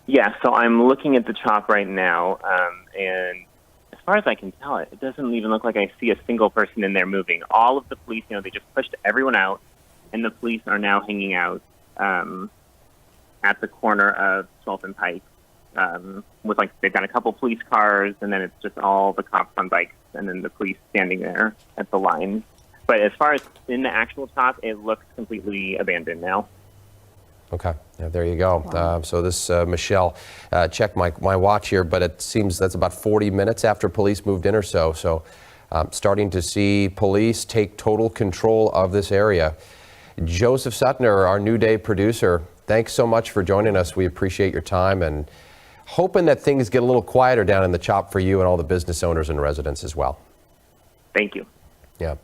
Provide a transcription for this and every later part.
Yeah, so I'm looking at the chop right now, and as far as I can tell, it doesn't even look like I see a single person in there moving. All of the police, they just pushed everyone out, and the police are now hanging out at the corner of 12th and Pike with, they've got a couple police cars, and then it's just all the cops on bikes, and then the police standing there at the line. But as far as in the actual chop, it looks completely abandoned now. Okay, yeah, there you go. Wow. So this, Michelle, check my watch here, but it seems that's about 40 minutes after police moved in or so. So starting to see police take total control of this area. Joseph Suttner, our New Day producer, thanks so much for joining us. We appreciate your time and hoping that things get a little quieter down in the chop for you and all the business owners and residents as well. Thank you. Yeah.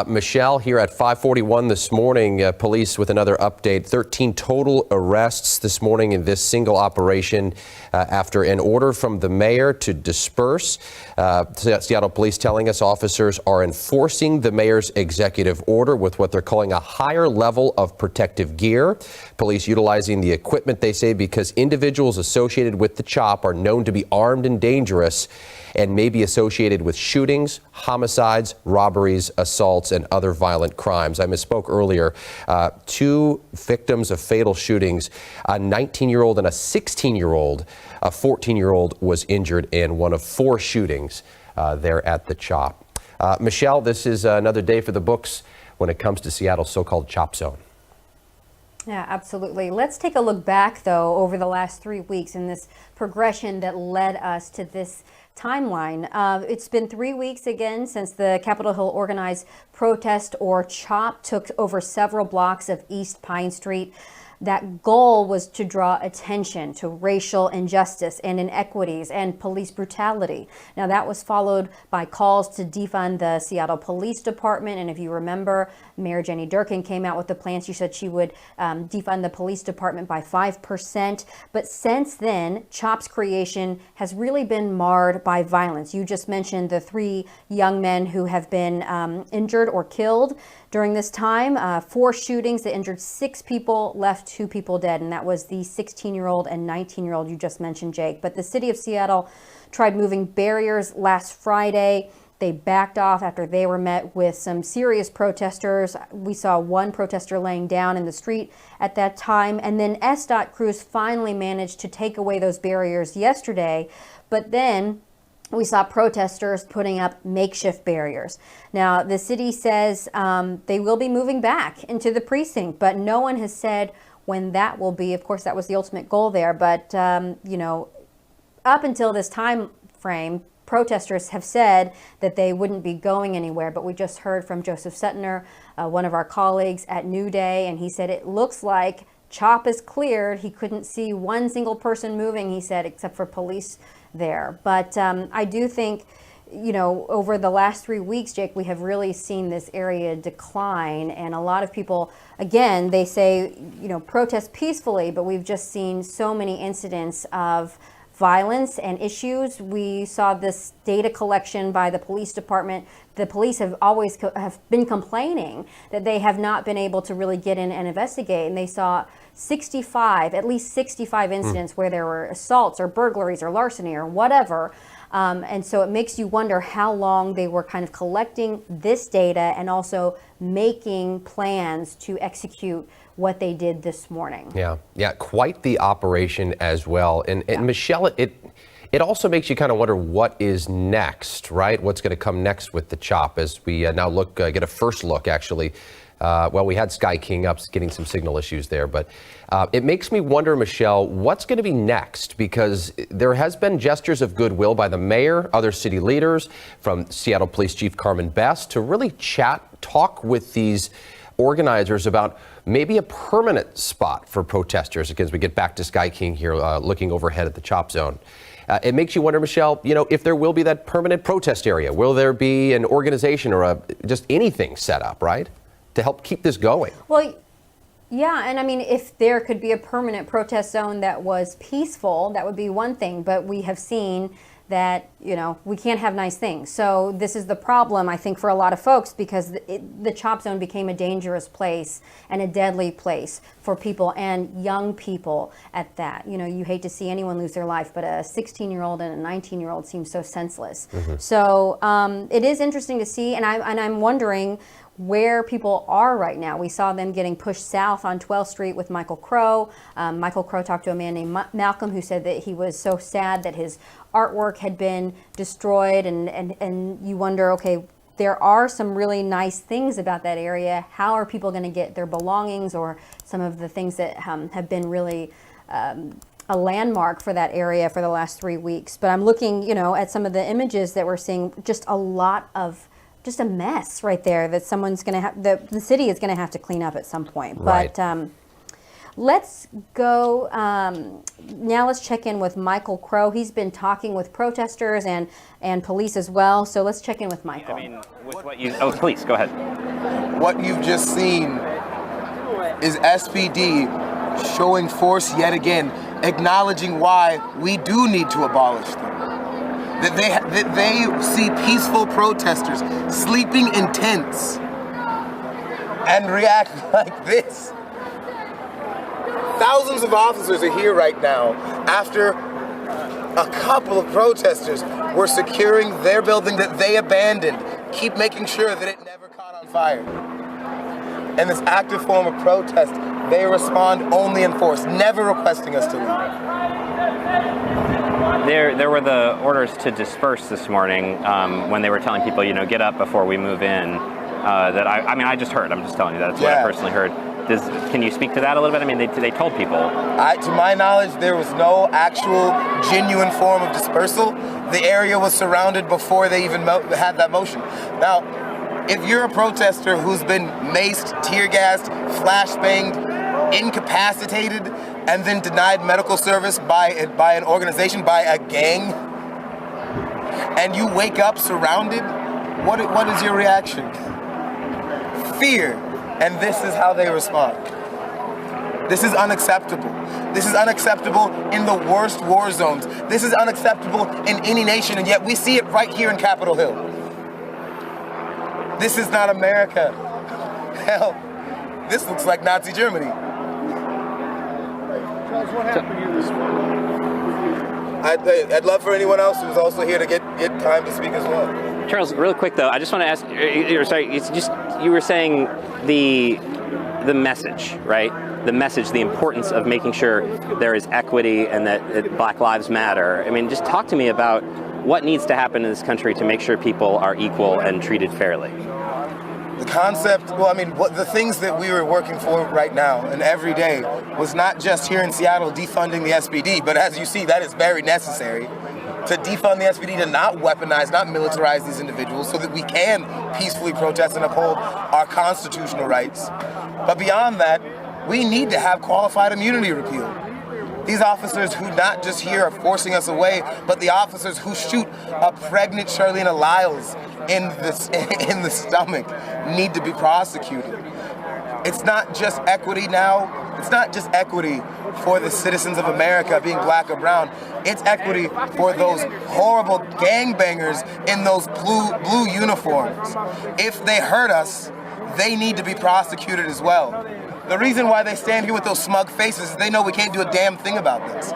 Michelle, here at 5:41 this morning, police with another update. 13 total arrests this morning in this single operation after an order from the mayor to disperse. Seattle police telling us officers are enforcing the mayor's executive order with what they're calling a higher level of protective gear. Police utilizing the equipment, they say, because individuals associated with the chop are known to be armed and dangerous and may be associated with shootings, homicides, robberies, assaults, and other violent crimes. I misspoke earlier. 2 victims of fatal shootings, a 19-year-old and a 16-year-old. A 14-year-old was injured in one of 4 shootings there at the chop. Michelle, this is another day for the books when it comes to Seattle's so-called chop zone. Yeah, absolutely. Let's take a look back, though, over the last 3 weeks and this progression that led us to this timeline. It's been 3 weeks again since the Capitol Hill organized protest or chop took over several blocks of East Pine Street. That goal was to draw attention to racial injustice and inequities and police brutality. Now, that was followed by calls to defund the Seattle Police Department. And if you remember, Mayor Jenny Durkan came out with the plan. She said she would defund the police department by 5%. But since then, CHOP's creation has really been marred by violence. You just mentioned the 3 young men who have been injured or killed during this time. 4 shootings that injured 6 people, left 2 people dead, and that was the 16-year-old and 19-year-old you just mentioned, Jake. But the city of Seattle tried moving barriers last Friday. They backed off after they were met with some serious protesters. We saw 1 protester laying down in the street at that time, and then SDOT crews finally managed to take away those barriers yesterday. But then we saw protesters putting up makeshift barriers. Now, the city says they will be moving back into the precinct, but no one has said when that will be. Of course, that was the ultimate goal there. But, up until this time frame, protesters have said that they wouldn't be going anywhere. But we just heard from Joseph Suttner, one of our colleagues at New Day, and he said it looks like CHOP is cleared. He couldn't see one single person moving, he said, except for police there. But I do think, over the last 3 weeks, Jake, we have really seen this area decline. And a lot of people, again, they say, protest peacefully, but we've just seen so many incidents of violence and issues. We saw this data collection by the police department. The police have always have been complaining that they have not been able to really get in and investigate. And they saw at least 65 incidents where there were assaults or burglaries or larceny or whatever. And so it makes you wonder how long they were kind of collecting this data and also making plans to execute what they did this morning. Yeah, quite the operation as well. And Michelle, it also makes you kind of wonder what is next, right? What's going to come next with the chop as we now get a first look, actually. We had Sky King up getting some signal issues there, but it makes me wonder, Michelle, what's going to be next? Because there has been gestures of goodwill by the mayor, other city leaders, from Seattle Police Chief Carmen Best to really talk with these organizers about maybe a permanent spot for protesters, as we get back to Sky King here, looking overhead at the chop zone. It makes you wonder, Michelle, if there will be that permanent protest area. Will there be an organization or just anything set up, right, to help keep this going? Well, yeah, and I mean, if there could be a permanent protest zone that was peaceful, that would be one thing. But we have seen that, you know, we can't have nice things. So this is the problem, I think, for a lot of folks, because the chop zone became a dangerous place and a deadly place for people, and young people at that. You know, you hate to see anyone lose their life, but a 16-year-old and a 19-year-old seem so senseless. So it is interesting to see, and I'm wondering where people are right now. We saw them getting pushed south on 12th Street with Michael Crow. Michael Crow talked to a man named Malcolm, who said that he was so sad that his artwork had been destroyed, and you wonder, okay, there are some really nice things about that area. How are people going to get their belongings or some of the things that have been really a landmark for that area for the last 3 weeks? But I'm looking, you know, at some of the images that we're seeing, just a mess right there that someone's going to have, the city is going to have to clean up at some point. Right. But let's go, now let's check in with Michael Crow. He's been talking with protesters and police as well. So let's check in with Michael. I mean, with what you, please, go ahead. What you've just seen is SPD showing force yet again, acknowledging why we do need to abolish them. That they see peaceful protesters sleeping in tents and react like this. Thousands of officers are here right now after a couple of protesters were securing their building that they abandoned, keep making sure that it never caught on fire. In this active form of protest, they respond only in force, never requesting us to leave. There were the orders to disperse this morning when they were telling people, you know, get up before we move in. That I mean, I just heard. I'm just telling you that's what I personally heard. Can you speak to that a little bit? I mean, they told people. To my knowledge, there was no actual genuine form of dispersal. The area was surrounded before they even had that motion. Now, if you're a protester who's been maced, tear gassed, flashbanged, incapacitated, and then denied medical service by an organization, by a gang, and you wake up surrounded, what is your reaction? Fear. And this is how they respond. This is unacceptable. This is unacceptable in the worst war zones. This is unacceptable in any nation, and yet we see it right here in Capitol Hill. This is not America. Hell, this looks like Nazi Germany. Charles, what happened here this morning? I'd love for anyone else who's also here to get time to speak as well. Charles, real quick though, I just want to ask. You were saying the message, right? The message, the importance of making sure there is equity and that Black Lives Matter. I mean, just talk to me about what needs to happen in this country to make sure people are equal and treated fairly. The concept, well, I mean, the things that we were working for right now and every day was not just here in Seattle defunding the SPD, but as you see, that is very necessary. To defund the SPD, to not weaponize, not militarize these individuals so that we can peacefully protest and uphold our constitutional rights. But beyond that, we need to have qualified immunity repeal. These officers who not just here are forcing us away, but the officers who shoot a pregnant Charlena Lyles in the stomach need to be prosecuted. It's not just equity now. It's not just equity for the citizens of America being black or brown. It's equity for those horrible gangbangers in those blue uniforms. If they hurt us, they need to be prosecuted as well. The reason why they stand here with those smug faces is they know we can't do a damn thing about this.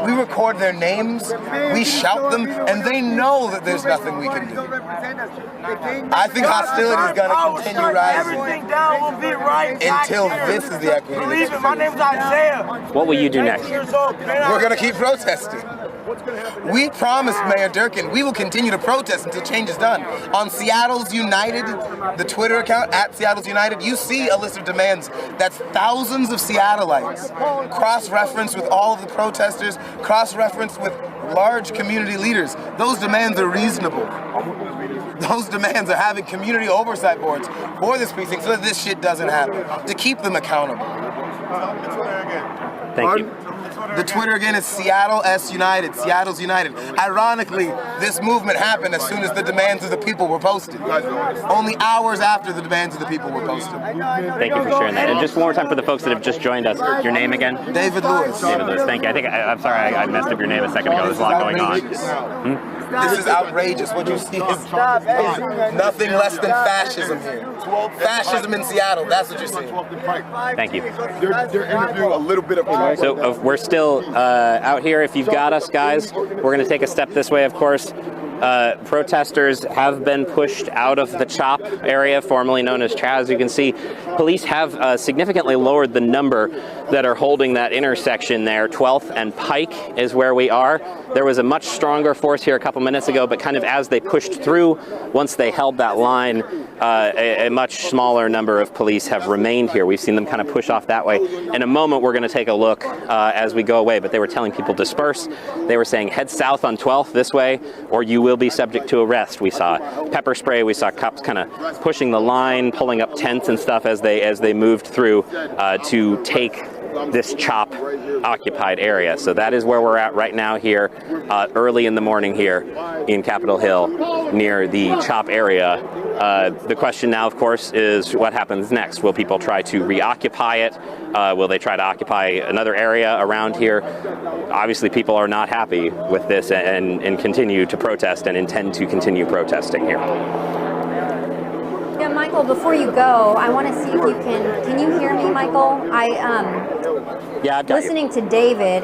We record their names, we shout them, and they know that there's nothing we can do. I think hostility is going to continue rising until this is the equity. Believe it, my name's Isaiah. What will you do next? We're going to keep protesting. We promised Mayor Durkan we will continue to protest until change is done. On Seattle's United, the Twitter account, @Seattle's United, you see a list of demands that's thousands of Seattleites, cross-referenced with all of the protesters, cross-referenced with large community leaders. Those demands are reasonable. Those demands are having community oversight boards for this precinct so that this shit doesn't happen, to keep them accountable. Thank you. The Twitter again is Seattle S United. Seattle's United. Ironically, this movement happened as soon as the demands of the people were posted. Only hours after the demands of the people were posted. Thank you for sharing that. And just one more time for the folks that have just joined us, your name again? David Lewis. David Lewis, thank you. I'm sorry I messed up your name a second ago. There's a lot going on. This is outrageous. What you see is nothing less than fascism here. Fascism in Seattle, that's what you're seeing. Thank you. They're interviewing a little bit of So we're still out here. If you've got us, guys, we're going to take a step this way, of course. Protesters have been pushed out of the CHOP area, formerly known as Chaz. You can see police have significantly lowered the number that are holding that intersection there. 12th and Pike is where we are. There was a much stronger force here a couple minutes ago, but kind of as they pushed through, once they held that line, a much smaller number of police have remained here. We've seen them kind of push off that way. In a moment, we're going to take a look as we go away, but they were telling people disperse. They were saying head south on 12th this way, or you will be subject to arrest. We saw pepper spray. We saw cops kind of pushing the line, pulling up tents and stuff as they moved through to take this CHOP occupied area. So that is where we're at right now here, early in the morning here in Capitol Hill near the CHOP area. The question now, of course, is what happens next? Will people try to reoccupy it? Will they try to occupy another area around here? Obviously, people are not happy with this and continue to protest and intend to continue protesting here. Yeah, Michael, before you go, I want to see if you can you hear me, Michael? Yeah, I've got listening to David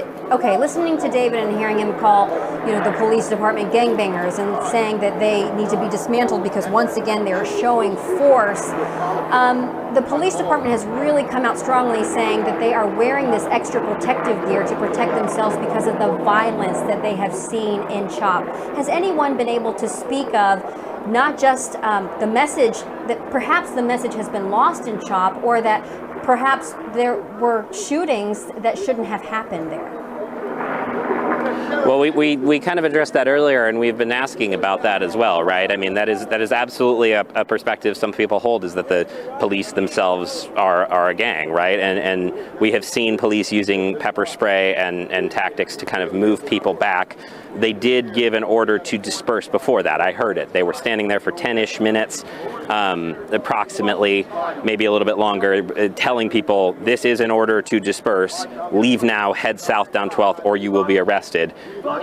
and hearing him call, the police department gangbangers and saying that they need to be dismantled because once again they're showing force. The police department has really come out strongly saying that they are wearing this extra protective gear to protect themselves because of the violence that they have seen in CHOP. Has anyone been able to speak of not just the message, that perhaps the message has been lost in CHOP, or that perhaps there were shootings that shouldn't have happened there? Well, we kind of addressed that earlier, and we've been asking about that as well, right? I mean, that is absolutely a perspective some people hold, is that the police themselves are a gang, right? And we have seen police using pepper spray and tactics to kind of move people back. They did give an order to disperse before that. I heard it. They were standing there for 10-ish minutes, approximately, maybe a little bit longer, telling people this is an order to disperse. Leave now, head south down 12th, or you will be arrested.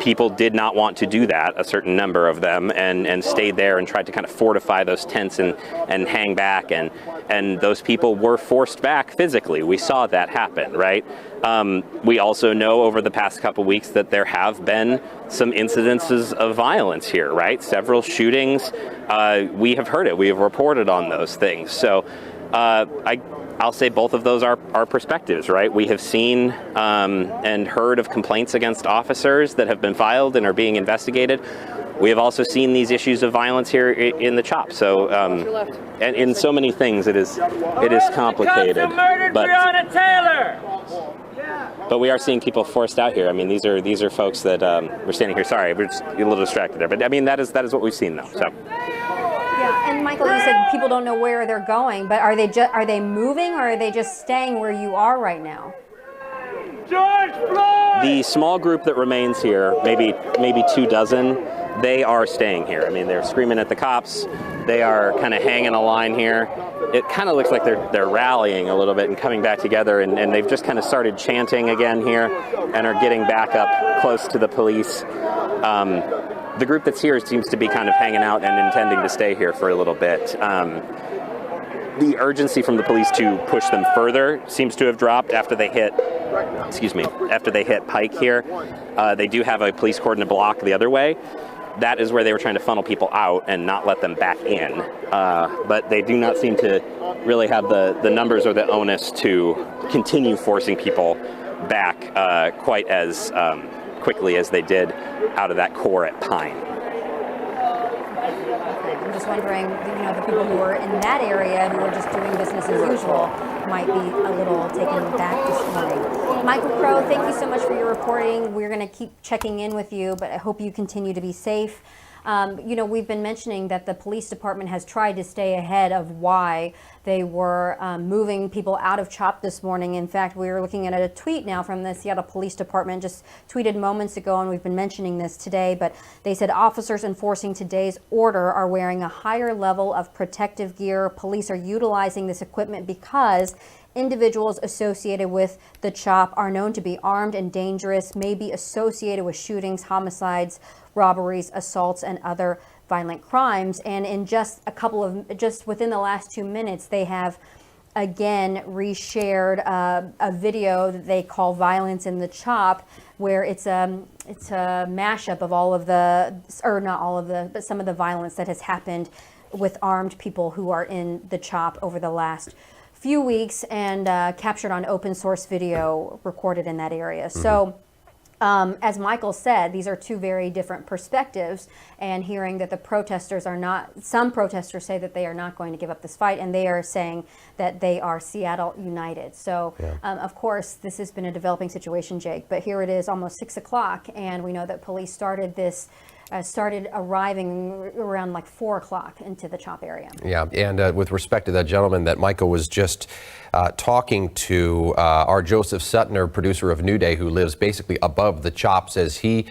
People did not want to do that, a certain number of them, and stayed there and tried to kind of fortify those tents and hang back. And those people were forced back physically. We saw that happen, right? We also know over the past couple weeks that there have been some incidences of violence here, right? Several shootings. We have heard it. We have reported on those things. So I'll say both of those are perspectives, right? We have seen and heard of complaints against officers that have been filed and are being investigated. We have also seen these issues of violence here in the CHOP. So, and in so many things, it is complicated. But we are seeing people forced out here. I mean, these are folks that we're standing here. Sorry, we're just a little distracted there. But I mean, that is what we've seen, though. So. Yeah, and Michael, you said people don't know where they're going, but are they moving, or are they just staying where you are right now? George Floyd! The small group that remains here, maybe 24, they are staying here. I mean, they're screaming at the cops. They are kind of hanging a line here. It kind of looks like they're rallying a little bit and coming back together, and they've just kind of started chanting again here and are getting back up close to the police. The group that's here seems to be kind of hanging out and intending to stay here for a little bit. The urgency from the police to push them further seems to have dropped after they hit Pike here. They do have a police cordon block the other way. That is where they were trying to funnel people out and not let them back in. But they do not seem to really have the numbers or the onus to continue forcing people back quite as quickly as they did out of that core at Pine. I'm just wondering, the people who are in that area who are just doing business as usual might be a little taken back this morning. Michael Crow, thank you so much for your reporting. We're going to keep checking in with you, but I hope you continue to be safe. You know, we've been mentioning that the police department has tried to stay ahead of why they were moving people out of CHOP this morning. In fact, we were looking at a tweet now from the Seattle Police Department, just tweeted moments ago, and we've been mentioning this today, but they said officers enforcing today's order are wearing a higher level of protective gear. Police are utilizing this equipment because individuals associated with the CHOP are known to be armed and dangerous, may be associated with shootings, homicides, robberies, assaults, and other violent crimes. And in just within the last 2 minutes, they have again reshared a video that they call Violence in the CHOP, where it's a mashup of all of the, or not all of the, but some of the violence that has happened with armed people who are in the CHOP over the last few weeks, and captured on open source video recorded in that area. So as Michael said, these are two very different perspectives, and hearing that the protesters are not, some protesters say that they are not going to give up this fight, and they are saying that they are Seattle United. So of course, this has been a developing situation, Jake, but here it is almost 6 o'clock, and we know that police started arriving around like 4 o'clock into the CHOP area. Yeah, and with respect to that gentleman that Michael was just talking to, our Joseph Suttner, producer of New Day, who lives basically above the CHOP, says he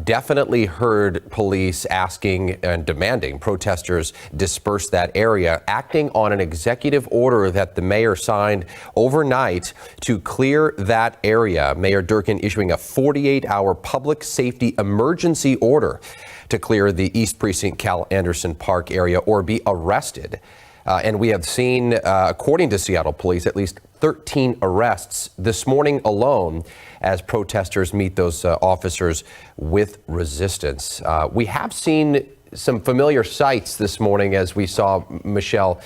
definitely heard police asking and demanding protesters disperse that area, acting on an executive order that the mayor signed overnight to clear that area. Mayor Durkan issuing a 48-hour public safety emergency order to clear the East Precinct Cal Anderson Park area or be arrested. And we have seen, according to Seattle police, at least 13 arrests this morning alone as protesters meet those officers with resistance. We have seen some familiar sights this morning, as we saw, Michelle,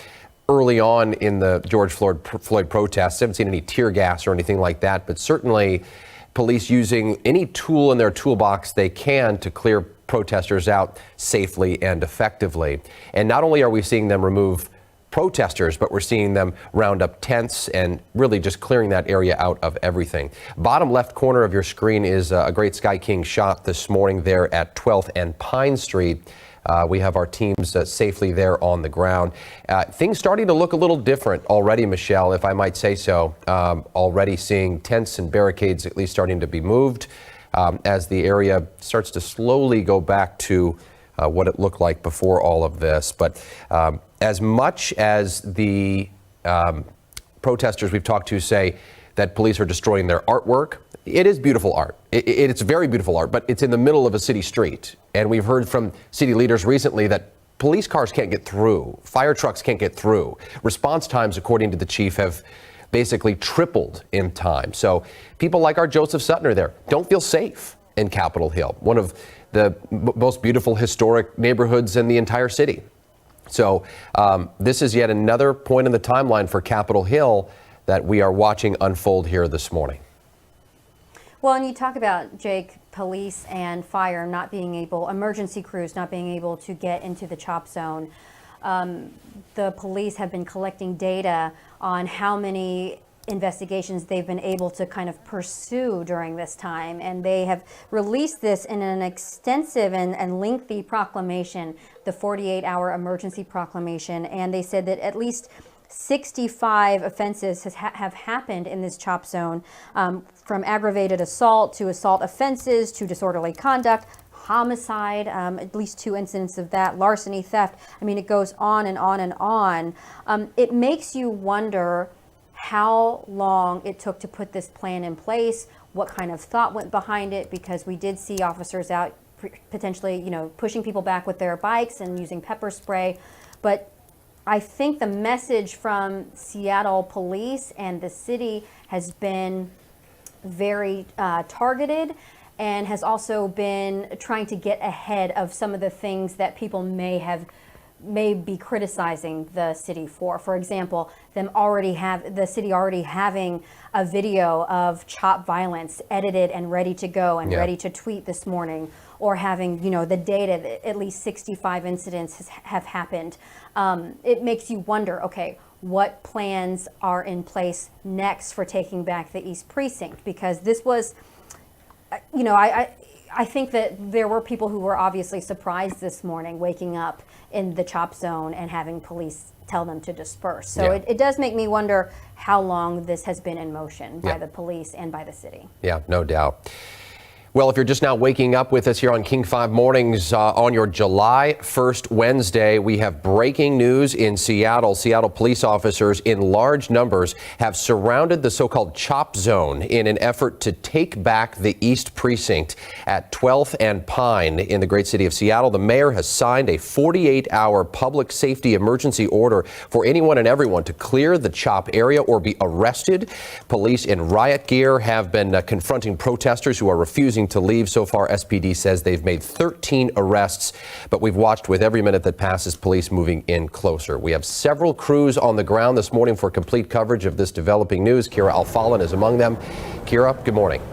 early on in the George Floyd protests. Haven't seen any tear gas or anything like that, but certainly police using any tool in their toolbox they can to clear protesters out safely and effectively. And not only are we seeing them remove protesters, but we're seeing them round up tents and really just clearing that area out of everything. Bottom left corner of your screen is a great Sky King shot this morning there at 12th and Pine Street. We have our teams safely there on the ground. Things starting to look a little different already, Michelle, if I might say so. Already seeing tents and barricades at least starting to be moved as the area starts to slowly go back to what it looked like before all of this. But as much as the protesters we've talked to say that police are destroying their artwork, it is beautiful art. It's very beautiful art, but it's in the middle of a city street. And we've heard from city leaders recently that police cars can't get through, fire trucks can't get through. Response times, according to the chief, have basically tripled in time. So people like our Joseph Suttner there don't feel safe in Capitol Hill, one of the most beautiful historic neighborhoods in the entire city. So this is yet another point in the timeline for Capitol Hill that we are watching unfold here this morning. Well, and you talk about, Jake, police and fire not being able, emergency crews not being able to get into the CHOP zone. The police have been collecting data on how many investigations they've been able to kind of pursue during this time, and they have released this in an extensive and lengthy proclamation, the 48-hour emergency proclamation, and they said that at least 65 offenses have happened in this CHOP zone, from aggravated assault to assault offenses to disorderly conduct, homicide, at least 2 incidents of that, larceny, theft. I mean, it goes on and on and on. It makes you wonder how long it took to put this plan in place, what kind of thought went behind it, because we did see officers out potentially, pushing people back with their bikes and using pepper spray. But I think the message from Seattle police and the city has been very targeted, and has also been trying to get ahead of some of the things that people may be criticizing the city for. For example, the city already having a video of CHOP violence edited and ready to go and ready to tweet this morning, or having, the data that at least 65 incidents have happened. It makes you wonder, okay, what plans are in place next for taking back the East Precinct? Because this was, I think that there were people who were obviously surprised this morning waking up in the chop zone and having police tell them to disperse. So Yeah. it does make me wonder how long this has been in motion by Yeah. the police and by the city. Yeah, no doubt. Well, if you're just now waking up with us here on King 5 Mornings on your July 1st Wednesday, we have breaking news in Seattle. Seattle police officers in large numbers have surrounded the so-called chop zone in an effort to take back the East Precinct at 12th and Pine in the great city of Seattle. The mayor has signed a 48-hour public safety emergency order for anyone and everyone to clear the chop area or be arrested. Police in riot gear have been confronting protesters who are refusing to leave. So far, SPD says they've made 13 arrests, but we've watched with every minute that passes police moving in closer. We have several crews on the ground this morning for complete coverage of this developing news. Kira Alfalin is among them. Kira, good morning.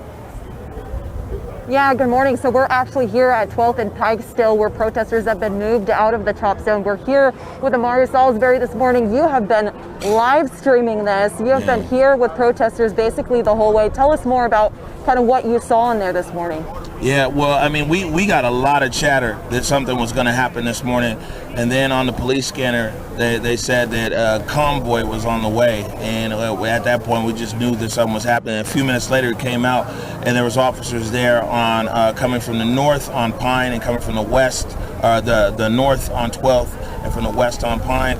Yeah, good morning. So we're actually here at 12th and Pike still, where protesters have been moved out of the chop zone. We're here with Amari Salisbury this morning. You have been live streaming this. You have been here with protesters basically the whole way. Tell us more about kind of what you saw in there this morning. Yeah, well, I mean, we got a lot of chatter that something was going to happen this morning. And then on the police scanner, they said that a convoy was on the way. And at that point, we just knew that something was happening. A few minutes later, it came out, and there was officers there on coming from the north on Pine and coming from the west, the north on 12th and from the west on Pine.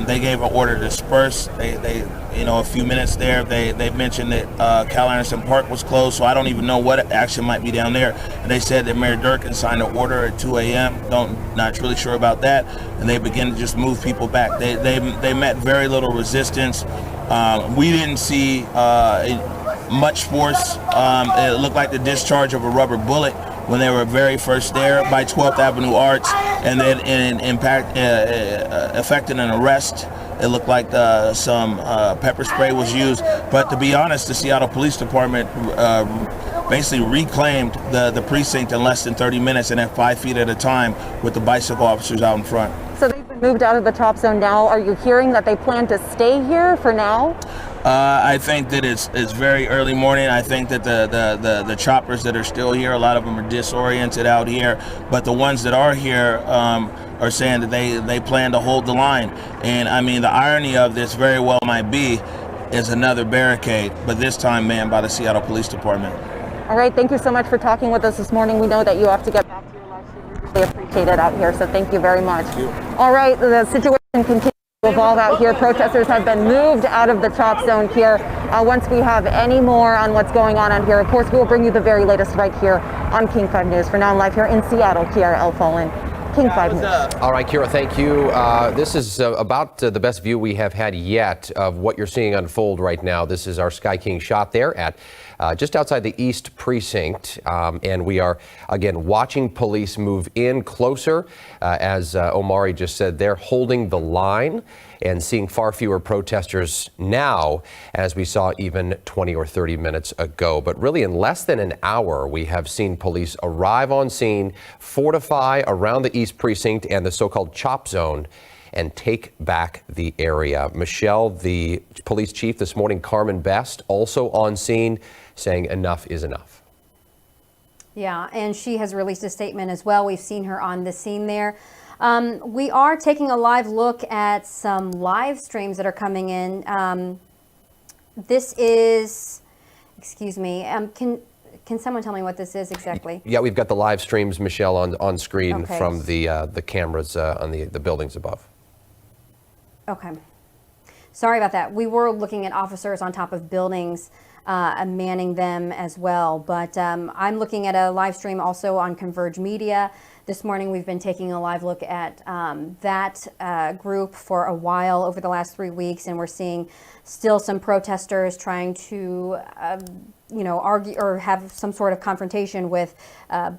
They gave an order to disperse. They a few minutes there, they mentioned that Cal Anderson Park was closed, so I don't even know what action might be down there. And they said that Mayor Durkin signed an order at 2 a.m. Not really sure about that. And they began to just move people back. They met very little resistance. We didn't see much force. It looked like the discharge of a rubber bullet when they were very first there by 12th Avenue Arts, and then affected an arrest. It looked like some pepper spray was used. But to be honest, the Seattle Police Department basically reclaimed the precinct in less than 30 minutes and at 5 feet at a time with the bicycle officers out in front. So they've been moved out of the chop zone now. Are you hearing that they plan to stay here for now? I think that it's very early morning. I think that the choppers that are still here, a lot of them are disoriented out here. But the ones that are here are saying that they plan to hold the line. And I mean, the irony of this very well might be is another barricade, but this time manned by the Seattle Police Department. All right, thank you so much for talking with us this morning. We know that you have to get back to your live stream. We really appreciate it out here, so thank you very much. All right, the situation continues to evolve out here. Protesters have been moved out of the chop zone here. Once we have any more on what's going on here, of course, we will bring you the very latest right here on King 5 News. For now, I'm live here in Seattle, Kiara Alfalin, King 5 News. All right, Kira, thank you. This is about the best view we have had yet of what you're seeing unfold right now. This is our Sky King shot there at just outside the East Precinct. And we are, again, watching police move in closer. As Omari just said, they're holding the line and seeing far fewer protesters now as we saw even 20 or 30 minutes ago. But really in less than an hour, we have seen police arrive on scene, fortify around the East Precinct and the so-called chop zone, and take back the area. Michelle, the police chief this morning, Carmen Best, also on scene, saying enough is enough. Yeah, and she has released a statement as well. We've seen her on the scene there. We are taking a live look at some live streams that are coming in. This is, excuse me, can someone tell me what this is exactly? Yeah, we've got the live streams, Michelle, on screen Okay. from the cameras on the buildings above. Okay. Sorry about that. We were looking at officers on top of buildings, manning them as well. But I'm looking at a live stream also on Converge Media. This morning we've been taking a live look at that group for a while over the last 3 weeks, and we're seeing still some protesters trying to argue or have some sort of confrontation with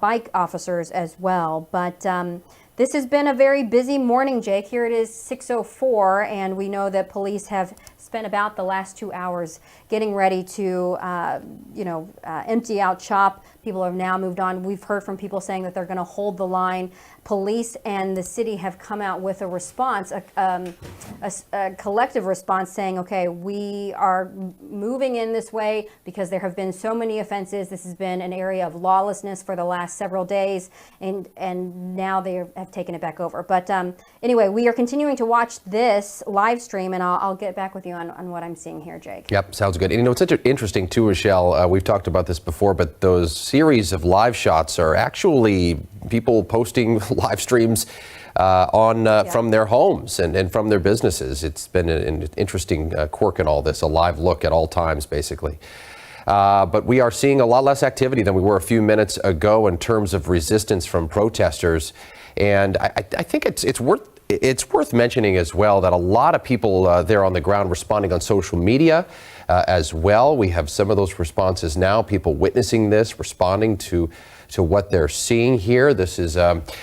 bike officers as well. But this has been a very busy morning, Jake. Here it is 6:04, and we know that police have spent about the last 2 hours getting ready to, empty out CHOP People have now moved on. We've heard from people saying that they're going to hold the line. Police and the city have come out with a response, a collective response saying, okay, we are moving in this way because there have been so many offenses. This has been an area of lawlessness for the last several days, and now they have taken it back over. But anyway, we are continuing to watch this live stream, and I'll get back with you on what I'm seeing here, Jake. Yep, sounds good. And, you know, it's interesting too, Rochelle. We've talked about this before, but those series of live shots are actually people posting live streams from their homes and from their businesses. It's been an interesting quirk in all this, a live look at all times, basically. But we are seeing a lot less activity than we were a few minutes ago in terms of resistance from protesters. And I think it's worth mentioning as well that a lot of people there on the ground responding on social media as well. We have some of those responses now, people witnessing this, responding to what they're seeing here. This is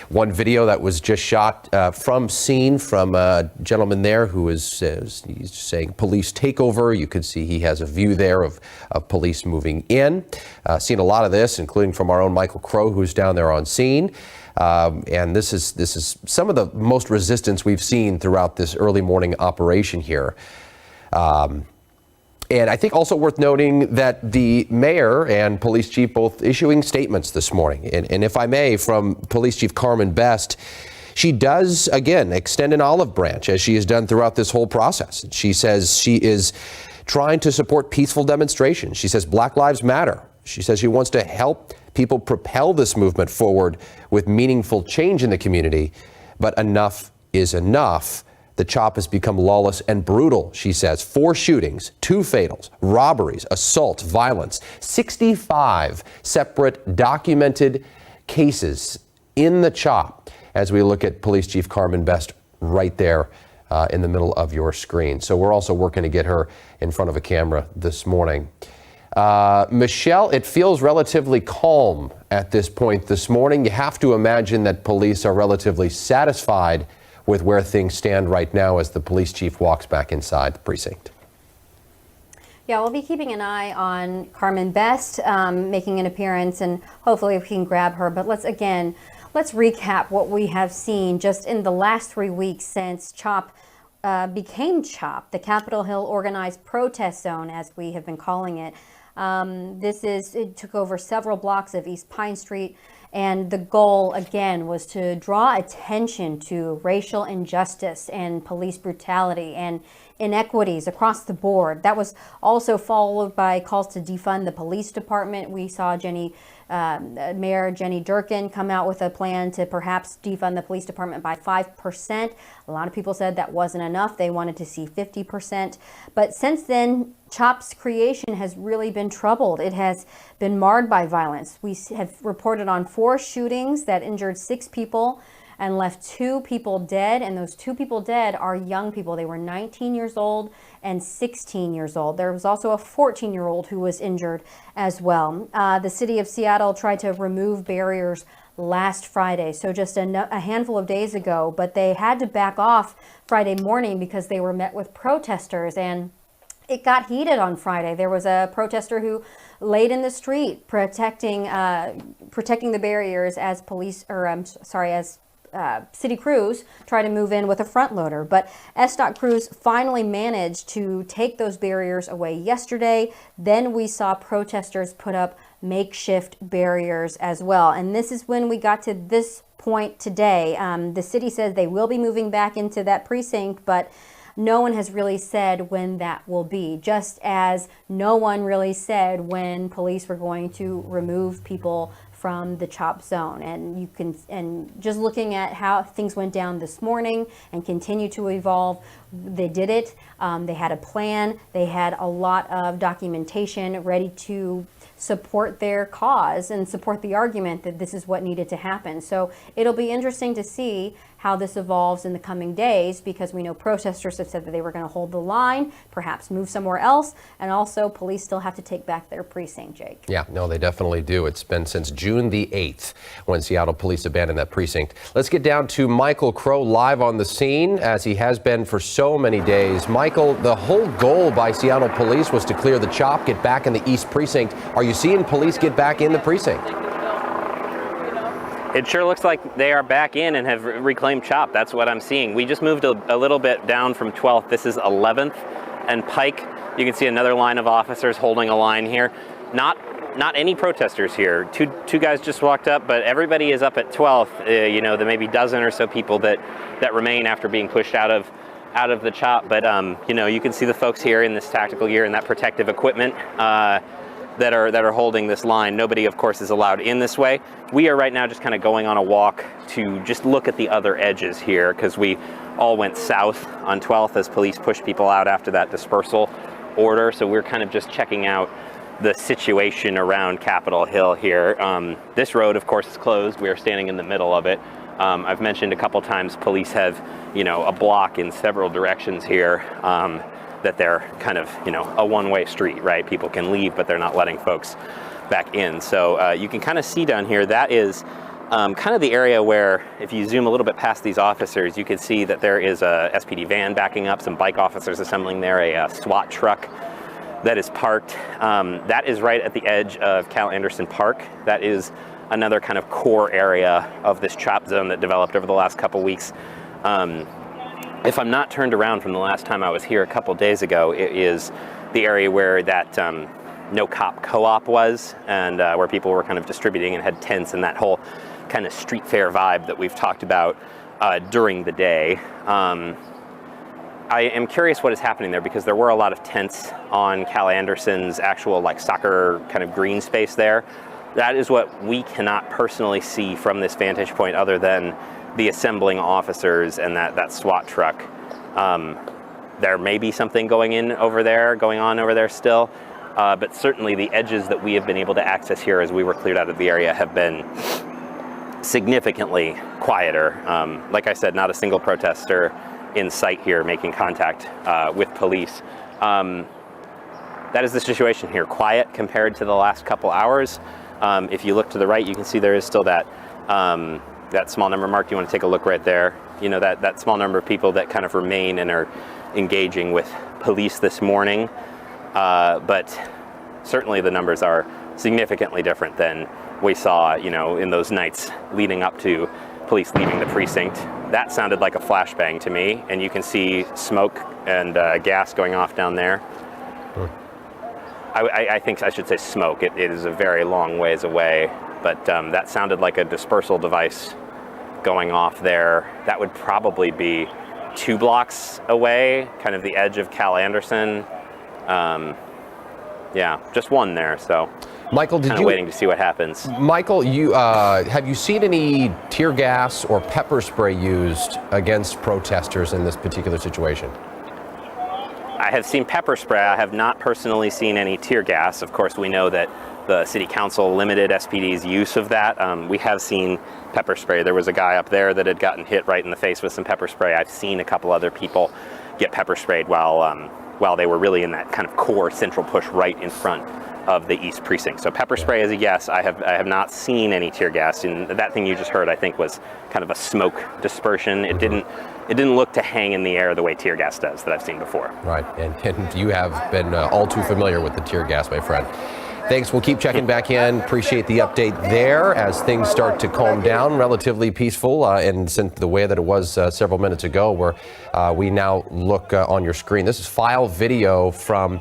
one video that was just shot from scene from a gentleman there who is he's saying police takeover. You could see he has a view there of police moving in. Seen a lot of this, including from our own Michael Crow, who's down there on scene. And this is some of the most resistance we've seen throughout this early morning operation here. And I think also worth noting that the mayor and police chief both issuing statements this morning. And if I may, from Police Chief Carmen Best, she does, again, extend an olive branch, as she has done throughout this whole process. She says she is trying to support peaceful demonstrations. She says Black Lives Matter. She says she wants to help people propel this movement forward with meaningful change in the community. But enough is enough. The CHOP has become lawless and brutal, she says. 4 shootings, 2 fatals, robberies, assault, violence, 65 separate documented cases in the CHOP, as we look at Police Chief Carmen Best right there in the middle of your screen. So we're also working to get her in front of a camera this morning. Michelle, it feels relatively calm at this point this morning. You have to imagine that police are relatively satisfied with where things stand right now as the police chief walks back inside the precinct. Yeah, we'll be keeping an eye on Carmen Best making an appearance, and hopefully we can grab her. But let's recap what we have seen just in the last 3 weeks since CHOP became CHOP, the Capitol Hill Organized Protest Zone, as we have been calling it. It took over several blocks of East Pine Street. And the goal, again, was to draw attention to racial injustice and police brutality and inequities across the board. That was also followed by calls to defund the police department. We saw Mayor Jenny Durkin come out with a plan to perhaps defund the police department by 5%. A lot of people said that wasn't enough. They wanted to see 50%. But since then, CHOP's creation has really been troubled. It has been marred by violence. We have reported on 4 shootings that injured 6 people and left 2 people dead. And those 2 people dead are young people. They were 19 years old and 16 years old. There was also a 14-year-old who was injured as well. The city of Seattle tried to remove barriers last Friday, so just a handful of days ago, but they had to back off Friday morning because they were met with protesters, and it got heated on Friday. There was a protester who laid in the street protecting the barriers as city crews try to move in with a front loader. But SDOT crews finally managed to take those barriers away yesterday. Then we saw protesters put up makeshift barriers as well. And this is when we got to this point today. The city says they will be moving back into that precinct, but no one has really said when that will be, just as no one really said when police were going to remove people from the CHOP zone. And just looking at how things went down this morning and continue to evolve, they did it. They had a plan. They had a lot of documentation ready to support their cause and support the argument that this is what needed to happen. So it'll be interesting to see how this evolves in the coming days, because we know protesters have said that they were going to hold the line, perhaps move somewhere else, and also police still have to take back their precinct, Jake. Yeah, no, they definitely do. It's been since June the 8th when Seattle police abandoned that precinct. Let's get down to Michael Crow live on the scene, as he has been for so many days. Michael, the whole goal by Seattle police was to clear the CHOP, get back in the East Precinct. Are Are you seeing police get back in the precinct? It sure looks like they are back in and have reclaimed CHOP. That's what I'm seeing. We just moved a little bit down from 12th. This is 11th and Pike. You can see another line of officers holding a line here. Not any protesters here. Two guys just walked up, but everybody is up at 12th. You know, there may be a dozen or so people that remain after being pushed out of the CHOP. But you know, you can see the folks here in this tactical gear and that protective equipment that are holding this line. Nobody, of course, is allowed in this way. We are right now just kind of going on a walk to just look at the other edges here, because we all went south on 12th as police pushed people out after that dispersal order. So we're kind of just checking out the situation around Capitol Hill here. This road, of course, is closed. We are standing in the middle of it. I've mentioned a couple times police have, you know, a block in several directions here. That they're kind of, you know, a one-way street, right? People can leave, but they're not letting folks back in. So you can kind of see down here, that is kind of the area where, if you zoom a little bit past these officers, you can see that there is a SPD van backing up, some bike officers assembling there, a SWAT truck that is parked. That is right at the edge of Cal Anderson Park. That is another kind of core area of this CHOP zone that developed over the last couple weeks. If I'm not turned around from the last time I was here a couple days ago, it is the area where that No Cop Co-op was, and where people were kind of distributing and had tents and that whole kind of street fair vibe that we've talked about during the day. I am curious what is happening there, because there were a lot of tents on Cal Anderson's actual like soccer kind of green space there. That is what we cannot personally see from this vantage point, other than the assembling officers and that SWAT truck. There may be something going on over there still, but certainly the edges that we have been able to access here as we were cleared out of the area have been significantly quieter. Like I said, not a single protester in sight here making contact with police. That is the situation here, quiet compared to the last couple hours. If you look to the right, you can see there is still that small number. Mark, you want to take a look right there? You know, that small number of people that kind of remain and are engaging with police this morning. But certainly the numbers are significantly different than we saw, you know, in those nights leading up to police leaving the precinct. That sounded like a flashbang to me, and you can see smoke and gas going off down there. I think I should say smoke. It is a very long ways away, but that sounded like a dispersal device going off there. That would probably be 2 blocks away, kind of the edge of Cal Anderson. Yeah, just one there. So, Michael, waiting to see what happens. Michael, have you seen any tear gas or pepper spray used against protesters in this particular situation? I have seen pepper spray. I have not personally seen any tear gas. Of course, we know that the city council limited SPD's use of that. We have seen pepper spray. There was a guy up there that had gotten hit right in the face with some pepper spray. I've seen a couple other people get pepper sprayed while they were really in that kind of core central push right in front of the East Precinct. So pepper spray is a yes. I have not seen any tear gas. And that thing you just heard, I think, was kind of a smoke dispersion. It didn't look to hang in the air the way tear gas does that I've seen before. Right, and you have been all too familiar with the tear gas, my friend. Thanks. We'll keep checking back in. Appreciate the update there as things start to calm down, relatively peaceful, and since the way that it was several minutes ago, where we now look on your screen. This is file video from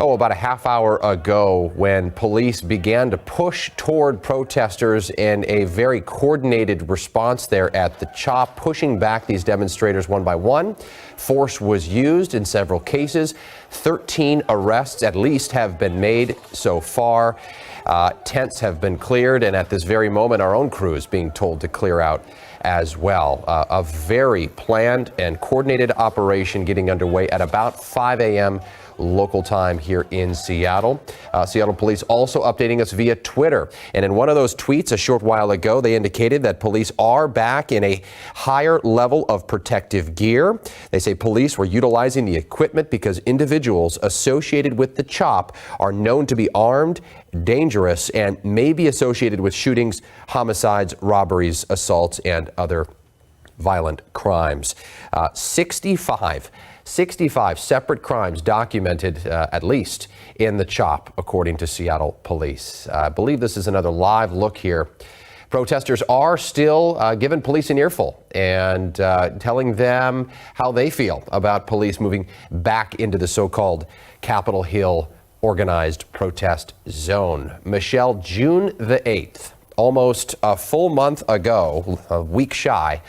about a half hour ago when police began to push toward protesters in a very coordinated response there at the CHOP, pushing back these demonstrators one by one. Force was used in several cases. 13 arrests at least have been made so far. Tents have been cleared, and at this very moment, our own crew is being told to clear out as well. A very planned and coordinated operation getting underway at about 5 a.m. local time here in Seattle. Seattle police also updating us via Twitter. And in one of those tweets a short while ago, they indicated that police are back in a higher level of protective gear. They say police were utilizing the equipment because individuals associated with the CHOP are known to be armed, dangerous, and may be associated with shootings, homicides, robberies, assaults, and other violent crimes. 65 65 separate crimes documented, at least in the CHOP, according to Seattle police. I believe this is another live look here. Protesters are still giving police an earful and telling them how they feel about police moving back into the so-called Capitol Hill organized protest zone. Michelle, June the 8th, almost a full month ago, a week shy,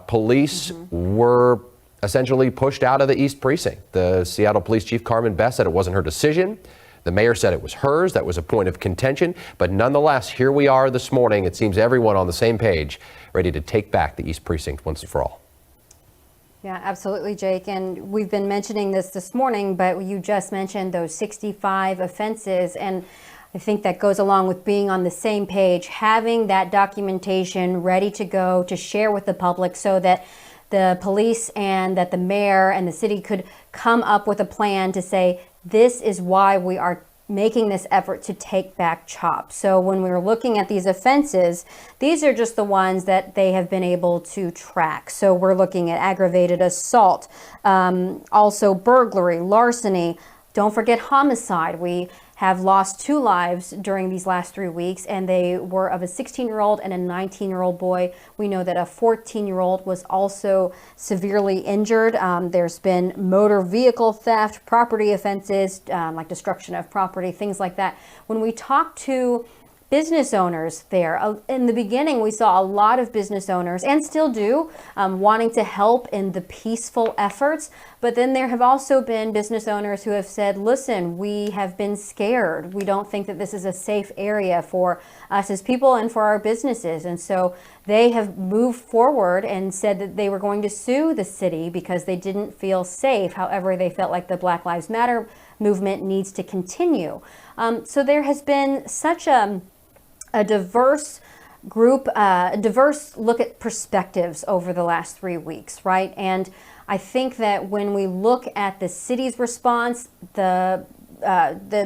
police were essentially pushed out of the East Precinct. The Seattle Police Chief Carmen Best said it wasn't her decision. The mayor said it was hers. That was a point of contention. But nonetheless, here we are this morning. It seems everyone on the same page, ready to take back the East Precinct once and for all. Yeah, absolutely, Jake. And we've been mentioning this morning, but you just mentioned those 65 offenses. And I think that goes along with being on the same page, having that documentation ready to go to share with the public so that the police and that the mayor and the city could come up with a plan to say, this is why we are making this effort to take back CHOP. So when we were looking at these offenses, these are just the ones that they have been able to track. So we're looking at aggravated assault, also burglary, larceny. Don't forget homicide. We have lost 2 lives during these last 3 weeks, and they were of a 16-year-old and a 19-year-old boy. We know that a 14-year-old was also severely injured. There's been motor vehicle theft, property offenses, like destruction of property, things like that. When we talk to business owners there, in the beginning, we saw a lot of business owners, and still do, wanting to help in the peaceful efforts. But then there have also been business owners who have said, listen, we have been scared. We don't think that this is a safe area for us as people and for our businesses. And so they have moved forward and said that they were going to sue the city because they didn't feel safe. However, they felt like the Black Lives Matter movement needs to continue. So there has been such a diverse group, a diverse look at perspectives over the last 3 weeks, right? And I think that when we look at the city's response, the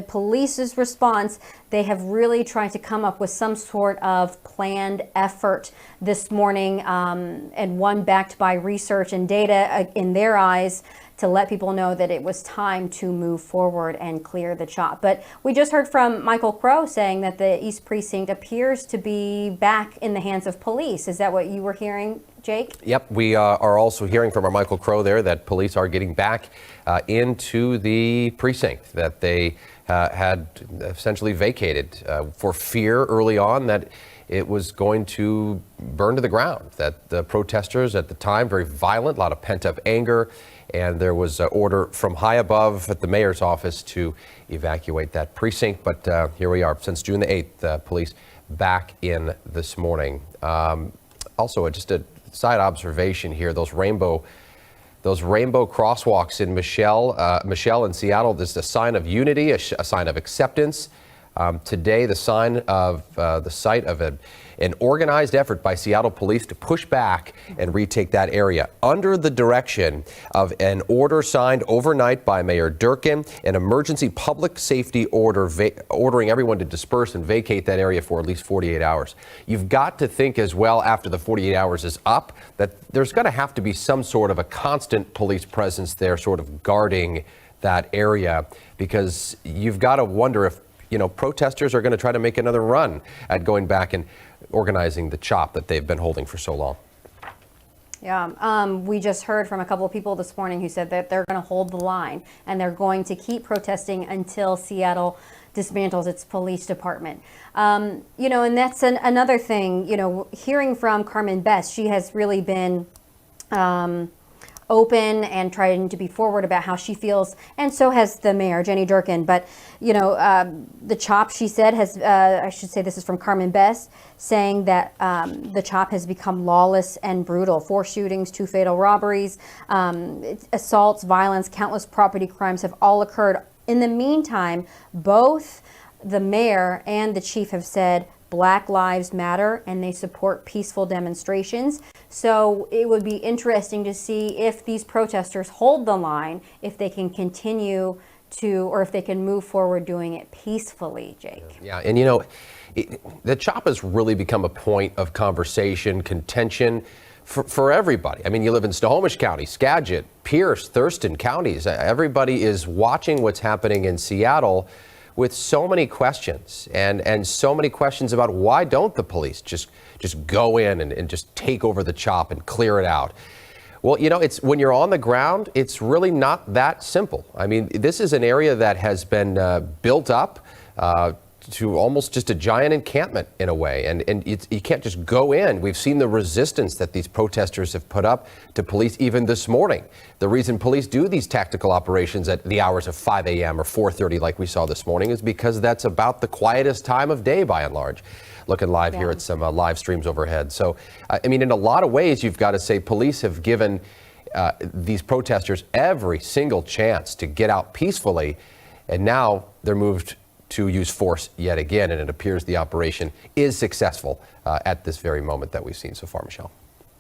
police's response, they have really tried to come up with some sort of planned effort this morning, and one backed by research and data in their eyes, to let people know that it was time to move forward and clear the CHOP. But we just heard from Michael Crow saying that the East Precinct appears to be back in the hands of police. Is that what you were hearing, Jake? Yep, we are also hearing from our Michael Crow there that police are getting back into the precinct that they had essentially vacated for fear early on that it was going to burn to the ground, that the protesters at the time, very violent, a lot of pent-up anger, and there was an order from high above at the mayor's office to evacuate that precinct. But here we are, since June the 8th, police back in this morning. Also, just a side observation here, those rainbow crosswalks in Michelle in Seattle, this is a sign of unity, a sign of acceptance. Today, the site of an organized effort by Seattle police to push back and retake that area under the direction of an order signed overnight by Mayor Durkin, an emergency public safety order ordering everyone to disperse and vacate that area for at least 48 hours. You've got to think as well, after the 48 hours is up, that there's going to have to be some sort of a constant police presence there sort of guarding that area, because you've got to wonder if protesters are going to try to make another run at going back and organizing the CHOP that they've been holding for so long. Yeah, we just heard from a couple of people this morning who said that they're going to hold the line and they're going to keep protesting until Seattle dismantles its police department. And that's another thing, hearing from Carmen Best, she has really been open and trying to be forward about how she feels, and so has the mayor, Jenny Durkin. But the CHOP, she said, has I should say this is from Carmen Best, saying that the CHOP has become lawless and brutal. 4 shootings, 2 fatal robberies, assaults, violence, countless property crimes have all occurred. In the meantime, both the mayor and the chief have said Black Lives Matter, and they support peaceful demonstrations. So it would be interesting to see if these protesters hold the line, if they can continue to, or if they can move forward doing it peacefully, Jake. Yeah, and the CHOP has really become a point of conversation, contention for everybody. I mean, you live in Snohomish County, Skagit, Pierce, Thurston counties. Everybody is watching what's happening in Seattle with so many questions and so many questions about why don't the police just go in and just take over the CHOP and clear it out. Well, you know, it's when you're on the ground, it's really not that simple. I mean, this is an area that has been built up to almost just a giant encampment in a way. And you can't just go in. We've seen the resistance that these protesters have put up to police even this morning. The reason police do these tactical operations at the hours of 5 a.m. or 4:30 like we saw this morning is because that's about the quietest time of day by and large. Looking live here at some live streams overhead. So, I mean, in a lot of ways, you've got to say police have given these protesters every single chance to get out peacefully. And now they're moved to use force yet again, and it appears the operation is successful at this very moment that we've seen so far, Michelle.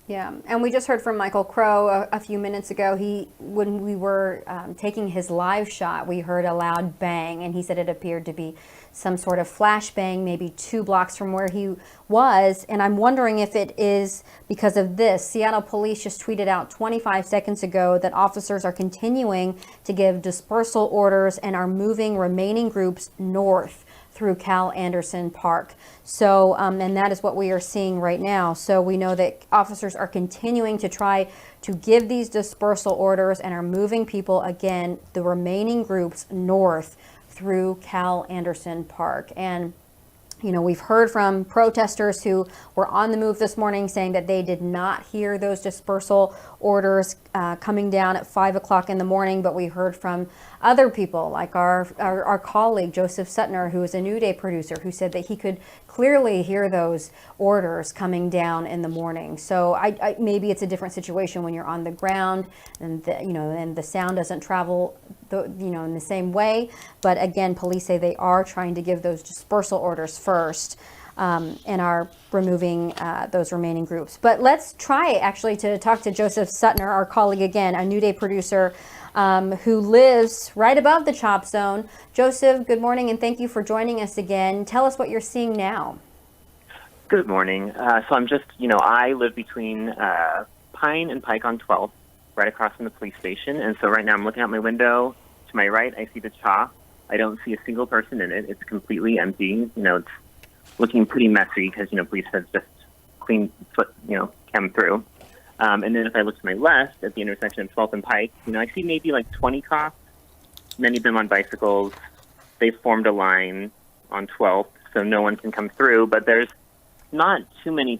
Yeah, and we just heard from Michael Crow a few minutes ago. When we were taking his live shot, we heard a loud bang, and he said it appeared to be some sort of flashbang, maybe 2 blocks from where he was. And I'm wondering if it is because of this. Seattle police just tweeted out 25 seconds ago that officers are continuing to give dispersal orders and are moving remaining groups north through Cal Anderson Park. So, and that is what we are seeing right now. So we know that officers are continuing to try to give these dispersal orders and are moving people, again, the remaining groups north through Cal Anderson Park. And you know, we've heard from protesters who were on the move this morning saying that they did not hear those dispersal orders coming down at 5 o'clock in the morning. But we heard from other people like our colleague, Joseph Suttner, who is a New Day producer, who said that he could clearly hear those orders coming down in the morning. So maybe it's a different situation when you're on the ground and and the sound doesn't travel in the same way. But again, police say they are trying to give those dispersal orders first and are removing those remaining groups. But let's try actually to talk to Joseph Suttner, our colleague again, a New Day producer who lives right above the CHOP zone. Joseph, good morning and thank you for joining us again. Tell us what you're seeing now. Good morning. So I'm just, I live between Pine and Pike on 12th, right across from the police station. And so right now I'm looking out my window. To my right, I see the CHOP. I don't see a single person in it. It's completely empty. It's looking pretty messy because, police have just come through. And then if I look to my left at the intersection of 12th and Pike, I see maybe like 20 cops, many of them on bicycles. They've formed a line on 12th so no one can come through, but there's not too many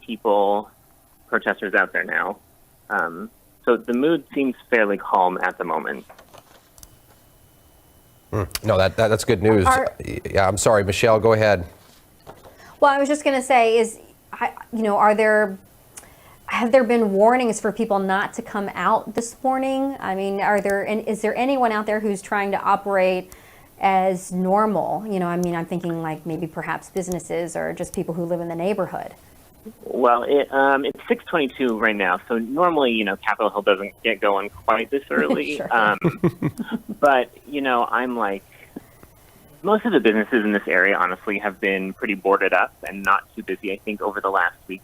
protesters out there now. So the mood seems fairly calm at the moment. No, that's good news. Yeah, I'm sorry, Michelle, go ahead. Well, I was just going to say have there been warnings for people not to come out this morning? I mean, is there anyone out there who's trying to operate as normal? I'm thinking like maybe perhaps businesses or just people who live in the neighborhood. Well, it's 6:22 right now, so normally, Capitol Hill doesn't get going quite this early. Sure. But, I'm like, most of the businesses in this area, honestly, have been pretty boarded up and not too busy, I think, over the last week.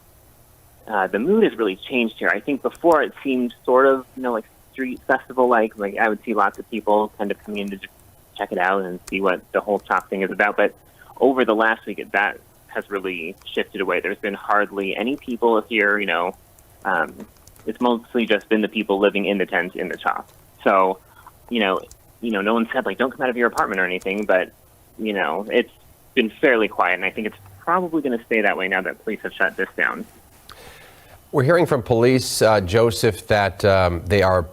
The mood has really changed here. I think before it seemed sort of, like street festival-like I would see lots of people kind of coming in to just check it out and see what the whole CHOP thing is about. But over the last week, that has really shifted away. There's been hardly any people here, it's mostly just been the people living in the tent in the CHOP. So, no one said don't come out of your apartment or anything, but, it's been fairly quiet. And I think it's probably going to stay that way now that police have shut this down. We're hearing from police, Joseph, that they are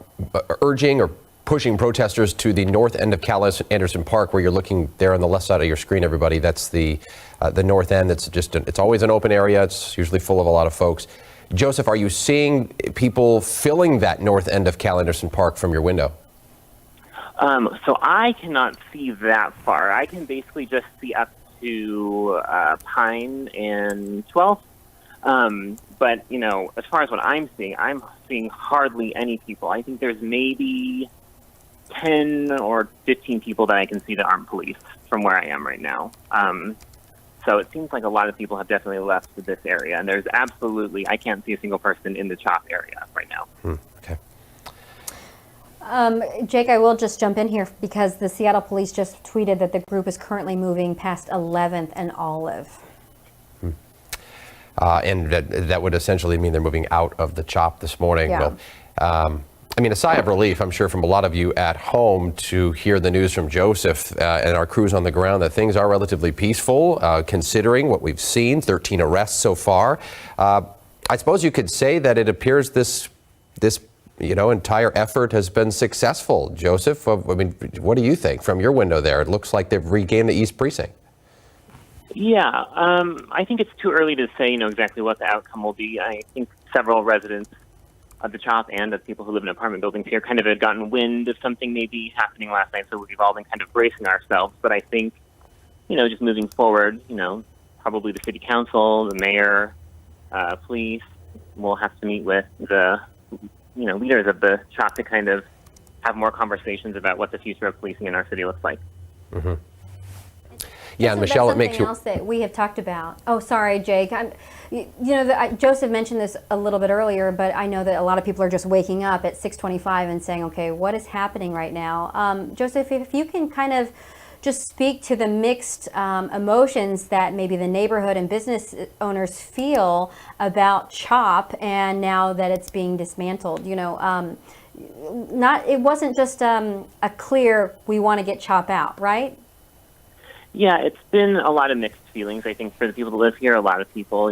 urging or pushing protesters to the north end of Cal Anderson Park, where you're looking there on the left side of your screen, everybody. That's the north end. It's always an open area. It's usually full of a lot of folks. Joseph, are you seeing people filling that north end of Cal Anderson Park from your window? So I cannot see that far. I can basically just see up to Pine and 12th. But, as far as what I'm seeing hardly any people. I think there's maybe 10 or 15 people that I can see that aren't police from where I am right now. So it seems like a lot of people have definitely left this area, and there's absolutely, I can't see a single person in the CHOP area right now. Okay. Jake, I will just jump in here because the Seattle police just tweeted that the group is currently moving past 11th and Olive. And that would essentially mean they're moving out of the CHOP this morning. Yeah. Well, I mean, a sigh of relief, I'm sure, from a lot of you at home to hear the news from Joseph and our crews on the ground that things are relatively peaceful, considering what we've seen, 13 arrests so far. I suppose you could say that it appears this entire effort has been successful. Joseph, I mean, what do you think from your window there? It looks like they've regained the East Precinct. Yeah, I think it's too early to say, exactly what the outcome will be. I think several residents of the CHOP and of people who live in apartment buildings here kind of had gotten wind of something maybe happening last night, so we've all been kind of bracing ourselves. But I think, just moving forward, probably the city council, the mayor, police will have to meet with the, leaders of the CHOP to kind of have more conversations about what the future of policing in our city looks like. Mm-hmm. Yeah, and Michelle, it makes you. Something else that we have talked about. Oh, sorry, Jake. Joseph mentioned this a little bit earlier, but I know that a lot of people are just waking up at 6:25 and saying, "Okay, what is happening right now?" Joseph, if you can kind of just speak to the mixed emotions that maybe the neighborhood and business owners feel about CHOP, and now that it's being dismantled. It wasn't just a clear we want to get CHOP out, right? Yeah, it's been a lot of mixed feelings, I think, for the people that live here. A lot of people,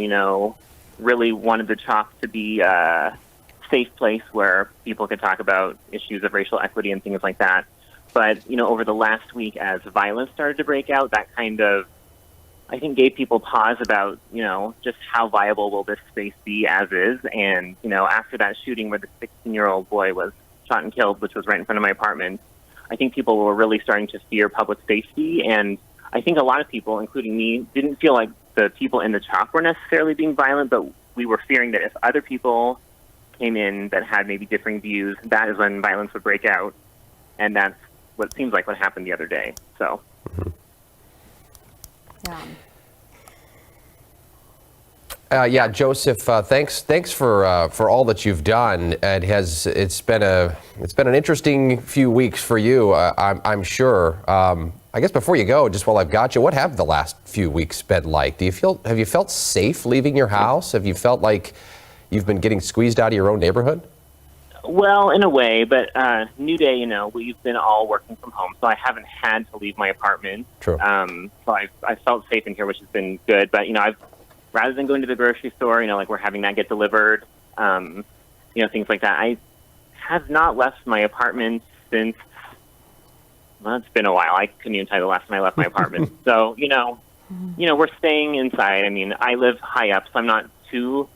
really wanted the CHOP to be a safe place where people could talk about issues of racial equity and things like that. But, over the last week, as violence started to break out, that kind of, I think, gave people pause about, just how viable will this space be as is. And, after that shooting where the 16-year-old boy was shot and killed, which was right in front of my apartment, I think people were really starting to fear public safety. And I think a lot of people, including me, didn't feel like the people in the CHOP were necessarily being violent, but we were fearing that if other people came in that had maybe differing views, that is when violence would break out. And that's what seems like what happened the other day. So. Yeah. Joseph, thanks for all that you've done. It's been an interesting few weeks for you, I'm sure. I guess before you go, just while I've got you, what have the last few weeks been like? Have you felt safe leaving your house? Have you felt like you've been getting squeezed out of your own neighborhood? Well, in a way, but New Day, we've been all working from home, so I haven't had to leave my apartment. True. So I felt safe in here, which has been good. But rather than going to the grocery store, like we're having that get delivered, things like that. I have not left my apartment since. Well, it's been a while. I couldn't even tell you the last time I left my apartment. So, we're staying inside. I mean, I live high up, so I'm not too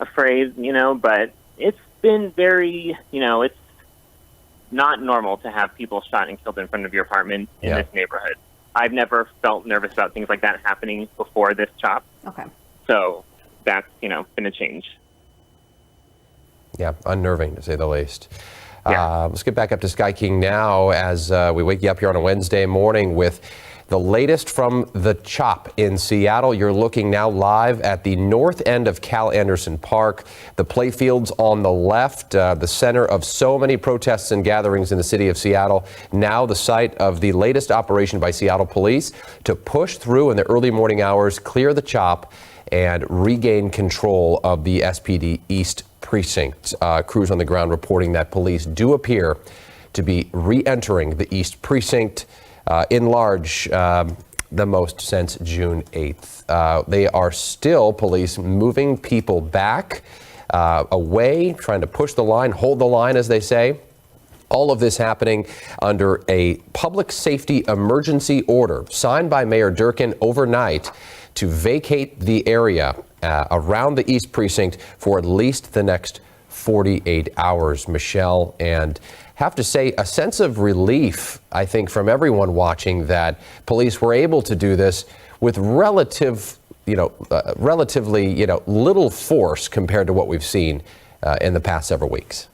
afraid, but it's been very, it's not normal to have people shot and killed in front of your apartment in this neighborhood. I've never felt nervous about things like that happening before this CHOP. Okay. So that's, been a change. Yeah, unnerving to say the least. Yeah. Let's get back up to Sky King now as we wake you up here on a Wednesday morning with the latest from the CHOP in Seattle. You're looking now live at the north end of Cal Anderson Park. The playfields on the left, the center of so many protests and gatherings in the city of Seattle. Now the site of the latest operation by Seattle police to push through in the early morning hours, clear the CHOP, and regain control of the SPD East Precinct. Crews on the ground reporting that police do appear to be re-entering the East Precinct in large, the most since June 8th. They are still, police, moving people back, away, trying to push the line, hold the line, as they say. All of this happening under a public safety emergency order signed by Mayor Durkan overnight to vacate the area around the East Precinct for at least the next 48 hours, Michelle. And have to say, a sense of relief, I think, from everyone watching that police were able to do this with relatively, little force compared to what we've seen in the past several weeks.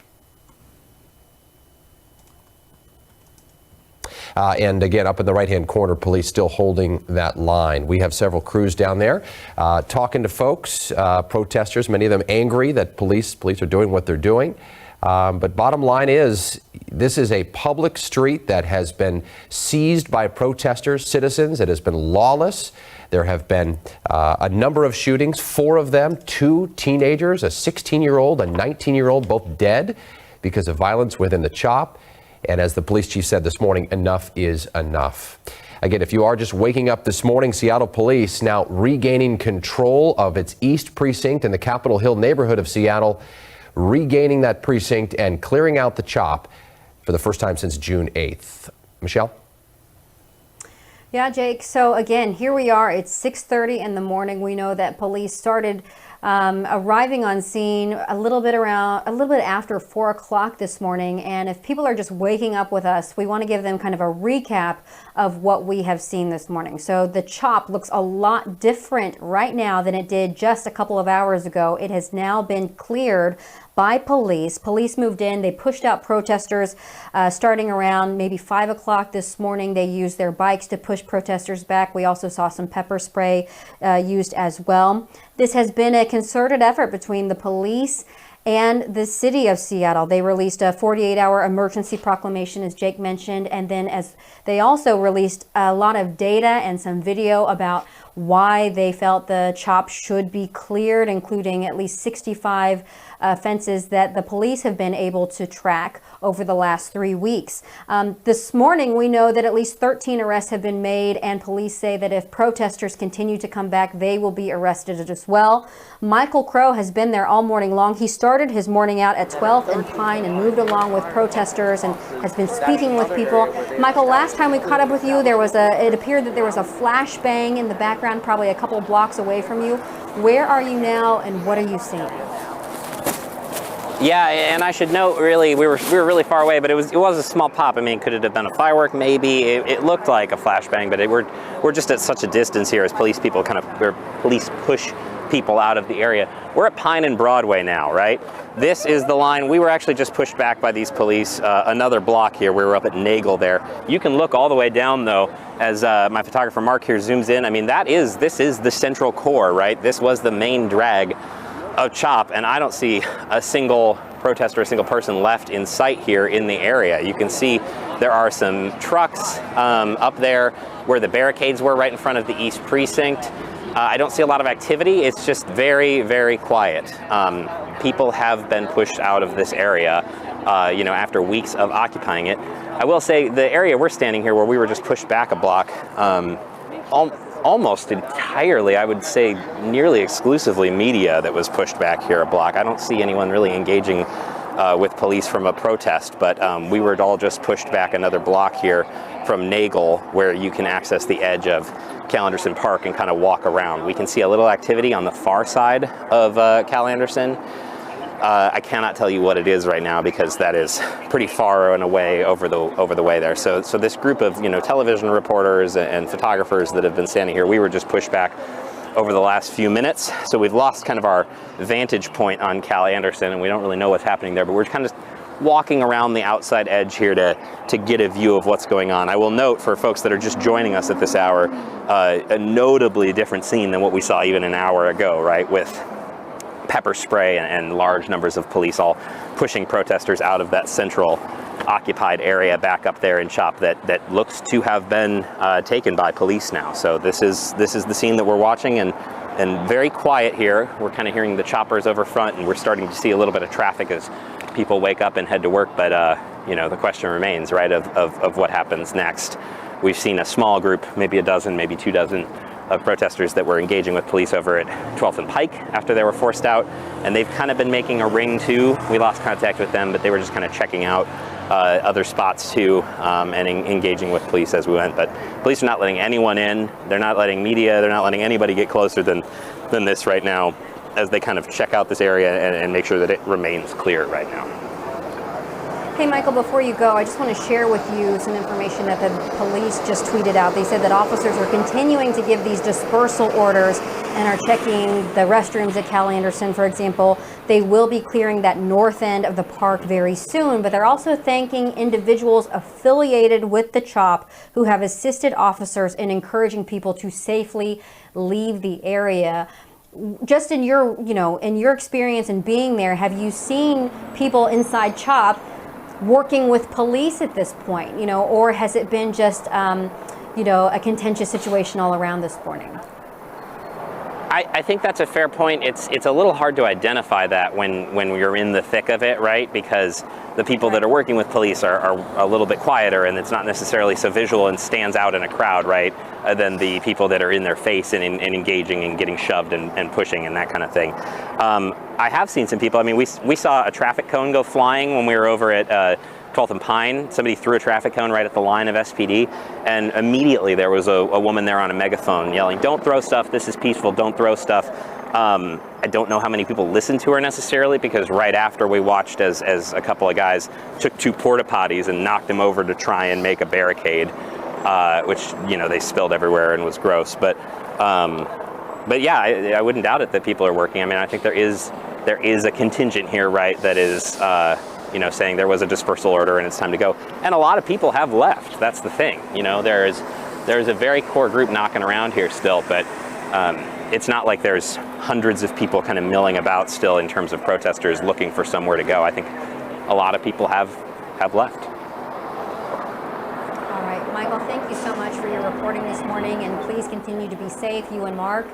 And again, up in the right-hand corner, police still holding that line. We have several crews down there talking to folks, protesters, many of them angry that police are doing what they're doing. But bottom line is, this is a public street that has been seized by protesters, citizens. It has been lawless. There have been a number of shootings, 4 of them, 2 teenagers, a 16-year-old, a 19-year-old, both dead because of violence within the CHOP. And as the police chief said this morning, enough is enough. Again, if you are just waking up this morning, Seattle police now regaining control of its East Precinct in the Capitol Hill neighborhood of Seattle, regaining that precinct and clearing out the CHOP for the first time since June 8th. Michelle? Yeah, Jake. So again, here we are. It's 6:30 in the morning. We know that police started arriving on scene a little bit after 4 o'clock this morning. And if people are just waking up with us, we want to give them kind of a recap of what we have seen this morning. So the CHOP looks a lot different right now than it did just a couple of hours ago. It has now been cleared by police. Police moved in. They pushed out protesters starting around maybe 5 o'clock this morning. They used their bikes to push protesters back. We also saw some pepper spray used as well. This has been a concerted effort between the police and the city of Seattle. They released a 48-hour emergency proclamation, as Jake mentioned, and then as they also released a lot of data and some video about why they felt the CHOP should be cleared, including at least 65 offenses that the police have been able to track over the last 3 weeks. This morning, we know that at least 13 arrests have been made, and police say that if protesters continue to come back, they will be arrested as well. Michael Crow has been there all morning long. He started his morning out at 12th and Pine and moved along with protesters and has been speaking with people. Michael, last time we caught up with you, it appeared that there was a flashbang in the background, probably a couple blocks away from you. Where are you now, and what are you seeing? Yeah, and I should note, really, we were really far away, but it was a small pop. I mean, could it have been a firework? Maybe. It looked like a flashbang, but we're just at such a distance here as police push people out of the area. We're at Pine and Broadway now, right? This is the line. We were actually just pushed back by these police another block here. We were up at Nagel there. You can look all the way down, though, as my photographer Mark here zooms in. I mean, this is the central core, right? This was the main drag of CHOP, and I don't see a single protester, a single person left in sight here in the area. You can see there are some trucks up there where the barricades were right in front of the East Precinct. I don't see a lot of activity. It's just very, very quiet. People have been pushed out of this area, after weeks of occupying it. I will say the area we're standing here, where we were just pushed back a block, almost entirely, I would say nearly exclusively media that was pushed back here a block. I don't see anyone really engaging with police from a protest, but we were all just pushed back another block here from Nagel, where you can access the edge of Cal Anderson Park and kind of walk around. We can see a little activity on the far side of Cal Anderson. I cannot tell you what it is right now because that is pretty far and away over the way there. So this group of television reporters and photographers that have been standing here, we were just pushed back over the last few minutes. So we've lost kind of our vantage point on Cal Anderson, and we don't really know what's happening there. But we're kind of walking around the outside edge here to get a view of what's going on. I will note for folks that are just joining us at this hour, a notably different scene than what we saw even an hour ago, right? With pepper spray and large numbers of police all pushing protesters out of that central occupied area back up there in CHOP that looks to have been taken by police now. So this is the scene that we're watching, and very quiet here. We're kind of hearing the choppers over front, and we're starting to see a little bit of traffic as people wake up and head to work. But the question remains, right, of what happens next. We've seen a small group, maybe a dozen, maybe 2 dozen, of protesters that were engaging with police over at 12th and Pike after they were forced out, and they've kind of been making a ring too. We lost contact with them, but they were just kind of checking out other spots too, and engaging with police as we went. But police are not letting anyone in. They're not letting media. They're not letting anybody get closer than this right now, as they kind of check out this area and make sure that it remains clear right now. Hey, Michael, before you go, I just want to share with you some information that the police just tweeted out. They said that officers are continuing to give these dispersal orders and are checking the restrooms at Cal Anderson, for example. They will be clearing that north end of the park very soon, but they're also thanking individuals affiliated with the CHOP who have assisted officers in encouraging people to safely leave the area. Just in your, in your experience in being there, have you seen people inside CHOP working with police at this point, or has it been just, a contentious situation all around this morning? I think that's a fair point. It's a little hard to identify that when you're in the thick of it, right? Because the people that are working with police are a little bit quieter, and it's not necessarily so visual and stands out in a crowd, right? Than the people that are in their face and engaging and getting shoved and pushing and that kind of thing. I have seen some people. I mean, we saw a traffic cone go flying when we were over at 12th and Pine. Somebody threw a traffic cone right at the line of SPD, and immediately there was a woman there on a megaphone yelling, "Don't throw stuff, this is peaceful, don't throw stuff." I don't know how many people listened to her necessarily, because right after we watched as a couple of guys took 2 porta potties and knocked them over to try and make a barricade, which, they spilled everywhere and was gross. But yeah, I wouldn't doubt it that people are working. I mean, I think there is a contingent here, right, that is, saying there was a dispersal order and it's time to go. And a lot of people have left. That's the thing. There's a very core group knocking around here still, but it's not like there's hundreds of people kind of milling about still in terms of protesters looking for somewhere to go. I think a lot of people have left. All right, Michael, thank you so much for your reporting this morning, and please continue to be safe, you and Mark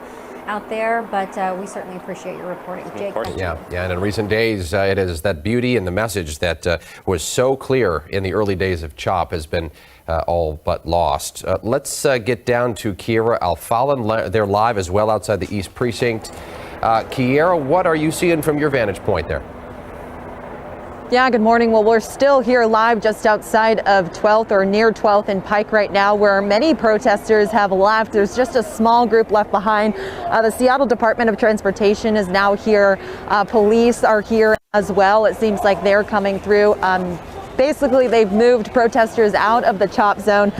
out there, but we certainly appreciate your reporting. Jake, thank you. Yeah, and in recent days, it is that beauty and the message that was so clear in the early days of CHOP has been all but lost. Let's get down to Kiera Alfalin. They're live as well outside the East Precinct. Kiera, what are you seeing from your vantage point there? Yeah, good morning. Well, we're still here live just outside of 12th or near 12th and Pike right now, where many protesters have left. There's just a small group left behind. The Seattle Department of Transportation is now here. Police are here as well. It seems like they're coming through. Basically, they've moved protesters out of the CHOP zone.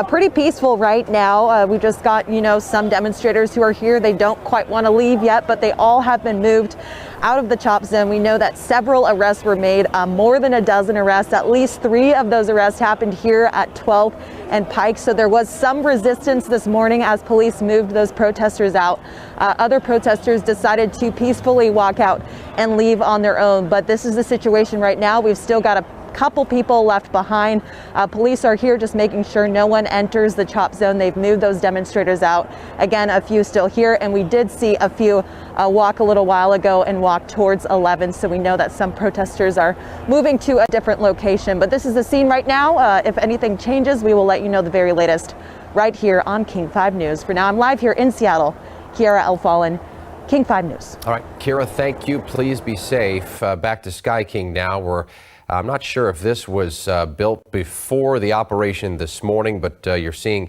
Pretty peaceful right now. We just got, some demonstrators who are here. They don't quite want to leave yet, but they all have been moved out of the CHOP zone. We know that several arrests were made, more than a dozen arrests. At least 3 of those arrests happened here at 12th and Pike. So there was some resistance this morning as police moved those protesters out. Other protesters decided to peacefully walk out and leave on their own. But this is the situation right now. We've still got a couple people left behind. Police are here just making sure no one enters the CHOP zone. They've moved those demonstrators out. Again, a few still here, and we did see a few walk a little while ago and walk towards 11, so we know that some protesters are moving to a different location. But this is the scene right now. If anything changes, we will let you know the very latest right here on King 5 News. For now, I'm live here in Seattle. Kiera Alfalin, King 5 News. All right, Kiera, thank you. Please be safe. Back to Sky King now, where I'm not sure if this was built before the operation this morning, but you're seeing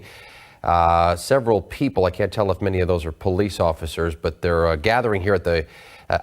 several people. I can't tell if many of those are police officers, but they're gathering here at the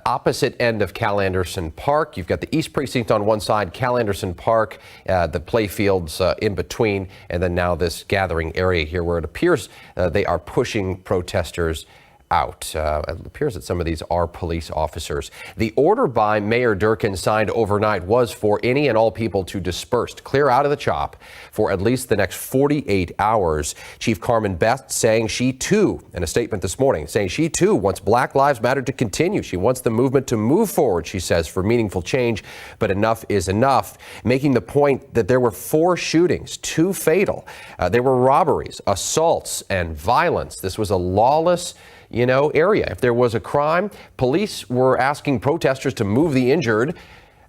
opposite end of Cal Anderson Park. You've got the East Precinct on one side, Cal Anderson Park, the play fields in between, and then now this gathering area here where it appears they are pushing protesters out. It appears that some of these are police officers. The order by Mayor Durkan signed overnight was for any and all people to disperse, clear out of the CHOP for at least the next 48 hours. Chief Carmen Best saying she too, in a statement this morning, saying she too wants Black Lives Matter to continue. She wants the movement to move forward, she says, for meaningful change, but enough is enough. Making the point that there were 4 shootings, 2 fatal. There were robberies, assaults, and violence. This was a lawless area. If there was a crime, police were asking protesters to move the injured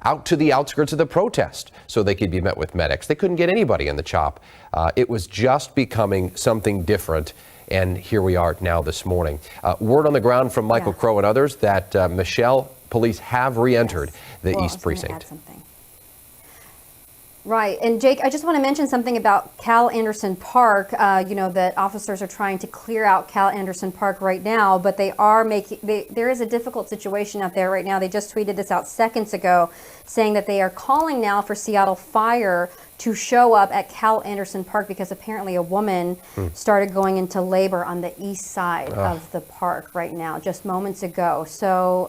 out to the outskirts of the protest so they could be met with medics. They couldn't get anybody in the CHOP. It was just becoming something different. And here we are now this morning. Word on the ground from Michael Crow and others that Michelle, police have re-entered the East Precinct. Right. And Jake, I just want to mention something about Cal Anderson Park. You know, that officers are trying to clear out Cal Anderson Park right now, but they are there is a difficult situation out there right now. They just tweeted this out seconds ago, saying that they are calling now for Seattle Fire to show up at Cal Anderson Park because apparently a woman started going into labor on the east side of the park right now, just moments ago. So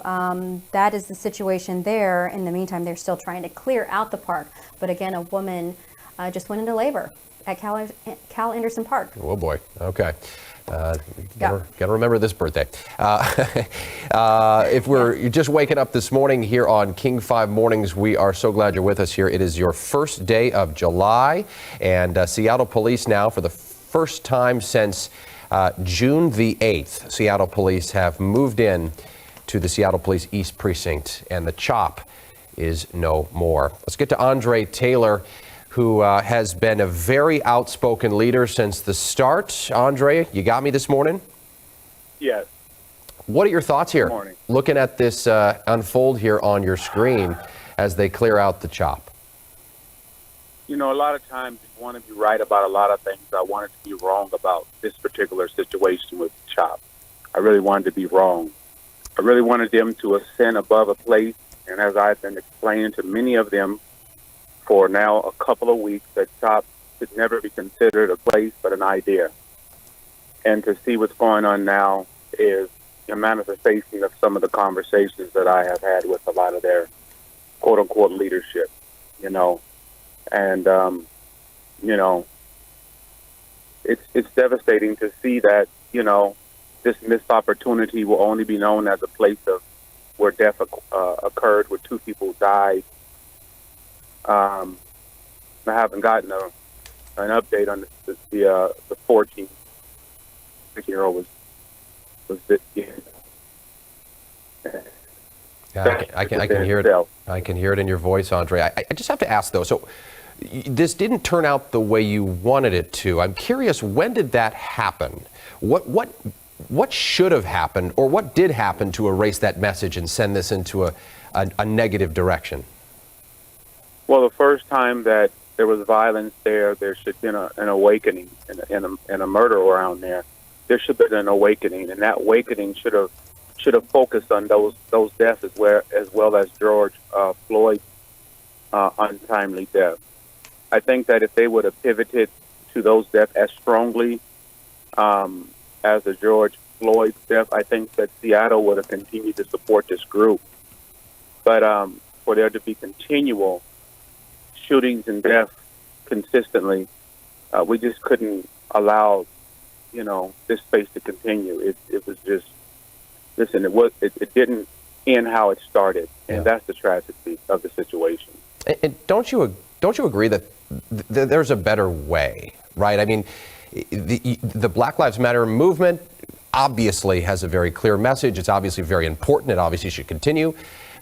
that is the situation there. In the meantime, they're still trying to clear out the park. But again, a woman just went into labor at Cal Anderson Park. Oh boy. Okay. Got to remember this birthday. If you're just waking up this morning here on King 5 Mornings, we are so glad you're with us here. It is your first day of July, and Seattle Police now, for the first time since June the 8th, Seattle Police have moved in to the Seattle Police East Precinct, and the CHOP is no more. Let's get to Andre Taylor, who has been a very outspoken leader since the start. Andre, you got me this morning? Yes. What are your thoughts here? Good morning. Looking at this unfold here on your screen as they clear out the CHOP. You know, a lot of times you want to be right about a lot of things. I wanted to be wrong about this particular situation with CHOP. I really wanted to be wrong. I really wanted them to ascend above a place, and as I've been explaining to many of them for now a couple of weeks, that CHOP should never be considered a place but an idea. And to see what's going on now is a manifestation of some of the conversations that I have had with a lot of their quote-unquote leadership, you know. And, you know, it's devastating to see that, you know, this missed opportunity will only be known as a place of where death occurred, where 2 people died. I haven't gotten an update on the 14-year-old was yeah, I can hear it. I can hear it in your voice, Andre. I just have to ask, though. So this didn't turn out the way you wanted it to. I'm curious, when did that happen? What should have happened, or what did happen to erase that message and send this into a negative direction? Well, the first time that there was violence there should have been an awakening and a murder around there. There should have been an awakening, and that awakening should have focused on those deaths as well as George Floyd's untimely death. I think that if they would have pivoted to those deaths as strongly as the George Floyd death, I think that Seattle would have continued to support this group. But for there to be continual shootings and deaths consistently, we just couldn't allow, you know, this space to continue. It was just, listen, it didn't end how it started, and that's the tragedy of the situation. And don't you agree that there's a better way, right? I mean, the Black Lives Matter movement obviously has a very clear message. It's obviously very important. It obviously should continue.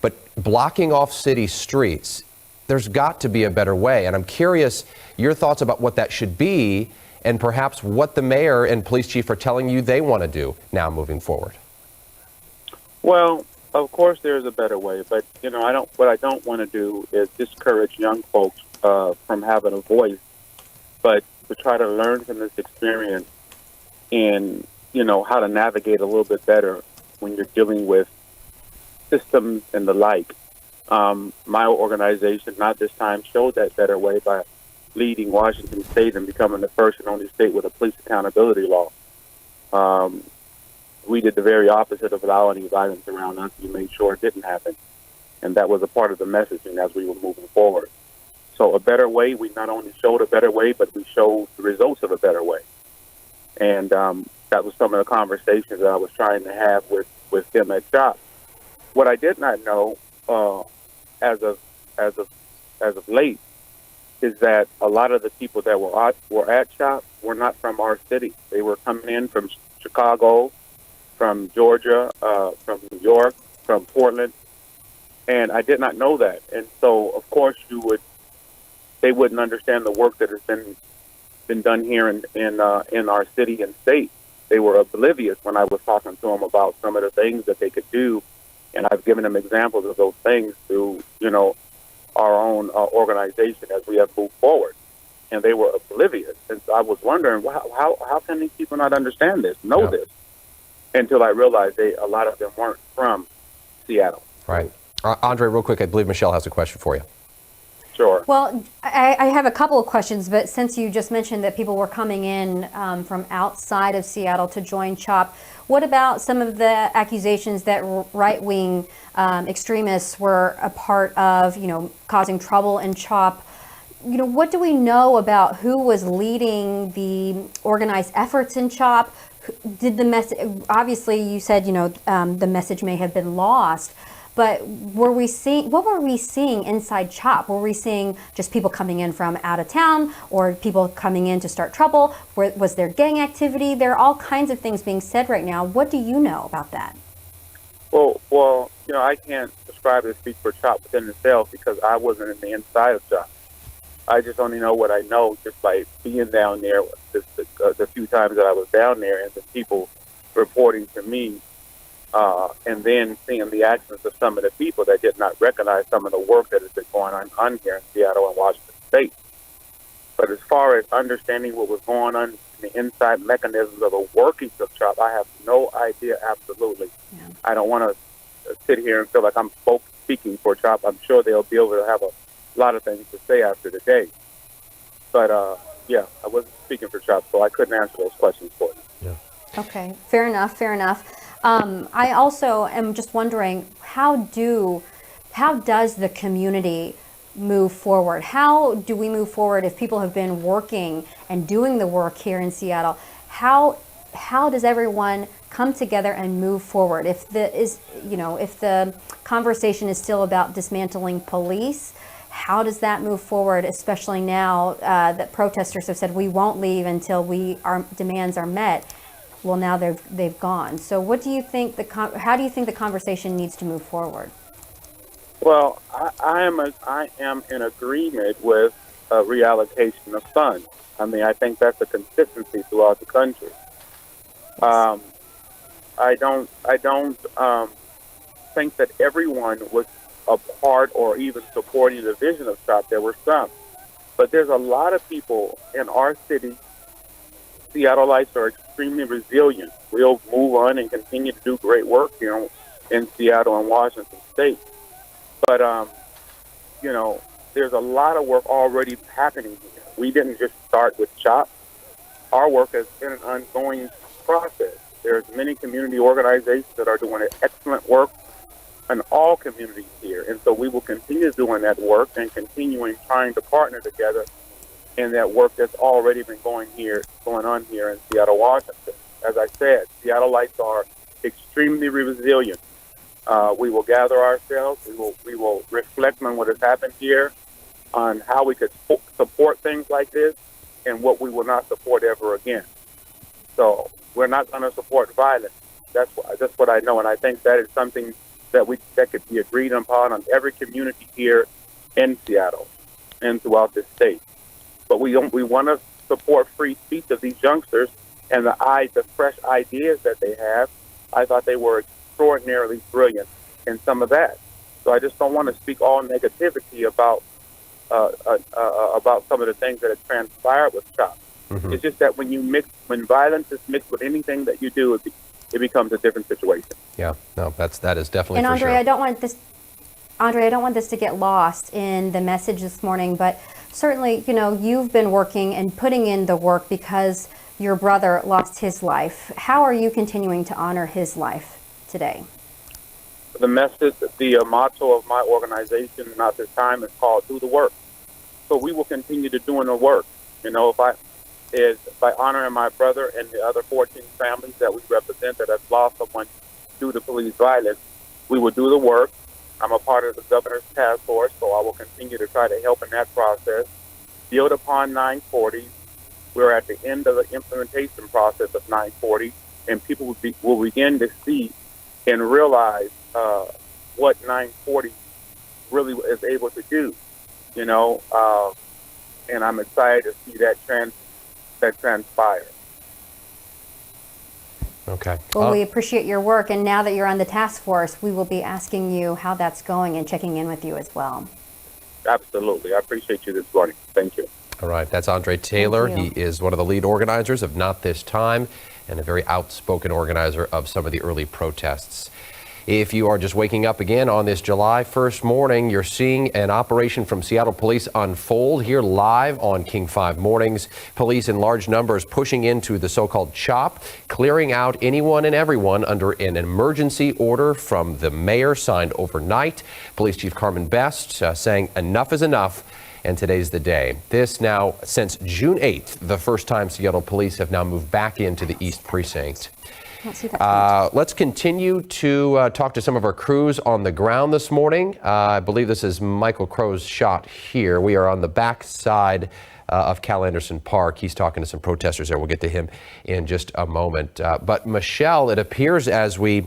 But blocking off city streets, there's got to be a better way. And I'm curious your thoughts about what that should be, and perhaps what the mayor and police chief are telling you they want to do now moving forward. Well, of course there's a better way, but you know, what I don't want to do is discourage young folks from having a voice, but to try to learn from this experience and, you know, how to navigate a little bit better when you're dealing with systems and the like. My organization, Not This Time, showed that better way by leading Washington State and becoming the first and only state with a police accountability law. We did the very opposite of allowing any violence around us. We made sure it didn't happen. And that was a part of the messaging as we were moving forward. So a better way, we not only showed a better way, but we showed the results of a better way. And that was some of the conversations that I was trying to have with them at CHOP. What I did not know as of late is that a lot of the people that were at CHOP were not from our city. They were coming in from Chicago, from Georgia, from New York, from Portland, and I did not know that. And so, of course, they wouldn't understand the work that has been done here in our city and state. They were oblivious when I was talking to them about some of the things that they could do, and I've given them examples of those things through, you know, our own organization as we have moved forward. And they were oblivious. And so I was wondering, how can these people not understand this, know this? Until I realized a lot of them weren't from Seattle. Right. Andre, real quick, I believe Michelle has a question for you. Sure. Well, I have a couple of questions, but since you just mentioned that people were coming in from outside of Seattle to join CHOP, what about some of the accusations that right-wing extremists were a part of, causing trouble in CHOP? What do we know about who was leading the organized efforts in CHOP? Did the message, obviously you said, the message may have been lost, but what were we seeing inside CHOP? Were we seeing just people coming in from out of town, or people coming in to start trouble? Was there gang activity? There are all kinds of things being said right now. What do you know about that? Well, I can't describe and speak for CHOP within itself because I wasn't in the inside of CHOP. I just only know what I know just by being down there the few times that I was down there and the people reporting to me. And then seeing the actions of some of the people that did not recognize some of the work that has been going on here in Seattle and Washington State. But as far as understanding what was going on in the inside mechanisms of the workings of CHOP, I have no idea, absolutely. Yeah. I don't want to sit here and feel like I'm speaking for CHOP. I'm sure they'll be able to have a lot of things to say after today. But, I wasn't speaking for CHOP, so I couldn't answer those questions for you. Yeah. Okay, fair enough. I also am just wondering, how does the community move forward? How do we move forward if people have been working and doing the work here in Seattle? How does everyone come together and move forward? If the conversation is still about dismantling police, how does that move forward, especially now that protesters have said we won't leave until our demands are met? Well, now they've gone. So what do you think how do you think the conversation needs to move forward? Well, I am in agreement with reallocation of funds. I mean, I think that's a consistency throughout the country. I don't think that everyone was a part or even supporting the vision of CHOP. There were some, but there's a lot of people in our city. Seattleites are extremely resilient. We'll move on and continue to do great work here in Seattle and Washington State. But, there's a lot of work already happening here. We didn't just start with CHOP. Our work has been an ongoing process. There's many community organizations that are doing excellent work in all communities here. And so we will continue doing that work and continuing trying to partner together in that work that's already been going on here in Seattle, Washington. As I said, Seattleites are extremely resilient. We will gather ourselves. We will reflect on what has happened here, on how we could support things like this, and what we will not support ever again. So we're not going to support violence. That's what I know, and I think that is something that could be agreed upon on every community here in Seattle and throughout the state. But we want to support free speech of these youngsters and the fresh ideas that they have. I thought they were extraordinarily brilliant in some of that. So I just don't want to speak all negativity about some of the things that have transpired with CHOP. Mm-hmm. It's just that when violence is mixed with anything that you do, it becomes a different situation. Yeah, no, that is definitely. And for Andre, sure. I don't want this to get lost in the message this morning, but certainly, you've been working and putting in the work because your brother lost his life. How are you continuing to honor his life today? The message, the motto of my organization at this time is called "Do the Work." So we will continue to doing the work. By honoring my brother and the other 14 families that we represent that have lost someone due to police violence, we will do the work. I'm a part of the governor's task force, so I will continue to try to help in that process. Build upon 940. We're at the end of the implementation process of 940, and people will begin to see and realize what 940 really is able to do. And I'm excited to see that transpire. Okay. Well, we appreciate your work, and now that you're on the task force, we will be asking you how that's going and checking in with you as well. Absolutely. I appreciate you this morning. Thank you. All right, that's Andre Taylor. Thank He is one of the lead organizers of Not This Time and a very outspoken organizer of some of the early protests. If you are just waking up again on this July 1st morning, you're seeing an operation from Seattle Police unfold here live on King 5 Mornings. Police in large numbers pushing into the so-called CHOP, clearing out anyone and everyone under an emergency order from the mayor signed overnight. Police Chief Carmen Best saying enough is enough. And today's the day. This now since June 8th, the first time Seattle Police have now moved back into the East Precinct. Let's continue to talk to some of our crews on the ground this morning. I believe this is Michael Crow's shot here. We are on the back side of Cal Anderson Park. He's talking to some protesters there. We'll get to him in just a moment. But Michelle, it appears as we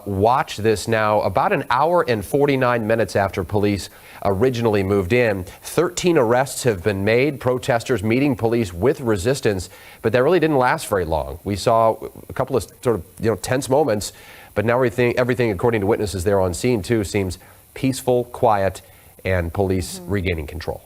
watch this now, about an hour and 49 minutes after police originally moved in, 13 arrests have been made, protesters meeting police with resistance, but that really didn't last very long. We saw a couple of sort of tense moments, but now everything according to witnesses there on scene too seems peaceful, quiet, and police regaining control.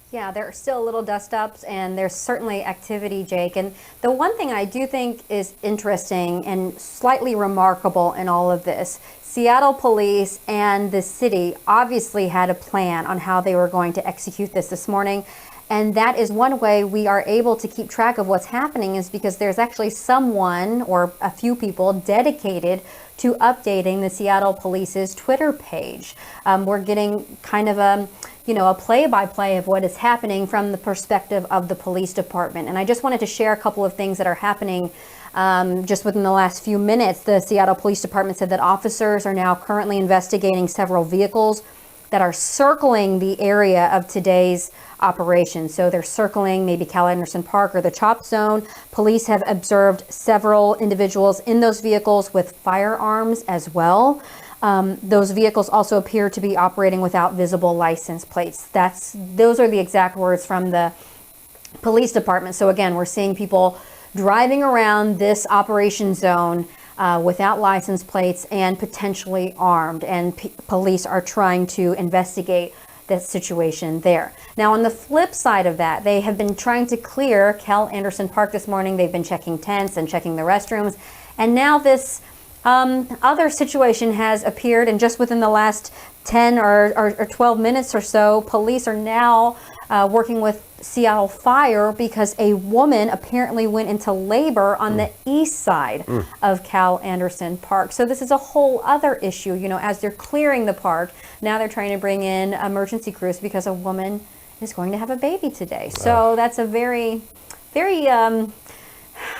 Yeah, there are still little dust-ups, and there's certainly activity, Jake. And the one thing I do think is interesting and slightly remarkable in all of this, Seattle Police and the city obviously had a plan on how they were going to execute this morning. And that is one way we are able to keep track of what's happening, is because there's actually someone or a few people dedicated to updating the Seattle Police's Twitter page. We're getting kind of a play-by-play of what is happening from the perspective of the police department. And I just wanted to share a couple of things that are happening just within the last few minutes. The Seattle Police Department said that officers are now currently investigating several vehicles that are circling the area of today's operation. So they're circling maybe Cal Anderson Park or the CHOP zone. Police have observed several individuals in those vehicles with firearms as well. Those vehicles also appear to be operating without visible license plates. Those are the exact words from the police department. So again, we're seeing people driving around this operation zone without license plates and potentially armed, and police are trying to investigate the situation there. Now, on the flip side of that, they have been trying to clear Cal Anderson Park this morning. They've been checking tents and checking the restrooms, and now this other situation has appeared, and just within the last 10 or 12 minutes or so, police are now working with Seattle Fire because a woman apparently went into labor on the east side of Cal Anderson Park. So this is a whole other issue. As they're clearing the park, now they're trying to bring in emergency crews because a woman is going to have a baby today. So that's a very, very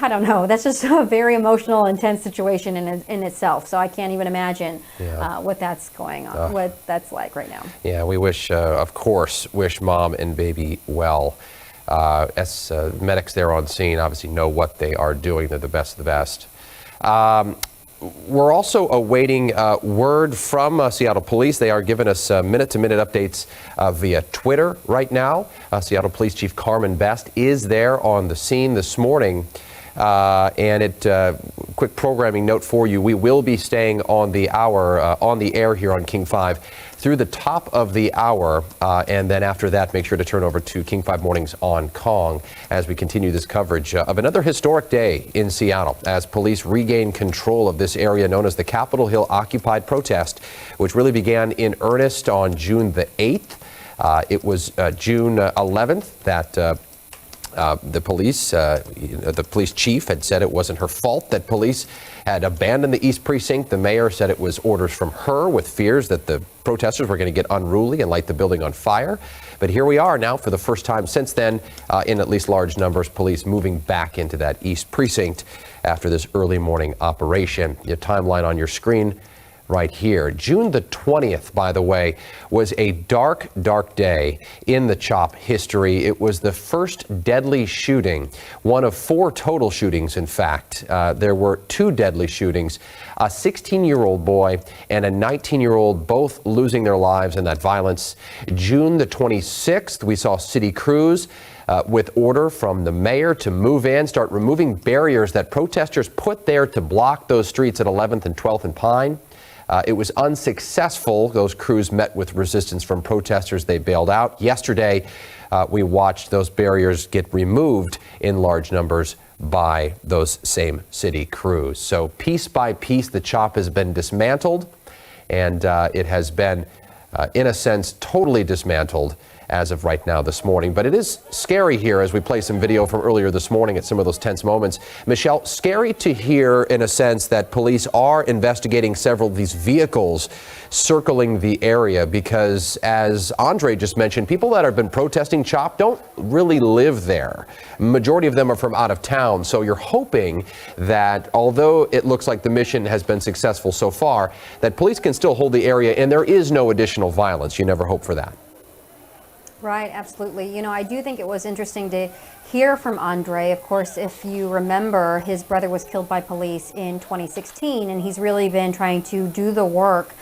I don't know. That's just a very emotional, intense situation in itself. So I can't even imagine what that's going on, what that's like right now. Yeah, we wish, of course, mom and baby well. As medics there on scene obviously know what they are doing. They're the best of the best. We're also awaiting word from Seattle Police. They are giving us minute-to-minute updates via Twitter right now. Seattle Police Chief Carmen Best is there on the scene this morning. Quick programming note for you, we will be staying on the hour, on the air here on King 5 through the top of the hour, and then after that, make sure to turn over to King 5 Mornings on Kong as we continue this coverage of another historic day in Seattle as police regain control of this area known as the Capitol Hill Occupied protest, which really began in earnest on June the 8th. It was June 11th that the police chief had said it wasn't her fault that police had abandoned the East Precinct. The mayor said it was orders from her, with fears that the protesters were going to get unruly and light the building on fire. But here we are now for the first time since then, in at least large numbers, police moving back into that East Precinct after this early morning operation. Your timeline on your screen right here. June the 20th, by the way, was a dark, dark day in the CHOP history. It was the first deadly shooting, one of 4 total shootings, in fact. There were 2 deadly shootings, a 16-year-old boy and a 19-year-old, both losing their lives in that violence. June the 26th, we saw city crews with order from the mayor to move in, start removing barriers that protesters put there to block those streets at 11th and 12th and Pine. It was unsuccessful. Those crews met with resistance from protesters. They bailed out. Yesterday, we watched those barriers get removed in large numbers by those same city crews. So piece by piece, the CHOP has been dismantled, and it has been, in a sense, totally dismantled as of right now this morning. But it is scary here as we play some video from earlier this morning at some of those tense moments. Michelle, scary to hear in a sense that police are investigating several of these vehicles circling the area because, as Andre just mentioned, people that have been protesting CHOP don't really live there. Majority of them are from out of town. So you're hoping that although it looks like the mission has been successful so far, that police can still hold the area and there is no additional violence. You never hope for that. Right, absolutely. You know, I do think it was interesting to hear from Andre. Of course, if you remember, his brother was killed by police in 2016, and he's really been trying to do the work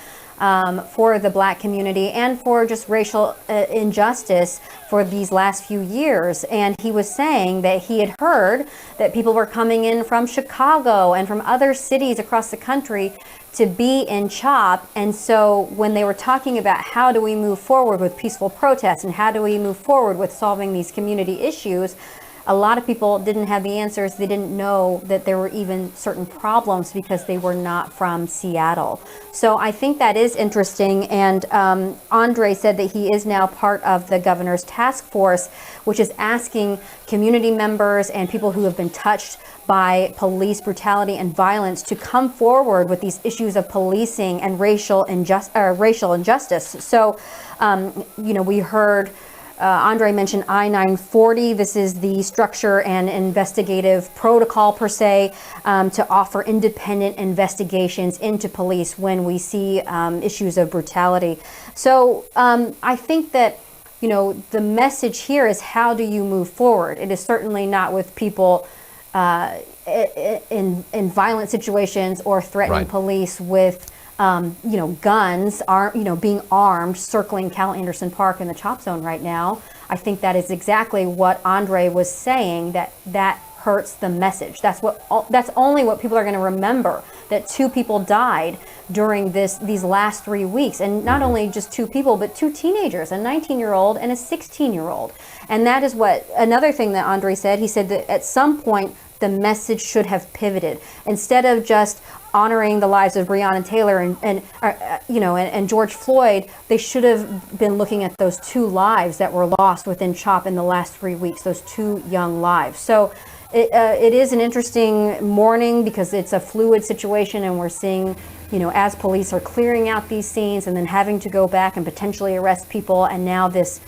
for the Black community and for just racial injustice for these last few years. And he was saying that he had heard that people were coming in from Chicago and from other cities across the country to be in CHOP. And so when they were talking about how do we move forward with peaceful protests and how do we move forward with solving these community issues, a lot of people didn't have the answers. They didn't know that there were even certain problems because they were not from Seattle. So I think that is interesting. And Andre said that he is now part of the governor's task force, which is asking community members and people who have been touched by police brutality and violence to come forward with these issues of policing and racial injustice. So, you know, we heard Andre mentioned I-940. This is the structure and investigative protocol per se to offer independent investigations into police when we see issues of brutality. So I think that, you know, the message here is how do you move forward? It is certainly not with people in violent situations or threatening police with you know, guns, being armed, circling Cal Anderson Park in the CHOP zone right now. I think that is exactly what Andre was saying, that hurts the message. That's only what people are going to remember, that 2 people died during these last 3 weeks. And not only just 2 people, but 2 teenagers, a 19-year-old and a 16-year-old. And that is another thing that Andre said. He said that at some point, the message should have pivoted. Instead of just honoring the lives of Breonna Taylor and George Floyd, they should have been looking at those 2 lives that were lost within CHOP in the last 3 weeks, those 2 young lives. So it is an interesting morning because it's a fluid situation, and we're seeing, you know, as police are clearing out these scenes and then having to go back and potentially arrest people, and now this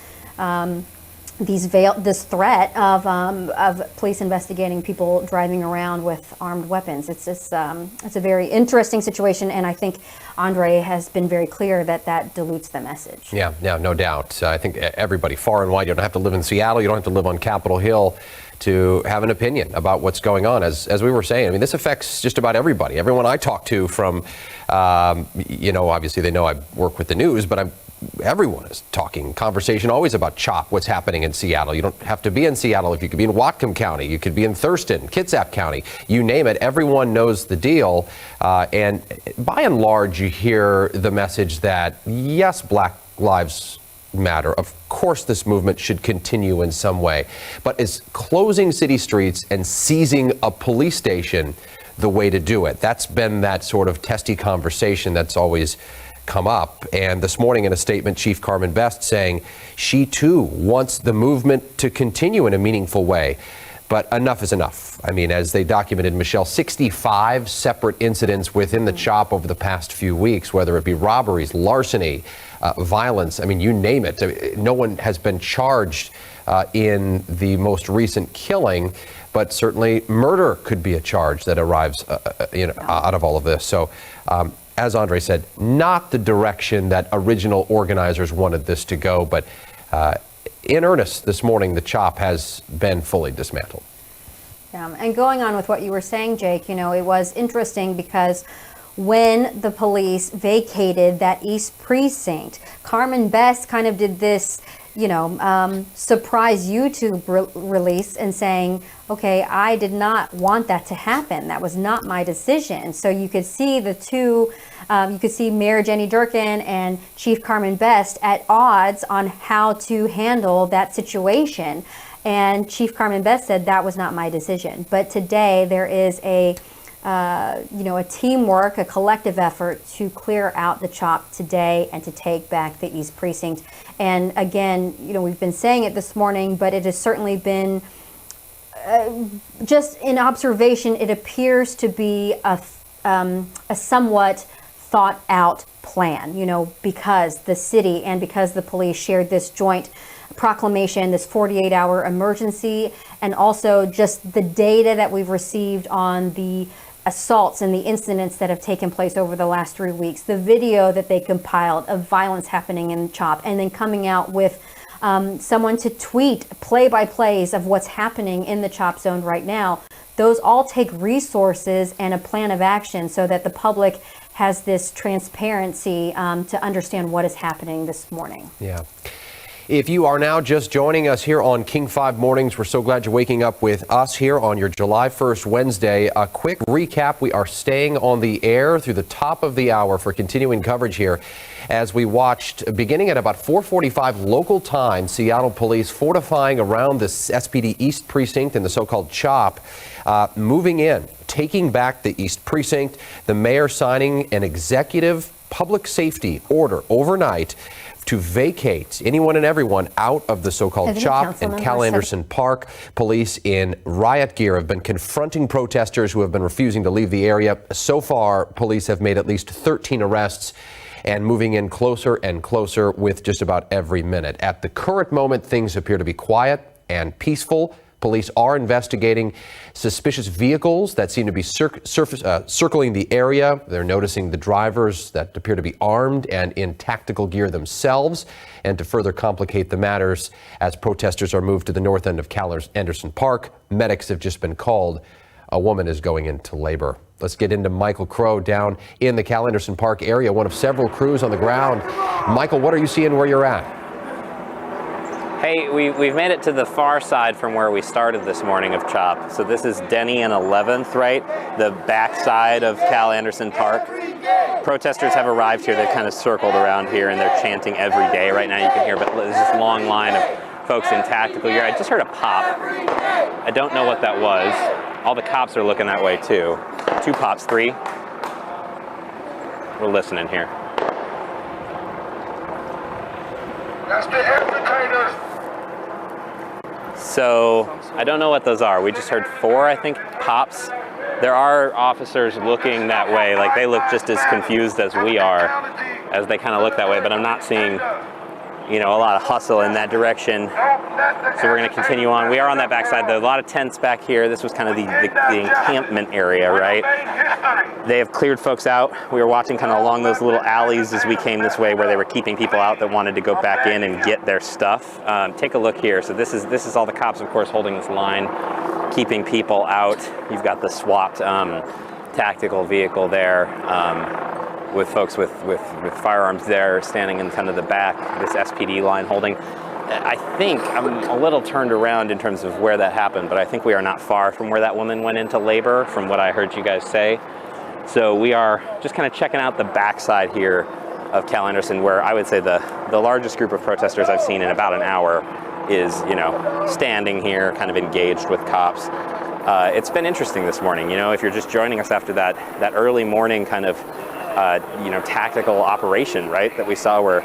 threat of police investigating people driving around with armed weapons. It's a very interesting situation, and I think Andre has been very clear that dilutes the message. Yeah, no doubt. I think everybody far and wide, you don't have to live in Seattle, you don't have to live on Capitol Hill to have an opinion about what's going on. As we were saying, I mean, this affects just about everybody. Everyone I talk to from, obviously they know I work with the news, but everyone is talking, conversation always about CHOP, what's happening in Seattle. You don't have to be in Seattle. If you could be in Whatcom County, you could be in Thurston, Kitsap County, you name it. Everyone knows the deal. And by and large, you hear the message that, yes, Black Lives Matter. Of course, this movement should continue in some way. But is closing city streets and seizing a police station the way to do it? That's been that sort of testy conversation that's always come up. And this morning in a statement, Chief Carmen Best saying she too wants the movement to continue in a meaningful way. But enough is enough. I mean, as they documented, Michelle, 65 separate incidents within the CHOP over the past few weeks, whether it be robberies, larceny, violence, I mean, you name it. No one has been charged in the most recent killing, but certainly murder could be a charge that arrives out of all of this. So as Andre said, not the direction that original organizers wanted this to go, but in earnest this morning, the CHOP has been fully dismantled. Yeah, and going on with what you were saying, Jake, you know, it was interesting because when the police vacated that East Precinct. Carmen Best kind of did this, surprise YouTube release and saying, okay, I did not want that to happen. That was not my decision. So you could see the two, you could see Mayor Jenny Durkan and Chief Carmen Best at odds on how to handle that situation. And Chief Carmen Best said that was not my decision. But today there is a teamwork, a collective effort to clear out the CHOP today and to take back the East Precinct. And again, we've been saying it this morning, but it has certainly been just in observation. It appears to be a somewhat thought out plan, because the city and because the police shared this joint proclamation, this 48-hour emergency, and also just the data that we've received on the assaults and the incidents that have taken place over the last 3 weeks, the video that they compiled of violence happening in CHOP, and then coming out with someone to tweet play-by-plays of what's happening in the CHOP zone right now. Those all take resources and a plan of action so that the public has this transparency to understand what is happening this morning. Yeah. If you are now just joining us here on King 5 Mornings, we're so glad you're waking up with us here on your July 1st Wednesday. A quick recap. We are staying on the air through the top of the hour for continuing coverage here as we watched, beginning at about 4:45 local time, Seattle police fortifying around the SPD East Precinct and the so-called CHOP, moving in, taking back the East Precinct, the mayor signing an executive public safety order overnight to vacate anyone and everyone out of the so-called CHOP and Cal Anderson Park. Police in riot gear have been confronting protesters who have been refusing to leave the area. So far, police have made at least 13 arrests and moving in closer and closer with just about every minute. At the current moment, things appear to be quiet and peaceful. Police are investigating suspicious vehicles that seem to be circling the area. They're noticing the drivers that appear to be armed and in tactical gear themselves. And to further complicate the matters, as protesters are moved to the north end of Cal Anderson Park, medics have just been called. A woman is going into labor. Let's get into Michael Crow down in the Cal Anderson Park area, one of several crews on the ground. Michael, what are you seeing where you're at? Hey, we've made it to the far side from where we started this morning of CHOP. So this is Denny and 11th, right? The back side of Cal Anderson Park. Protesters have arrived here. They've kind of circled around here and they're chanting every day. Right now you can hear, but there's this long line of folks in tactical gear. I just heard a pop. I don't know what that was. All the cops are looking that way too. 2 pops, 3. We're listening here. That's the entertainers. So I don't know what those are. We just heard 4, I think, pops. There are officers looking that way, like they look just as confused as we are as they kind of look that way, but I'm not seeing, a lot of hustle in that direction. So we're going to continue on. We are on that backside, though. A lot of tents back here. This was kind of the encampment area, right? They have cleared folks out. We were watching kind of along those little alleys as we came this way where they were keeping people out that wanted to go back in and get their stuff. Take a look here. So this is all the cops, of course, holding this line, keeping people out. You've got the swapped tactical vehicle there. With folks with firearms there standing in kind of the back, this SPD line holding. I think I'm a little turned around in terms of where that happened, but I think we are not far from where that woman went into labor, from what I heard you guys say. So we are just kind of checking out the backside here of Cal Anderson, where I would say the largest group of protesters I've seen in about an hour is, standing here, kind of engaged with cops. It's been interesting this morning. If you're just joining us after that early morning kind of tactical operation, right, that we saw where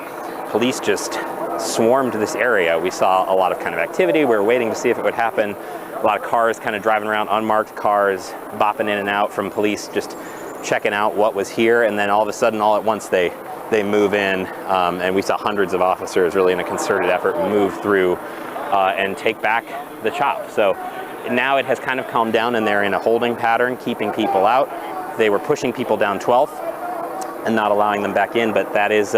police just swarmed this area. We saw a lot of kind of activity. We were waiting to see if it would happen. A lot of cars kind of driving around, unmarked cars, bopping in and out from police, just checking out what was here. And then all of a sudden, all at once, they move in, and we saw hundreds of officers really in a concerted effort move through and take back the CHOP. So now it has kind of calmed down and they're in a holding pattern, keeping people out. They were pushing people down 12th and not allowing them back in, but that is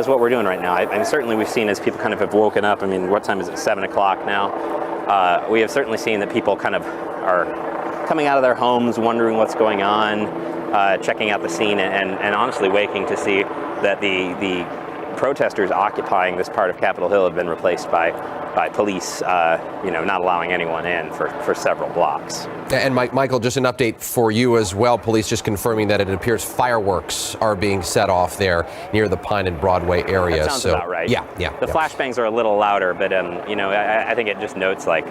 what we're doing right now. And certainly we've seen as people kind of have woken up. I mean, what time is it? 7 o'clock now. We have certainly seen that people kind of are coming out of their homes, wondering what's going on. checking out the scene and honestly waking to see that the protesters occupying this part of Capitol Hill have been replaced by police, not allowing anyone in for several blocks. And Michael, just an update for you as well. Police just confirming that it appears fireworks are being set off there near the Pine and Broadway area. That sounds about right. Yeah. The flashbangs are a little louder, but I think it just notes like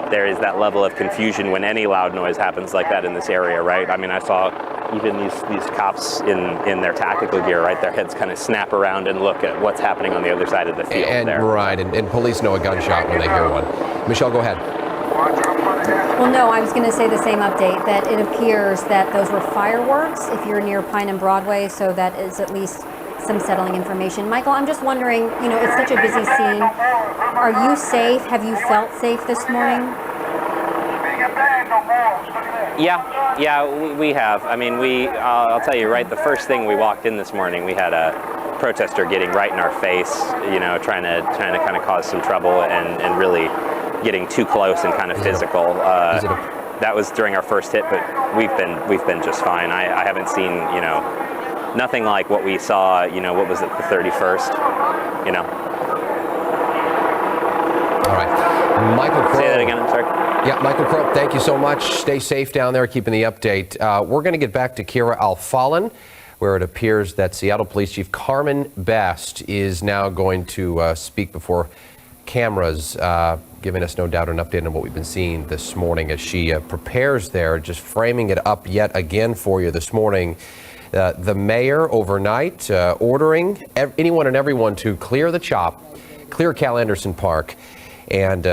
there is that level of confusion when any loud noise happens like that in this area, right? I mean, I saw even these cops in their tactical gear, right? Their heads kind of snap around and look at what's happening on the other side of the field there. Right, and police know a gunshot when they hear one. Michelle, go ahead. Well, no, I was going to say the same update, that it appears that those were fireworks if you're near Pine and Broadway, so that is at least some settling information. Michael, I'm just wondering, it's such a busy scene. Are you safe? Have you felt safe this morning? Yeah, we have. I mean, I'll tell you, right, the first thing we walked in this morning, we had a protester getting right in our face, trying to kind of cause some trouble and really getting too close and kind of physical. That was during our first hit, but we've been just fine. I haven't seen, nothing like what we saw, what was it, the 31st, All right. Michael Crow. Say that again, I'm sorry. Yeah, Michael Crow, thank you so much. Stay safe down there, keeping the update. We're going to get back to Kira Alfallen, where it appears that Seattle Police Chief Carmen Best is now going to speak before cameras, giving us no doubt an update on what we've been seeing this morning as she prepares there, just framing it up yet again for you this morning. The mayor overnight ordering anyone and everyone to clear the CHOP, clear Cal Anderson Park, and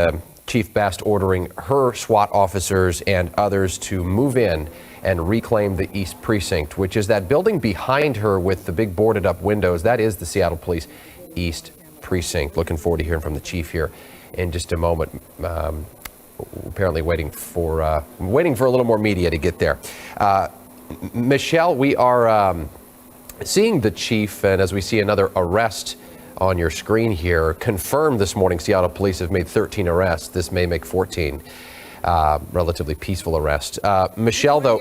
Chief Best ordering her SWAT officers and others to move in and reclaim the East Precinct, which is that building behind her with the big boarded up windows. That is the Seattle Police East Precinct. Looking forward to hearing from the chief here in just a moment. Apparently waiting for a little more media to get there. Michelle, we are seeing the chief, and as we see another arrest on your screen here, confirmed this morning Seattle Police have made 13 arrests. This may make 14. Relatively peaceful arrest. Michelle, though,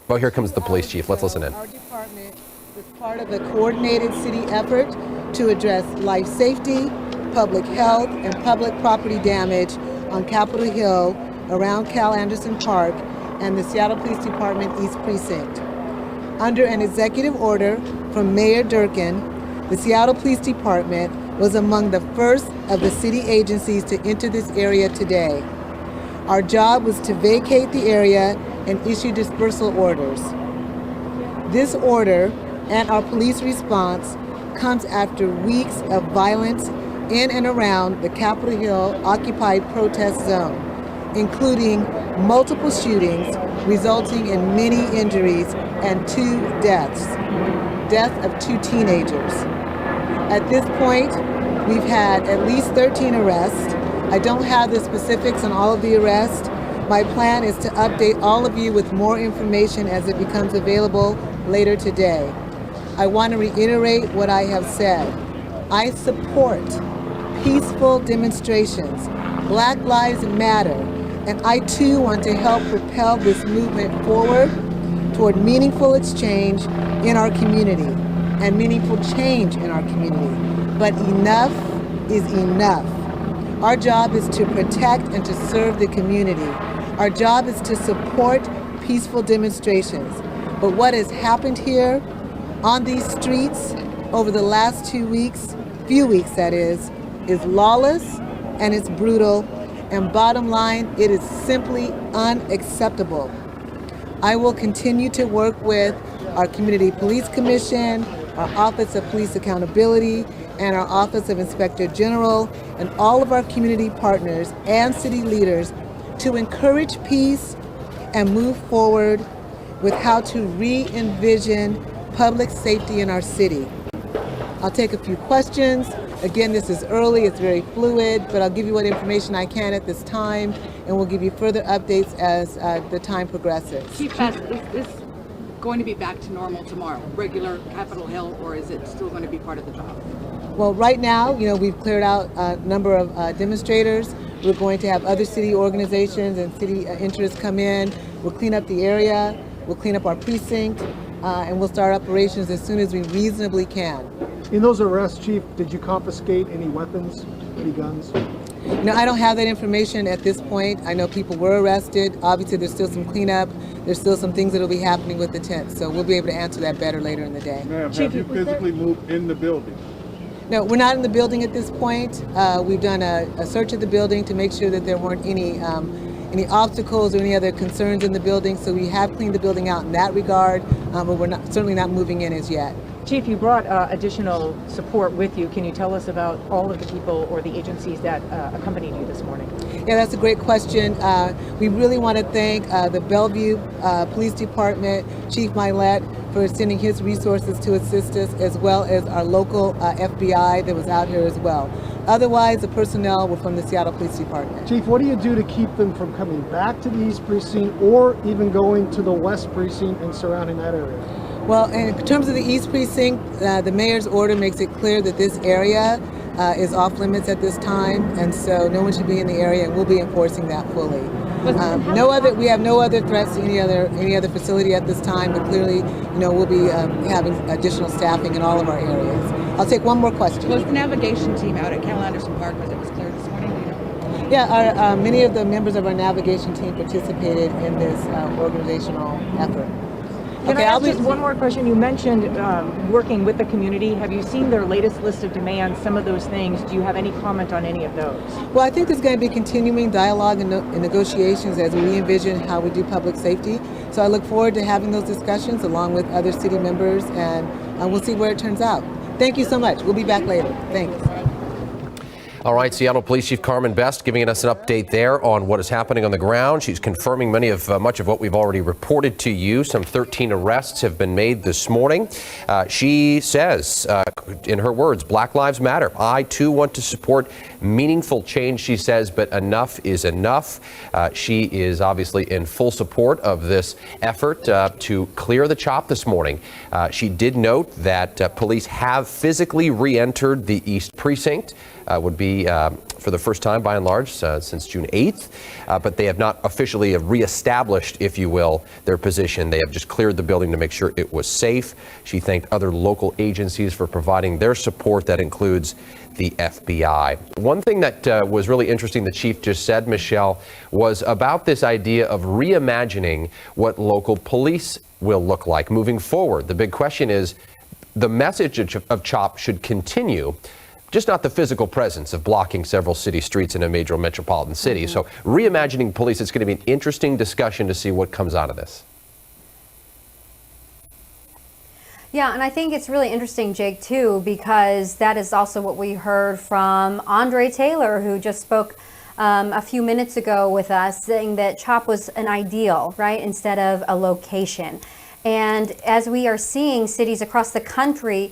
well, here comes the police chief. Let's listen in. Our department was part of a coordinated city effort to address life safety, public health, and public property damage on Capitol Hill, around Cal Anderson Park, and the Seattle Police Department East Precinct. Under an executive order from Mayor Durkin, the Seattle Police Department was among the first of the city agencies to enter this area today. Our job was to vacate the area and issue dispersal orders. This order and our police response comes after weeks of violence in and around the Capitol Hill occupied protest zone, including multiple shootings resulting in many injuries and 2 deaths. Death of 2 teenagers. At this point, we've had at least 13 arrests. I don't have the specifics on all of the arrests. My plan is to update all of you with more information as it becomes available later today. I want to reiterate what I have said. I support peaceful demonstrations. Black Lives Matter, and I too want to help propel this movement forward toward meaningful exchange in our community and meaningful change in our community. But enough is enough. Our job is to protect and to serve the community. Our job is to support peaceful demonstrations. But what has happened here on these streets over the last few weeks that is lawless and it's brutal. And bottom line, it is simply unacceptable. I will continue to work with our Community Police Commission, our Office of Police Accountability, and our Office of Inspector General, and all of our community partners and city leaders to encourage peace and move forward with how to re-envision public safety in our city. I'll take a few questions. Again, this is early, it's very fluid, but I'll give you what information I can at this time, and we'll give you further updates as the time progresses. Chief Best, is this going to be back to normal tomorrow, regular Capitol Hill, or is it still going to be part of the job? Well, right now, we've cleared out a number of demonstrators. We're going to have other city organizations and city interests come in. We'll clean up the area. We'll clean up our precinct, and we'll start operations as soon as we reasonably can. In those arrests, Chief, did you confiscate any weapons, any guns? No, I don't have that information at this point. I know people were arrested. Obviously, there's still some cleanup. There's still some things that will be happening with the tent, so we'll be able to answer that better later in the day. Ma'am, have you physically moved in the building? No, we're not in the building at this point. We've done a search of the building to make sure that there weren't any obstacles or any other concerns in the building, so we have cleaned the building out in that regard, but we're certainly not moving in as yet. Chief, you brought additional support with you. Can you tell us about all of the people or the agencies that accompanied you this morning? Yeah, that's a great question. We really want to thank the Bellevue Police Department, Chief Milet, for sending his resources to assist us, as well as our local FBI that was out here as well. Otherwise, the personnel were from the Seattle Police Department. Chief, what do you do to keep them from coming back to the East Precinct or even going to the West Precinct and surrounding that area? Well, in terms of the East Precinct, the mayor's order makes it clear that this area is off limits at this time, and so no one should be in the area, and we'll be enforcing that fully. We have no other threats to any other facility at this time, but clearly, we'll be having additional staffing in all of our areas. I'll take one more question. Was the navigation team out at Cal Anderson Park because it was clear this morning? Yeah, many of the members of our navigation team participated in this organizational effort. Can I ask just one more question? You mentioned working with the community. Have you seen their latest list of demands, some of those things? Do you have any comment on any of those? Well, I think there's going to be continuing dialogue and negotiations as we re-envision how we do public safety. So I look forward to having those discussions along with other city members, and we'll see where it turns out. Thank you so much. We'll be back later. Thanks. All right, Seattle Police Chief Carmen Best giving us an update there on what is happening on the ground. She's confirming much of what we've already reported to you. Some 13 arrests have been made this morning. She says, in her words, Black Lives Matter. I, too, want to support meaningful change, she says, but enough is enough. She is obviously in full support of this effort to clear the CHOP this morning. She did note that police have physically re-entered the East Precinct. Would be for the first time, by and large, since June 8th. But they have not officially reestablished, if you will, their position. They have just cleared the building to make sure it was safe. She thanked other local agencies for providing their support. That includes the FBI. One thing that was really interesting, the chief just said, Michelle, was about this idea of reimagining what local police will look like moving forward. The big question is, the message of CHOP should continue, just not the physical presence of blocking several city streets in a major metropolitan city. So reimagining police, it's going to be an interesting discussion to see what comes out of this. Yeah, and I think it's really interesting, Jake, too, because that is also what we heard from Andre Taylor, who just spoke a few minutes ago with us, saying that CHOP was an ideal, right, instead of a location. And as we are seeing cities across the country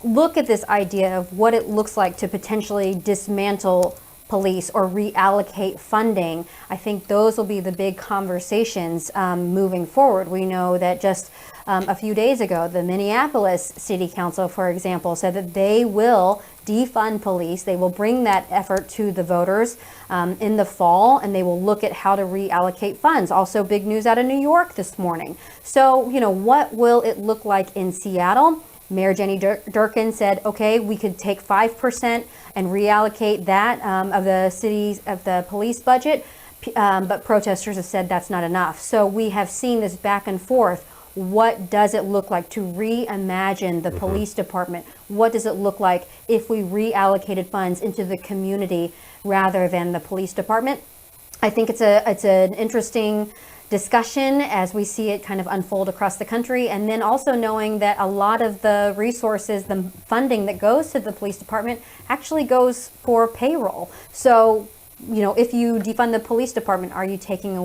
look at this idea of what it looks like to potentially dismantle police or reallocate funding, I think those will be the big conversations moving forward. We know that just a few days ago, the Minneapolis City Council, for example, said that they will defund police. They will bring that effort to the voters in the fall, and they will look at how to reallocate funds. Also, big news out of New York this morning. So, what will it look like in Seattle? Mayor Jenny Durkan said, okay, we could take 5% and reallocate that of the police budget, but protesters have said that's not enough. So we have seen this back and forth. What does it look like to reimagine the police department? What does it look like if we reallocated funds into the community rather than the police department? I think it's an interesting discussion as we see it kind of unfold across the country, and then also knowing that a lot of the resources, the funding that goes to the police department actually goes for payroll. So, if you defund the police department, are you taking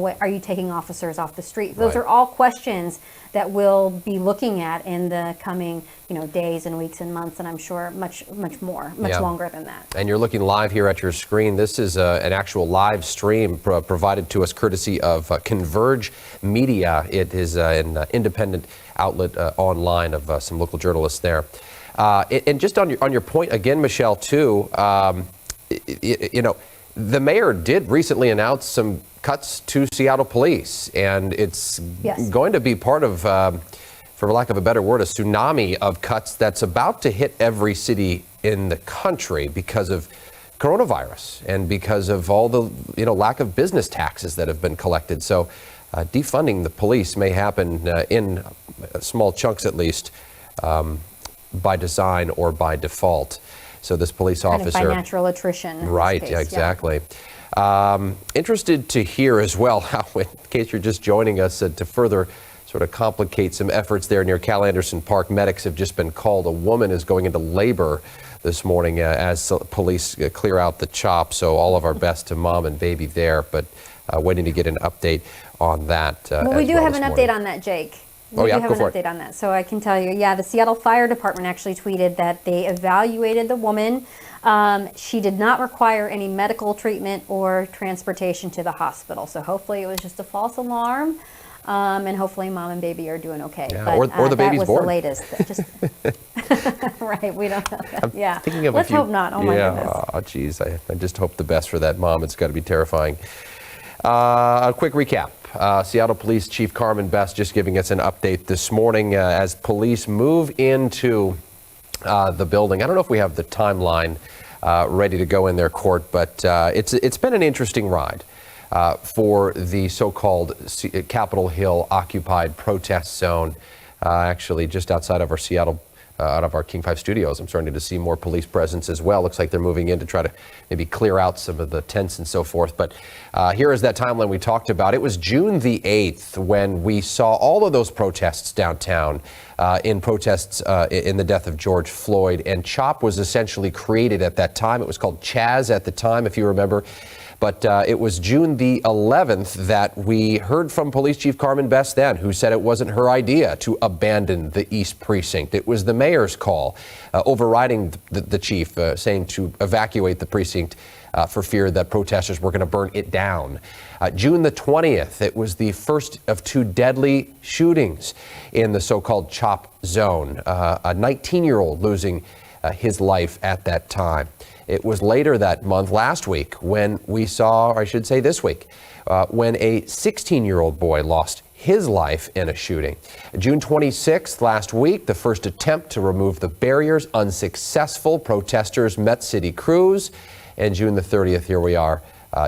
officers off the street? Those are all questions that we'll be looking at in the coming, days and weeks and months, and I'm sure much longer than that. And you're looking live here at your screen. This is an actual live stream provided to us courtesy of Converge Media. It is an independent outlet online of some local journalists there. And just on your point again, Michelle, too, the mayor did recently announce some cuts to Seattle police, and it's going to be part of, for lack of a better word, a tsunami of cuts that's about to hit every city in the country because of coronavirus and because of all the lack of business taxes that have been collected. So defunding the police may happen in small chunks, at least, by design or by default. So this police officer, by natural attrition. Right? Case, yeah, exactly. Interested to hear as well how, in case you're just joining us, to further sort of complicate some efforts there near Cal Anderson Park, medics have just been called. A woman is going into labor this morning as police clear out the CHOP. So all of our best to mom and baby there, but waiting to get an update on that. Well, we do have an update on that, Jake. We do have an update on that. So I can tell you, the Seattle Fire Department actually tweeted that they evaluated the woman. She did not require any medical treatment or transportation to the hospital. So hopefully it was just a false alarm. And hopefully mom and baby are doing okay. Yeah, but, or the baby's born. That was the latest. Right, we don't know that. Yeah, thinking of let's hope not. Oh my goodness. Oh, geez, I just hope the best for that mom. It's got to be terrifying. A quick recap. Seattle Police Chief Carmen Best just giving us an update this morning as police move into the building. I don't know if we have the timeline ready to go in their court, but it's been an interesting ride. For the so-called Capitol Hill occupied protest zone, actually just outside of our Seattle, out of our King 5 studios. I'm starting to see more police presence as well. Looks like they're moving in to try to maybe clear out some of the tents and so forth. But here is that timeline we talked about. It was June the 8th when we saw all of those protests downtown in protests in the death of George Floyd. And CHOP was essentially created at that time. It was called CHAZ at the time, if you remember. But it was June the 11th that we heard from Police Chief Carmen Best then, who said it wasn't her idea to abandon the East Precinct. It was the mayor's call, overriding the chief, saying to evacuate the precinct for fear that protesters were going to burn it down. June the 20th, it was the first of two deadly shootings in the so-called CHOP zone, a 19-year-old losing his life at that time. It was later that month, last week, when we saw, or I should say this week, when a 16-year-old boy lost his life in a shooting. June 26th, last week, the first attempt to remove the barriers, unsuccessful. Protesters met city crews. And June the 30th, here we are,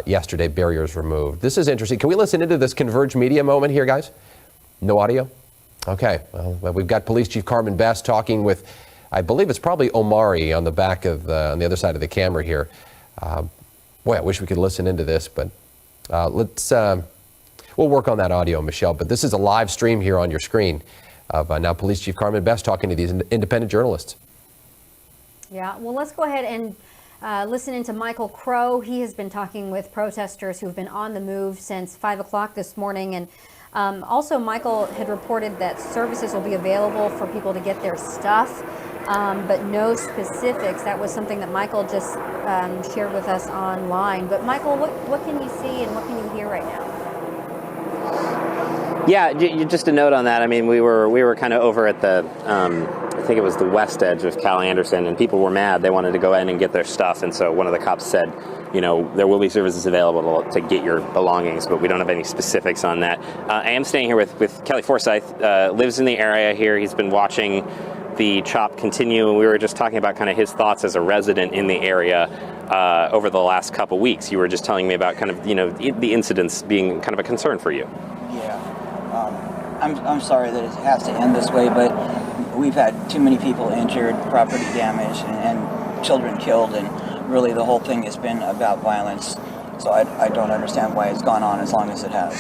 yesterday, barriers removed. This is interesting. Can we listen into this Converge Media moment here, guys? No audio? Okay, well, we've got Police Chief Carmen Best talking with, I believe it's probably Omari on the back of on the other side of the camera here. Boy, I wish we could listen into this, but we'll work on that audio, Michelle. But this is a live stream here on your screen of now Police Chief Carmen Best talking to these independent journalists. Yeah, well, let's go ahead and listen into Michael Crow. He has been talking with protesters who've been on the move since 5 o'clock this morning. And also, Michael had reported that services will be available for people to get their stuff. But no specifics. That was something that Michael just shared with us online. But Michael, what can you see and what can you hear right now? Yeah, just a note on that. I mean, we were kind of over at the, I think it was the west edge of Cal Anderson, and people were mad. They wanted to go in and get their stuff, and so one of the cops said, you know, there will be services available to get your belongings, but we don't have any specifics on that. I am staying here with Kelly Forsyth, lives in the area here. He's been watching the CHOP continue, and we were just talking about kind of his thoughts as a resident in the area over the last couple weeks. You were just telling me about kind of, you know, the incidents being kind of a concern for you. Yeah, I'm sorry that it has to end this way, but we've had too many people injured, property damage, and children killed, and really the whole thing has been about violence. So I don't understand why it's gone on as long as it has.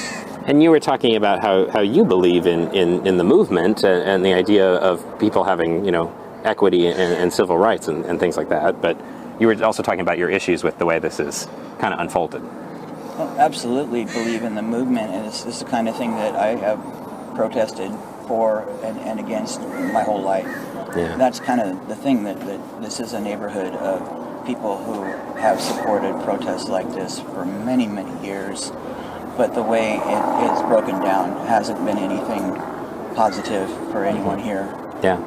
And you were talking about how you believe in the movement and the idea of people having, you know, equity and civil rights and things like that. But you were also talking about your issues with the way this is kind of unfolded. Well, absolutely believe in the movement, and it's the kind of thing that I have protested for and against my whole life. Yeah. That's kind of the thing, that this is a neighborhood of people who have supported protests like this for many, many years. But the way it is broken down hasn't been anything positive for anyone here. Yeah.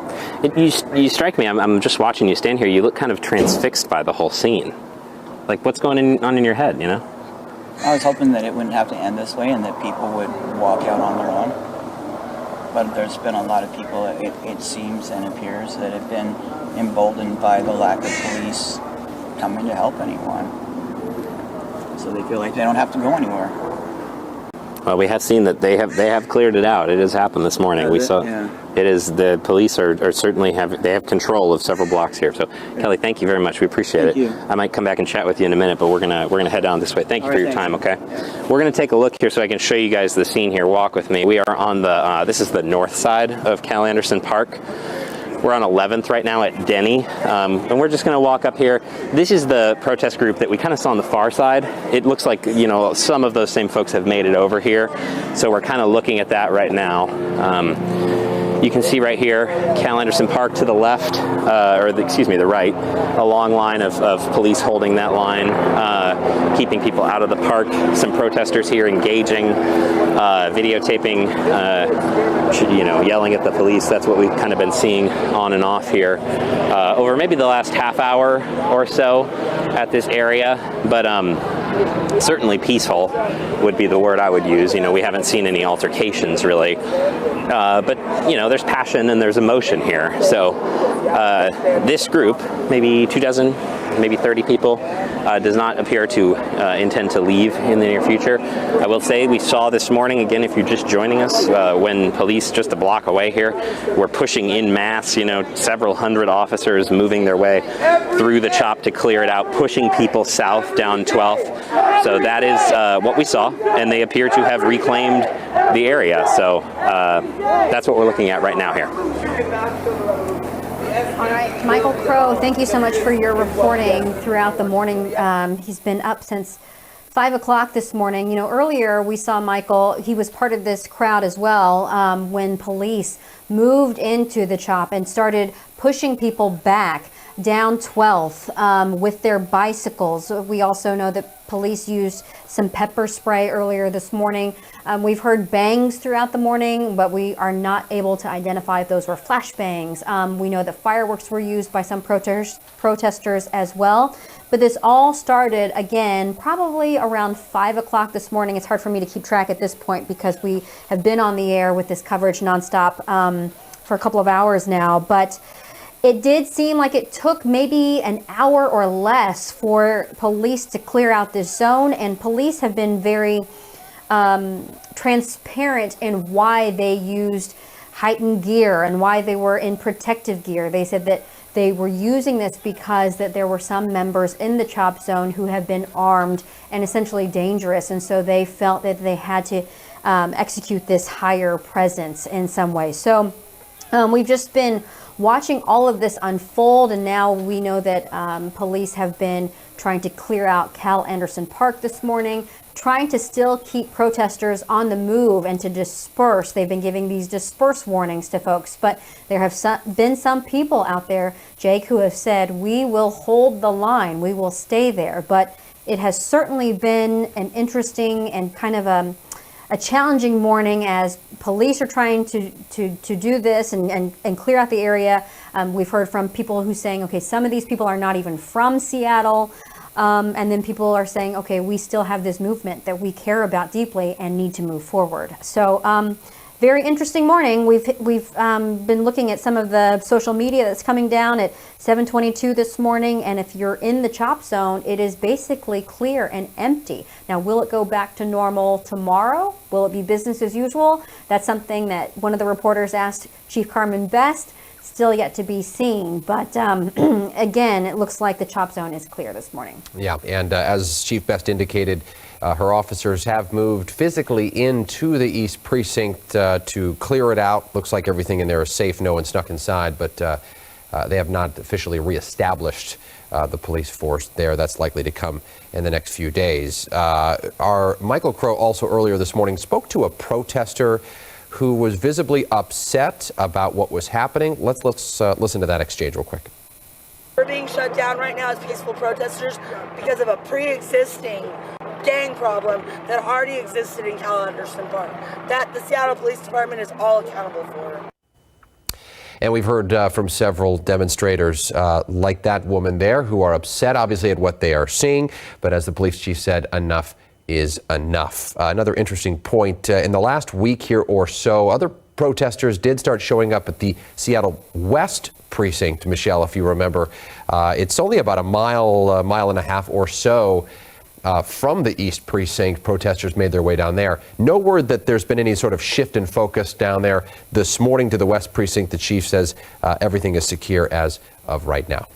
You strike me, I'm just watching you stand here, you look kind of transfixed by the whole scene. Like, what's going on in your head, you know? I was hoping that it wouldn't have to end this way and that people would walk out on their own. But there's been a lot of people, it seems and appears, that have been emboldened by the lack of police coming to help anyone. So they feel like they don't have to go anywhere. Well, we have seen that they have cleared it out. It has happened this morning. We saw it is the police are certainly have control of several blocks here. So Kelly, thank you very much. We appreciate it. You. I might come back and chat with you in a minute, but we're gonna head down this way. Thank you for your time. Okay, we're gonna take a look here so I can show you guys the scene here. Walk with me. We are on the this is the north side of Cal Anderson Park. We're on 11th right now at Denny, and we're just going to walk up here. This is the protest group that we kind of saw on the far side. It looks like, you know, some of those same folks have made it over here, so we're kind of looking at that right now. You can see right here, Cal Anderson Park to the left, the right, a long line of police holding that line, keeping people out of the park. Some protesters here engaging, videotaping, yelling at the police. That's what we've kind of been seeing on and off here over maybe the last half hour or so at this area, but certainly peaceful would be the word I would use. You know, we haven't seen any altercations really, but you know, there's passion and there's emotion here. So this group, maybe 24, maybe 30 people, does not appear to intend to leave in the near future. I will say we saw this morning, again, if you're just joining us, when police just a block away here were pushing in mass, you know, several hundred officers moving their way through the CHOP to clear it out, pushing people south down 12th. So that is what we saw, and they appear to have reclaimed the area. So that's what we're looking at right now here. All right, Michael Crow, thank you so much for your reporting throughout the morning. He's been up since 5 o'clock this morning. You know, earlier we saw Michael, he was part of this crowd as well when police moved into the CHOP and started pushing people back down 12th with their bicycles. We also know that police used some pepper spray earlier this morning. We've heard bangs throughout the morning, but we are not able to identify if those were flashbangs. We know that fireworks were used by some protesters as well. But this all started, again, probably around 5 o'clock this morning. It's hard for me to keep track at this point because we have been on the air with this coverage nonstop for a couple of hours now. But it did seem like it took maybe an hour or less for police to clear out this zone. And police have been very transparent in why they used heightened gear and why they were in protective gear. They said that they were using this because that there were some members in the CHOP zone who have been armed and essentially dangerous. And so they felt that they had to execute this higher presence in some way. So we've just been watching all of this unfold, and now we know that police have been trying to clear out Cal Anderson Park this morning, trying to still keep protesters on the move and to disperse. They've been giving these disperse warnings to folks, but there have been some people out there, Jake, who have said, we will hold the line, we will stay there. But it has certainly been an interesting and kind of a challenging morning as police are trying to do this and clear out the area. We've heard from people who saying, okay, some of these people are not even from Seattle. And then people are saying, okay, we still have this movement that we care about deeply and need to move forward. So very interesting morning. We've been looking at some of the social media that's coming down at 7:22 this morning. And if you're in the CHOP zone, it is basically clear and empty. Now, will it go back to normal tomorrow? Will it be business as usual? That's something that one of the reporters asked Chief Carmen Best. Still yet to be seen, but again, it looks like the CHOP zone is clear this morning. Yeah, and as Chief Best indicated, her officers have moved physically into the East Precinct to clear it out. Looks like everything in there is safe, no one snuck inside, but they have not officially reestablished the police force there. That's likely to come in the next few days. Our Michael Crow also earlier this morning spoke to a protester who was visibly upset about what was happening. Let's listen to that exchange real quick. We're being shut down right now as peaceful protesters because of a pre-existing gang problem that already existed in Cal Anderson Park that the Seattle Police Department is all accountable for. And we've heard from several demonstrators like that woman there who are upset, obviously, at what they are seeing. But as the police chief said, enough is enough. Another interesting point, in the last week here or so, other protesters did start showing up at the Seattle West precinct, Michelle, if you remember. It's only about a mile and a half or so from the East precinct. Protesters made their way down there. No word that there's been any sort of shift in focus down there this morning to the West precinct. The chief says everything is secure as of right now.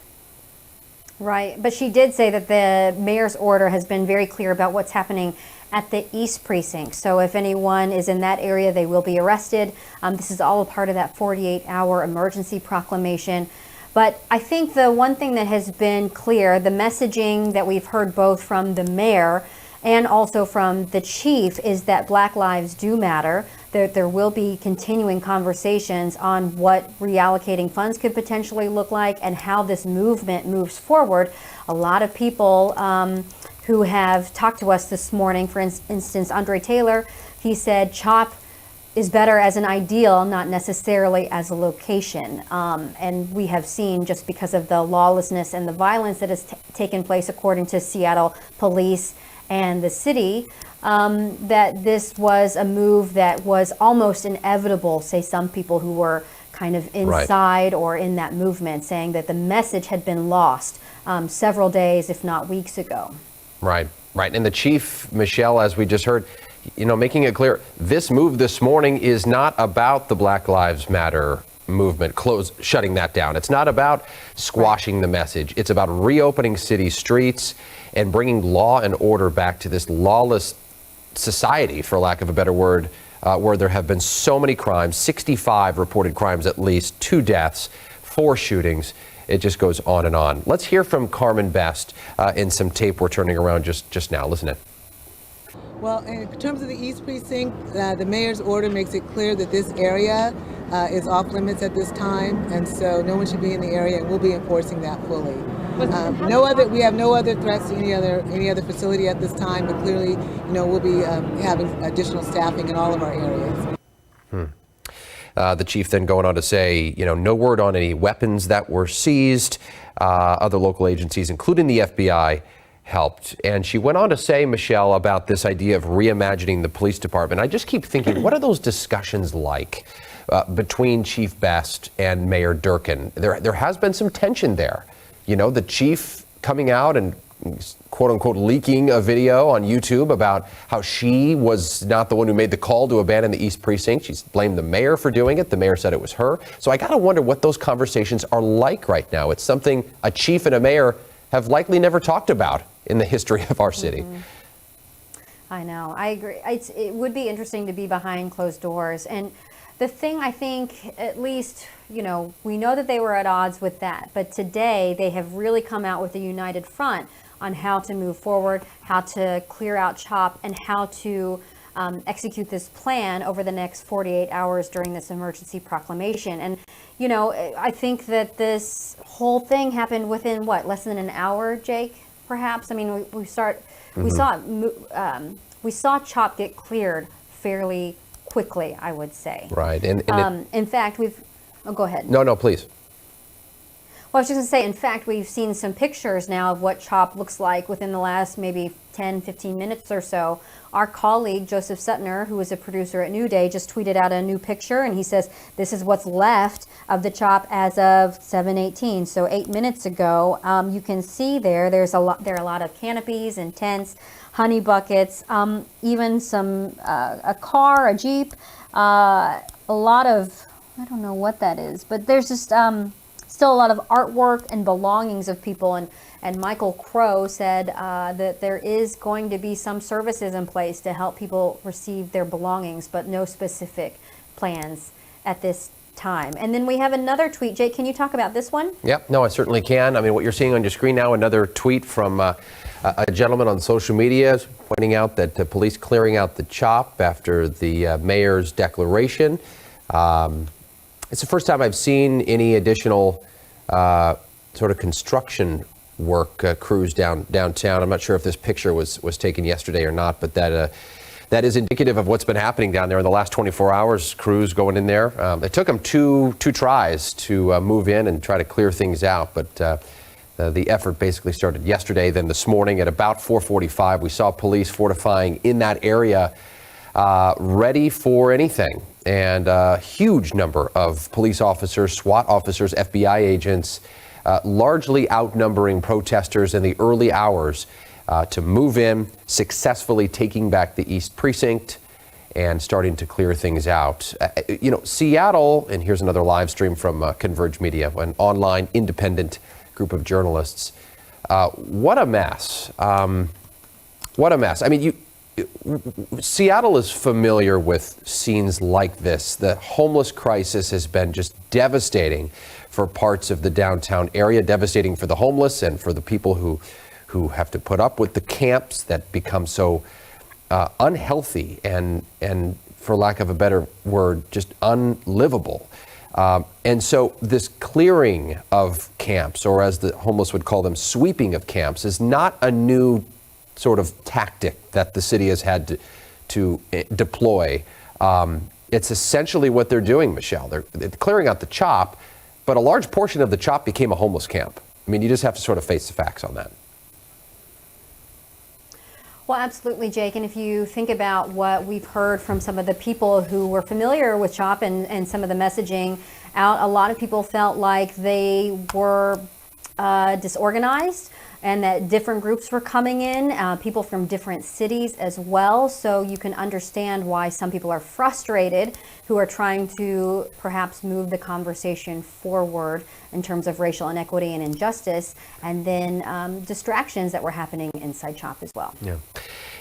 Right, but she did say that the mayor's order has been very clear about what's happening at the East precinct. So if anyone is in that area, they will be arrested. This is all a part of that 48-hour emergency proclamation. But I think the one thing that has been clear, the messaging that we've heard both from the mayor and also from the chief, is that Black lives do matter. There will be continuing conversations on what reallocating funds could potentially look like and how this movement moves forward. A lot of people who have talked to us this morning, for instance, Andre Taylor, he said CHOP is better as an ideal, not necessarily as a location. And we have seen, just because of the lawlessness and the violence that has taken place, according to Seattle police and the city, that this was a move that was almost inevitable, say some people who were kind of inside or in that movement, saying that the message had been lost several days, if not weeks ago. Right. And the chief, Michelle, as we just heard, making it clear, this move this morning is not about the Black Lives Matter movement, shutting that down. It's not about squashing the message. It's about reopening city streets and bringing law and order back to this lawless society, for lack of a better word, where there have been so many crimes, 65 reported crimes at least, 2 deaths, 4 shootings. It just goes on and on. Let's hear from Carmen Best in some tape we're turning around just now. Listen in. Well, in terms of the East Precinct, the mayor's order makes it clear that this area is off limits at this time, and so no one should be in the area, and we'll be enforcing that fully. We have no other threats to any other facility at this time, but clearly, we'll be having additional staffing in all of our areas. The chief then going on to say, no word on any weapons that were seized. Other local agencies, including the FBI, helped. And she went on to say, Michelle, about this idea of reimagining the police department. I just keep thinking, what are those discussions like between Chief Best and Mayor Durkan? There has been some tension there. The chief coming out and quote unquote leaking a video on YouTube about how she was not the one who made the call to abandon the East Precinct. She's blamed the mayor for doing it. The mayor said it was her. So I got to wonder what those conversations are like right now. It's something a chief and a mayor have likely never talked about in the history of our city. Mm-hmm. I know. I agree. It would be interesting to be behind closed doors. And the thing, I think, at least, we know that they were at odds with that. But today they have really come out with a united front on how to move forward, how to clear out CHOP, and how to execute this plan over the next 48 hours during this emergency proclamation. And, I think that this whole thing happened within, less than an hour, Jake, perhaps? I mean, we saw CHOP get cleared fairly quickly, I would say. Right. In fact, go ahead. No, please. Well, I was just going to say, in fact, we've seen some pictures now of what CHOP looks like within the last maybe 10, 15 minutes or so. Our colleague, Joseph Suttner, who is a producer at New Day, just tweeted out a new picture, and he says this is what's left of the CHOP as of 7:18, so 8 minutes ago. You can see there are a lot of canopies and tents, honey buckets, even a car, a Jeep, a lot of, I don't know what that is, but there's just still a lot of artwork and belongings of people. And Michael Crow said that there is going to be some services in place to help people receive their belongings, but no specific plans at this time. And then we have another tweet. Jake, can you talk about this one? Yep, no, I certainly can. I mean, what you're seeing on your screen now, another tweet from a gentleman on social media pointing out that the police clearing out the CHOP after the mayor's declaration. It's the first time I've seen any additional sort of construction work crews downtown. I'm not sure if this picture was taken yesterday or not, but that that is indicative of what's been happening down there in the last 24 hours. Crews going in there. It took them two tries to move in and try to clear things out, but the effort basically started yesterday. Then this morning at about 4:45, we saw police fortifying in that area, ready for anything. And a huge number of police officers, SWAT officers, FBI agents, largely outnumbering protesters in the early hours to move in, successfully taking back the East Precinct and starting to clear things out. Seattle, and here's another live stream from Converge Media, an online independent group of journalists. What a mess. What a mess. I mean, Seattle is familiar with scenes like this. The homeless crisis has been just devastating for parts of the downtown area, devastating for the homeless and for the people who have to put up with the camps that become so unhealthy and for lack of a better word, just unlivable. And so this clearing of camps, or as the homeless would call them, sweeping of camps, is not a new sort of tactic that the city has had to deploy. It's essentially what they're doing, Michelle. They're clearing out the CHOP, but a large portion of the CHOP became a homeless camp. I mean, you just have to sort of face the facts on that. Well, absolutely, Jake. And if you think about what we've heard from some of the people who were familiar with CHOP and some of the messaging out, a lot of people felt like they were disorganized and that different groups were coming in, people from different cities as well. So you can understand why some people are frustrated who are trying to perhaps move the conversation forward in terms of racial inequity and injustice, and then distractions that were happening inside CHOP as well. Yeah.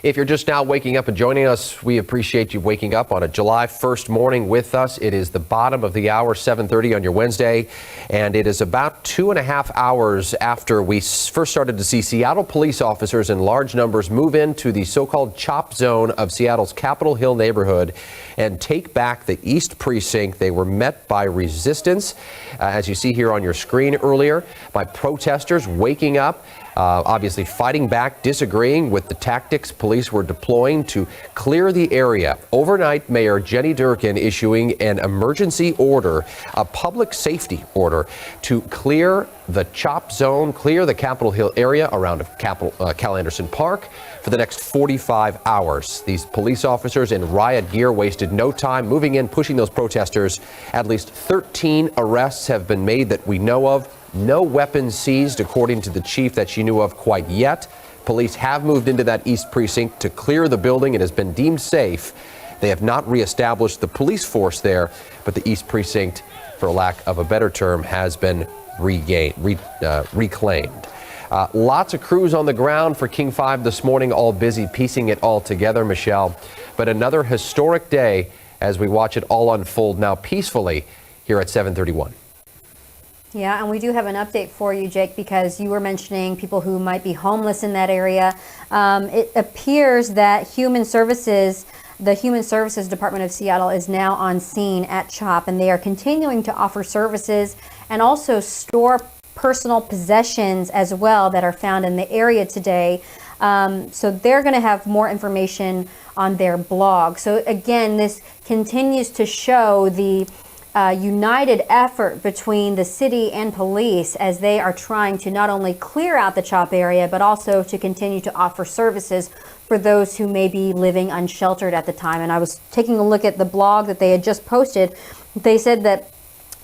If you're just now waking up and joining us, we appreciate you waking up on a July 1st morning with us. It is the bottom of the hour, 7:30 on your Wednesday, and it is about 2.5 hours after we first started to see Seattle police officers in large numbers move into the so-called CHOP zone of Seattle's Capitol Hill neighborhood and take back the East Precinct. They were met by resistance, as you see here on your screen earlier, by protesters waking up, obviously fighting back, disagreeing with the tactics police were deploying to clear the area. Overnight, Mayor Jenny Durkan issuing an emergency order, a public safety order, to clear the CHOP zone, clear the Capitol Hill area around Cal Anderson Park for the next 45 hours. These police officers in riot gear wasted no time moving in, pushing those protesters. At least 13 arrests have been made that we know of. No weapons seized, according to the chief, that she knew of quite yet. Police have moved into that East Precinct to clear the building. It has been deemed safe. They have not reestablished the police force there, but the East Precinct, for lack of a better term, has been reclaimed. Lots of crews on the ground for King 5 this morning, all busy piecing it all together, Michelle. But another historic day as we watch it all unfold now peacefully here at 7:31. Yeah, and we do have an update for you, Jake, because you were mentioning people who might be homeless in that area. It appears that the Human Services Department of Seattle is now on scene at CHOP, and they are continuing to offer services and also store personal possessions as well that are found in the area today. So they're going to have more information on their blog. So again, this continues to show the united effort between the city and police as they are trying to not only clear out the CHOP area, but also to continue to offer services for those who may be living unsheltered at the time. And I was taking a look at the blog that they had just posted. They said that,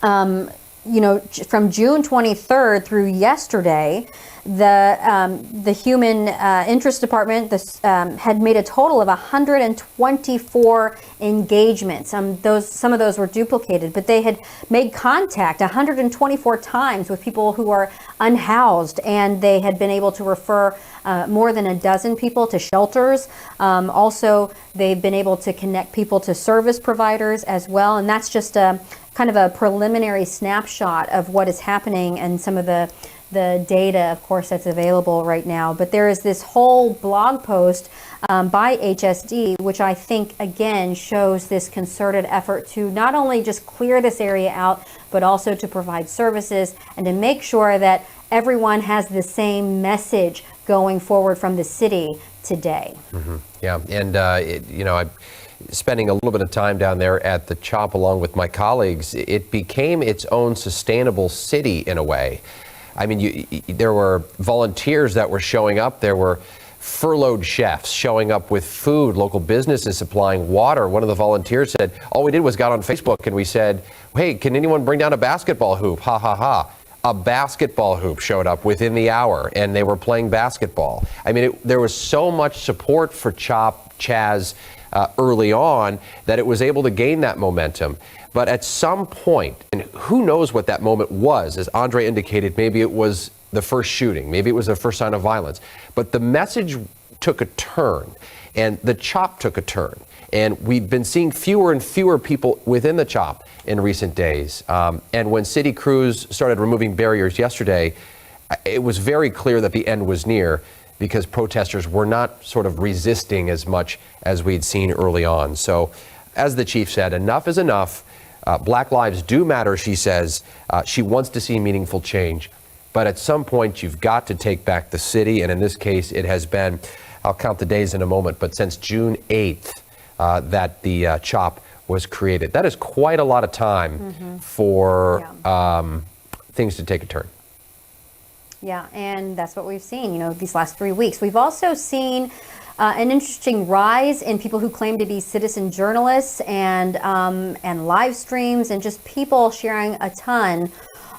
from June 23rd through yesterday, the Human Interest Department had made a total of 124 engagements. Some of those were duplicated, but they had made contact 124 times with people who are unhoused, and they had been able to refer more than a dozen people to shelters. Also, they've been able to connect people to service providers as well, and that's just a kind of a preliminary snapshot of what is happening and some of the data, of course, that's available right now. But there is this whole blog post by HSD, which I think, again, shows this concerted effort to not only just clear this area out, but also to provide services and to make sure that everyone has the same message going forward from the city today. Yeah, and I'm spending a little bit of time down there at the CHOP along with my colleagues. It became its own sustainable city in a way. I mean, there were volunteers that were showing up. There were furloughed chefs showing up with food, local businesses supplying water. One of the volunteers said, all we did was got on Facebook and we said, hey, can anyone bring down a basketball hoop? Ha, ha, ha. A basketball hoop showed up within the hour and they were playing basketball. I mean, there was so much support for CHOP, Chaz, early on that it was able to gain that momentum. But at some point, and who knows what that moment was, as Andre indicated, maybe it was the first shooting, maybe it was the first sign of violence, but the message took a turn and the CHOP took a turn. And we've been seeing fewer and fewer people within the CHOP in recent days. And when city crews started removing barriers yesterday, it was very clear that the end was near because protesters were not sort of resisting as much as we'd seen early on. So as the chief said, enough is enough. Black lives do matter, she says. She wants to see meaningful change. But at some point, you've got to take back the city. And in this case, it has been, I'll count the days in a moment, but since June 8th that the CHOP was created. That is quite a lot of time for things to take a turn. Yeah, and that's what we've seen, these last 3 weeks. We've also seen an interesting rise in people who claim to be citizen journalists and live streams and just people sharing a ton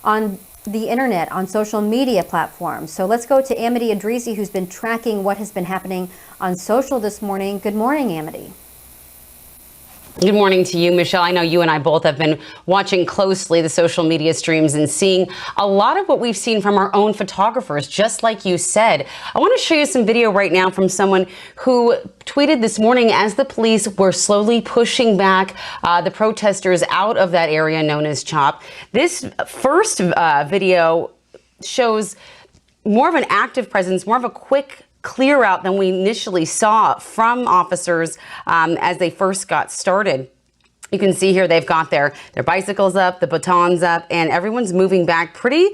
on the internet, on social media platforms. So let's go to Amity Idrisi, who's been tracking what has been happening on social this morning. Good morning, Amity. Good morning to you, Michelle. I know you and I both have been watching closely the social media streams and seeing a lot of what we've seen from our own photographers, just like you said. I want to show you some video right now from someone who tweeted this morning as the police were slowly pushing back the protesters out of that area known as CHOP. This first video shows more of an active presence, more of a quick clear out than we initially saw from officers as they first got started. You can see here they've got their bicycles up, the batons up, and everyone's moving back pretty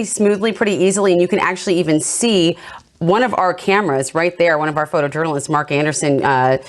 smoothly, pretty easily. And you can actually even see one of our cameras right there, one of our photojournalists, Mark Anderson,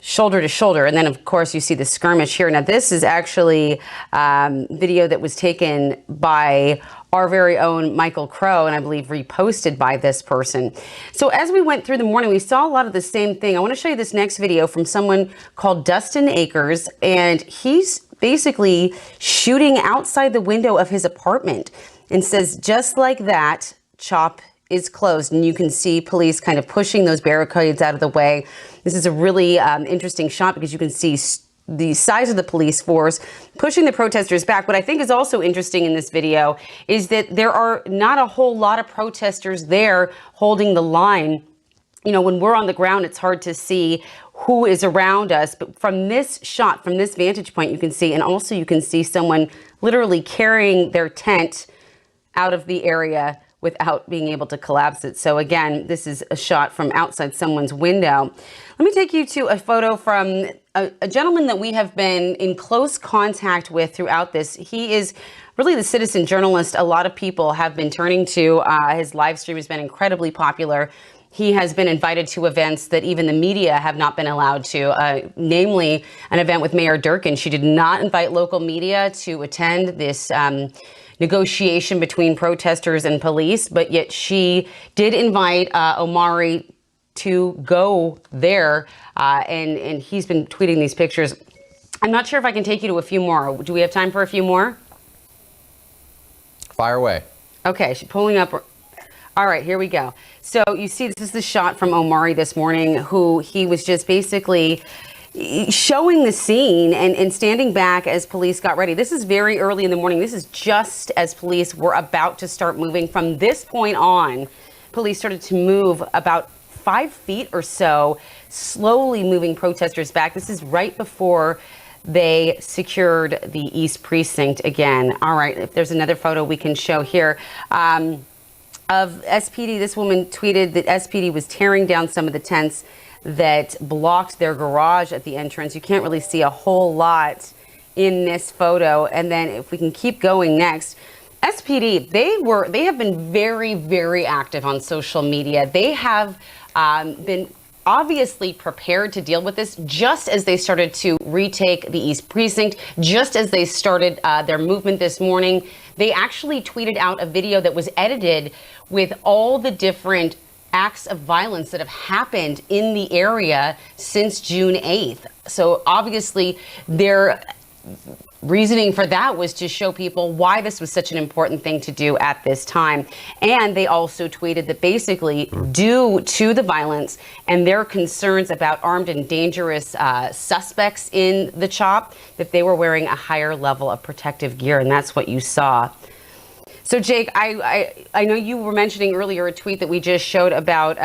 shoulder to shoulder. And then, of course, you see the skirmish here. Now, this is actually video that was taken by our very own Michael Crow, and I believe reposted by this person. So as we went through the morning, we saw a lot of the same thing. I want to show you this next video from someone called Dustin Akers, and he's basically shooting outside the window of his apartment and says, just like that, CHOP is closed. And you can see police kind of pushing those barricades out of the way. This is a really interesting shot because you can see the size of the police force pushing the protesters back. What I think is also interesting in this video is that there are not a whole lot of protesters there holding the line. When we're on the ground, it's hard to see who is around us. But from this shot, from this vantage point, you can see, and also you can see someone literally carrying their tent out of the area without being able to collapse it. So again, this is a shot from outside someone's window. Let me take you to a photo from a gentleman that we have been in close contact with throughout this. He is really the citizen journalist a lot of people have been turning to. His live stream has been incredibly popular. He has been invited to events that even the media have not been allowed to, namely an event with Mayor Durkan. She did not invite local media to attend this negotiation between protesters and police, but yet she did invite Omari to go there, and he's been tweeting these pictures. I'm not sure if I can take you to a few more. Do we have time for a few more? Fire away. Okay, she's pulling up. All right, here we go. So you see, this is the shot from Omari this morning, who he was just basically showing the scene and standing back as police got ready. This is very early in the morning. This is just as police were about to start moving. From this point on, police started to move about 5 feet or so, slowly moving protesters back. This is right before they secured the East Precinct again. All right, if there's another photo we can show here of SPD. This woman tweeted that SPD was tearing down some of the tents that blocked their garage at the entrance. You can't really see a whole lot in this photo. And then if we can keep going next, SPD, they have been very, very active on social media. They have been obviously prepared to deal with this just as they started to retake the East Precinct, just as they started their movement this morning. They actually tweeted out a video that was edited with all the different acts of violence that have happened in the area since June 8th. So obviously their reasoning for that was to show people why this was such an important thing to do at this time. And they also tweeted that basically, due to the violence and their concerns about armed and dangerous suspects in the CHOP, that they were wearing a higher level of protective gear. And that's what you saw. So, Jake, I know you were mentioning earlier a tweet that we just showed about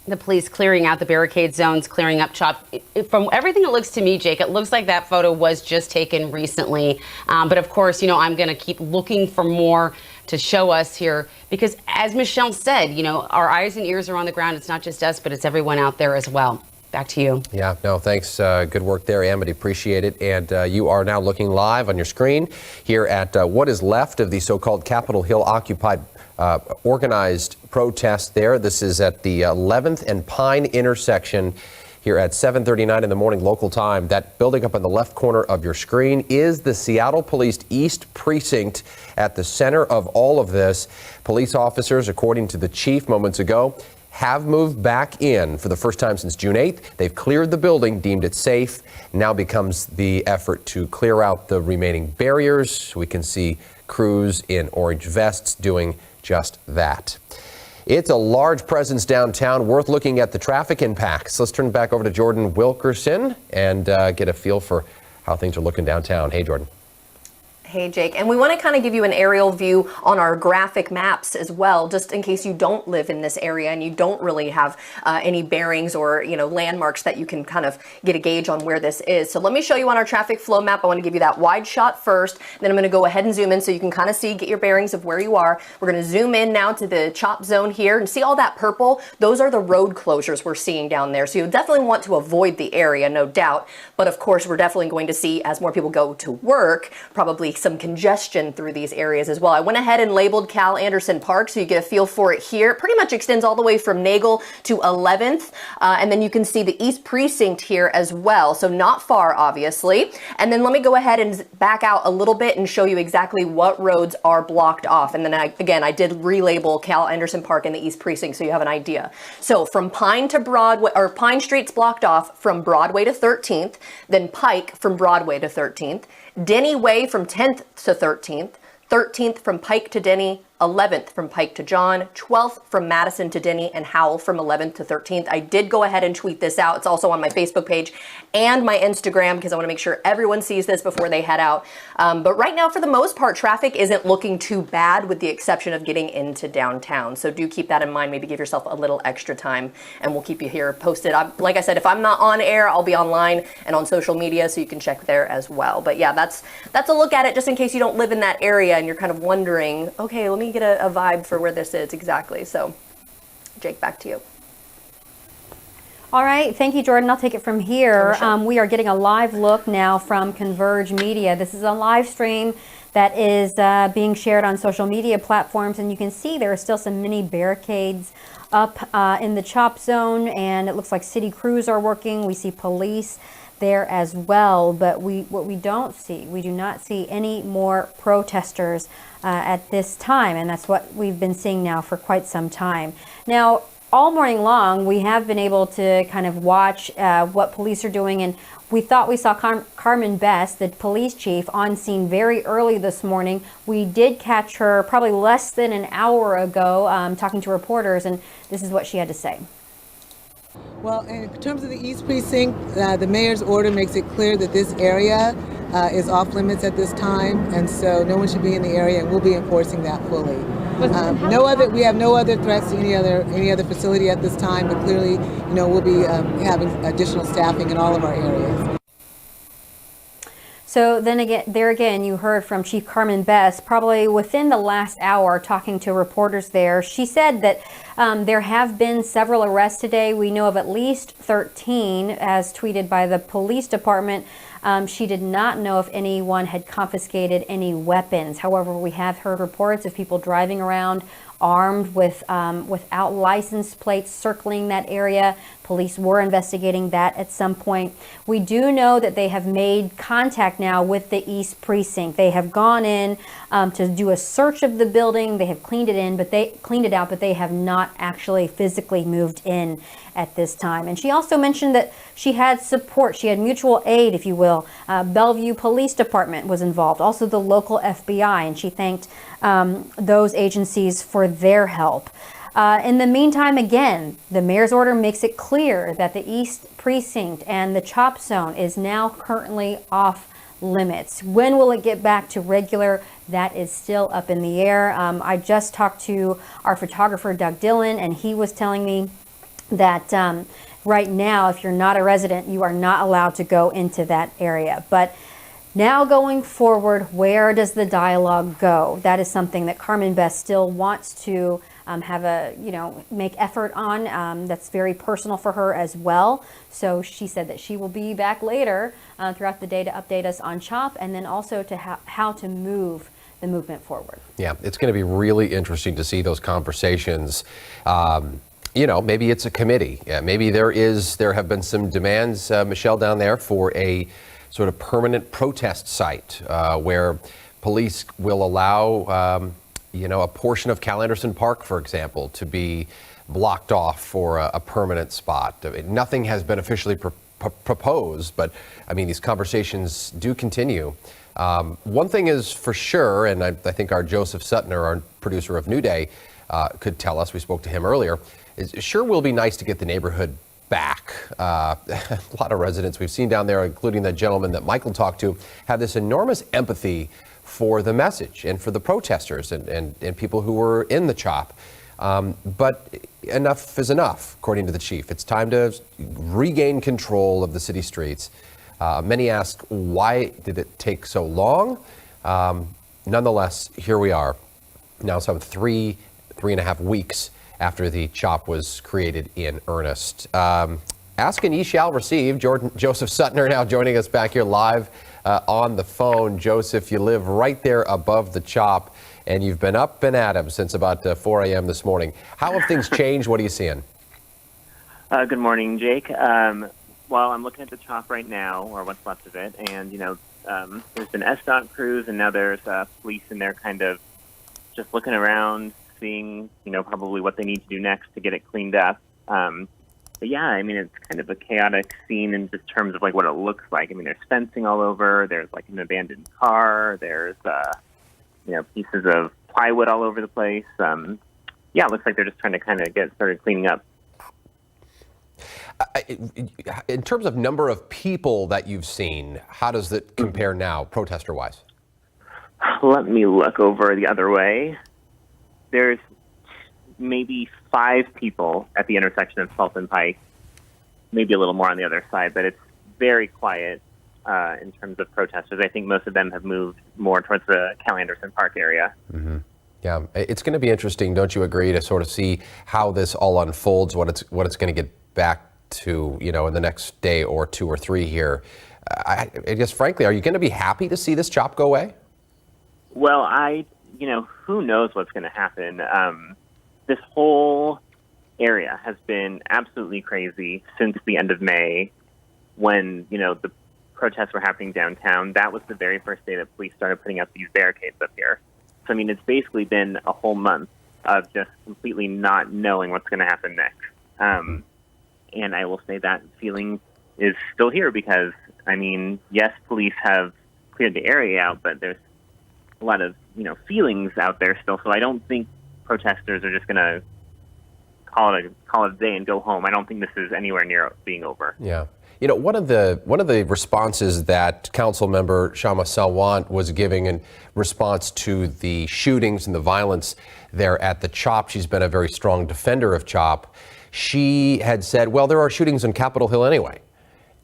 the police clearing out the barricade zones, clearing up CHOP. From everything it looks to me, Jake, it looks like that photo was just taken recently. But of course, I'm going to keep looking for more to show us here because, as Michelle said, our eyes and ears are on the ground. It's not just us, but it's everyone out there as well. Back to you. Yeah, no, thanks. Good work there, Amity. Appreciate it. And you are now looking live on your screen here at what is left of the so-called Capitol Hill occupied organized protest there. This is at the 11th and Pine intersection here at 7:39 in the morning local time. That building up in the left corner of your screen is the Seattle Police East Precinct. At the center of all of this, police officers, according to the chief moments ago, have moved back in for the first time since June 8th. They've cleared the building, deemed it safe. Now becomes the effort to clear out the remaining barriers. We can see crews in orange vests doing just that. It's a large presence downtown, worth looking at the traffic impacts. Let's turn it back over to Jordan Wilkerson and get a feel for how things are looking downtown. Hey, Jordan. Hey, Jake. And we want to kind of give you an aerial view on our graphic maps as well, just in case you don't live in this area and you don't really have any bearings or, landmarks that you can kind of get a gauge on where this is. So let me show you on our traffic flow map. I want to give you that wide shot first. Then I'm going to go ahead and zoom in so you can kind of get your bearings of where you are. We're going to zoom in now to the CHOP zone here and see all that purple. Those are the road closures we're seeing down there. So you'll definitely want to avoid the area, no doubt. But of course, we're definitely going to see, as more people go to work, probably some congestion through these areas as well. I went ahead and labeled Cal Anderson Park so you get a feel for it here. It pretty much extends all the way from Nagel to 11th. And then you can see the East Precinct here as well. So not far, obviously. And then let me go ahead and back out a little bit and show you exactly what roads are blocked off. And then I did relabel Cal Anderson Park in the East Precinct so you have an idea. So from Pine to Broadway, or Pine Street's blocked off from Broadway to 13th, then Pike from Broadway to 13th, Denny Way from 10th to 13th, 13th from Pike to Denny, 11th from Pike to John, 12th from Madison to Denny, and Howell from 11th to 13th. I did go ahead and tweet this out. It's also on my Facebook page and my Instagram because I want to make sure everyone sees this before they head out. But right now, for the most part, traffic isn't looking too bad with the exception of getting into downtown. So do keep that in mind. Maybe give yourself a little extra time and we'll keep you here posted. Like I said, if I'm not on air, I'll be online and on social media so you can check there as well. But yeah, that's a look at it just in case you don't live in that area and you're kind of wondering, okay, let me get a vibe for where this is exactly. So, Jake, back to you. All right, thank you, Jordan. I'll take it from here. We are getting a live look now from Converge Media. This is a live stream that is being shared on social media platforms, and you can see there are still some mini barricades up in the CHOP zone, and it looks like city crews are working. We see police there as well, but what we do not see any more protesters at this time, and that's what we've been seeing now for quite some time. Now, all morning long, we have been able to kind of watch what police are doing, and we thought we saw Carmen Best, the police chief, on scene very early this morning. We did catch her probably less than an hour ago talking to reporters, and this is what she had to say. Well, in terms of the East Precinct, the mayor's order makes it clear that this area is off limits at this time, and so no one should be in the area, and we'll be enforcing that fully. We have no other threats to any other facility at this time, but clearly, we'll be having additional staffing in all of our areas. So then again, you heard from Chief Carmen Best probably within the last hour talking to reporters there. She said that there have been several arrests today. We know of at least 13 as tweeted by the police department. She did not know if anyone had confiscated any weapons. However, we have heard reports of people driving around armed with without license plates circling that area. Police were investigating that at some point. We do know that they have made contact now with the East Precinct. They have gone in to do a search of the building. They have cleaned it out, but they have not actually physically moved in at this time. And she also mentioned that she had support. She had mutual aid, if you will. Bellevue Police Department was involved, also the local FBI, and she thanked those agencies for their help. In the meantime, again, the mayor's order makes it clear that the East Precinct and the CHOP zone is now currently off limits. When will it get back to regular? That is still up in the air. I just talked to our photographer, Doug Dillon, and he was telling me that right now, if you're not a resident, you are not allowed to go into that area. But now going forward, where does the dialogue go? That is something that Carmen Best still wants to make effort on. That's very personal for her as well. So she said that she will be back later throughout the day to update us on CHOP and then also to how to move the movement forward. Yeah, it's going to be really interesting to see those conversations. Maybe it's a committee. Maybe there have been some demands, Michelle, down there for a sort of permanent protest site where police will allow, a portion of Cal Anderson Park, for example, to be blocked off for a permanent spot. Nothing has been officially proposed, but I mean, these conversations do continue. One thing is for sure, and I think our Joseph Suttner, our producer of New Day, could tell us, we spoke to him earlier, it sure will be nice to get the neighborhood back. A lot of residents we've seen down there, including the gentleman that Michael talked to, have this enormous empathy for the message and for the protesters and people who were in the CHOP. But enough is enough, according to the chief. It's time to regain control of the city streets. Many ask, why did it take so long? Nonetheless, here we are, now some three and a half weeks after the CHOP was created in earnest. Ask and ye shall receive. Joseph Suttner now joining us back here live on the phone. Joseph, you live right there above the CHOP, and you've been up and at 'em since about 4 a.m. this morning. How have things changed? What are you seeing? Good morning, Jake. Well, I'm looking at the CHOP right now, or what's left of it, and, there's been SDOT crews, and now there's police in there kind of just looking around, seeing, probably what they need to do next to get it cleaned up. But yeah, I mean, it's kind of a chaotic scene in just terms of like what it looks like. I mean, there's fencing all over. There's like an abandoned car. There's, pieces of plywood all over the place. It looks like they're just trying to kind of get started cleaning up. In terms of number of people that you've seen, how does it compare now, protester-wise? Let me look over the other way. There's maybe 5 people at the intersection of 12th and Pike, maybe a little more on the other side, but it's very quiet in terms of protesters. I think most of them have moved more towards the Cal Anderson Park area. Mm-hmm. Yeah, it's going to be interesting, don't you agree, to sort of see how this all unfolds, what it's going to get back to, in the next day or 2 or 3 here. I guess, frankly, are you going to be happy to see this CHOP go away? Well, who knows what's going to happen. This whole area has been absolutely crazy since the end of May when, the protests were happening downtown. That was the very first day that police started putting up these barricades up here. So, I mean, it's basically been a whole month of just completely not knowing what's going to happen next. And I will say that feeling is still here because, I mean, yes, police have cleared the area out, but there's a lot of, feelings out there still. So I don't think protesters are just going to call it a day and go home. I don't think this is anywhere near being over. Yeah. One of the responses that Council Member Shama Salwant was giving in response to the shootings and the violence there at the CHOP, she's been a very strong defender of CHOP. She had said, well, there are shootings on Capitol Hill anyway.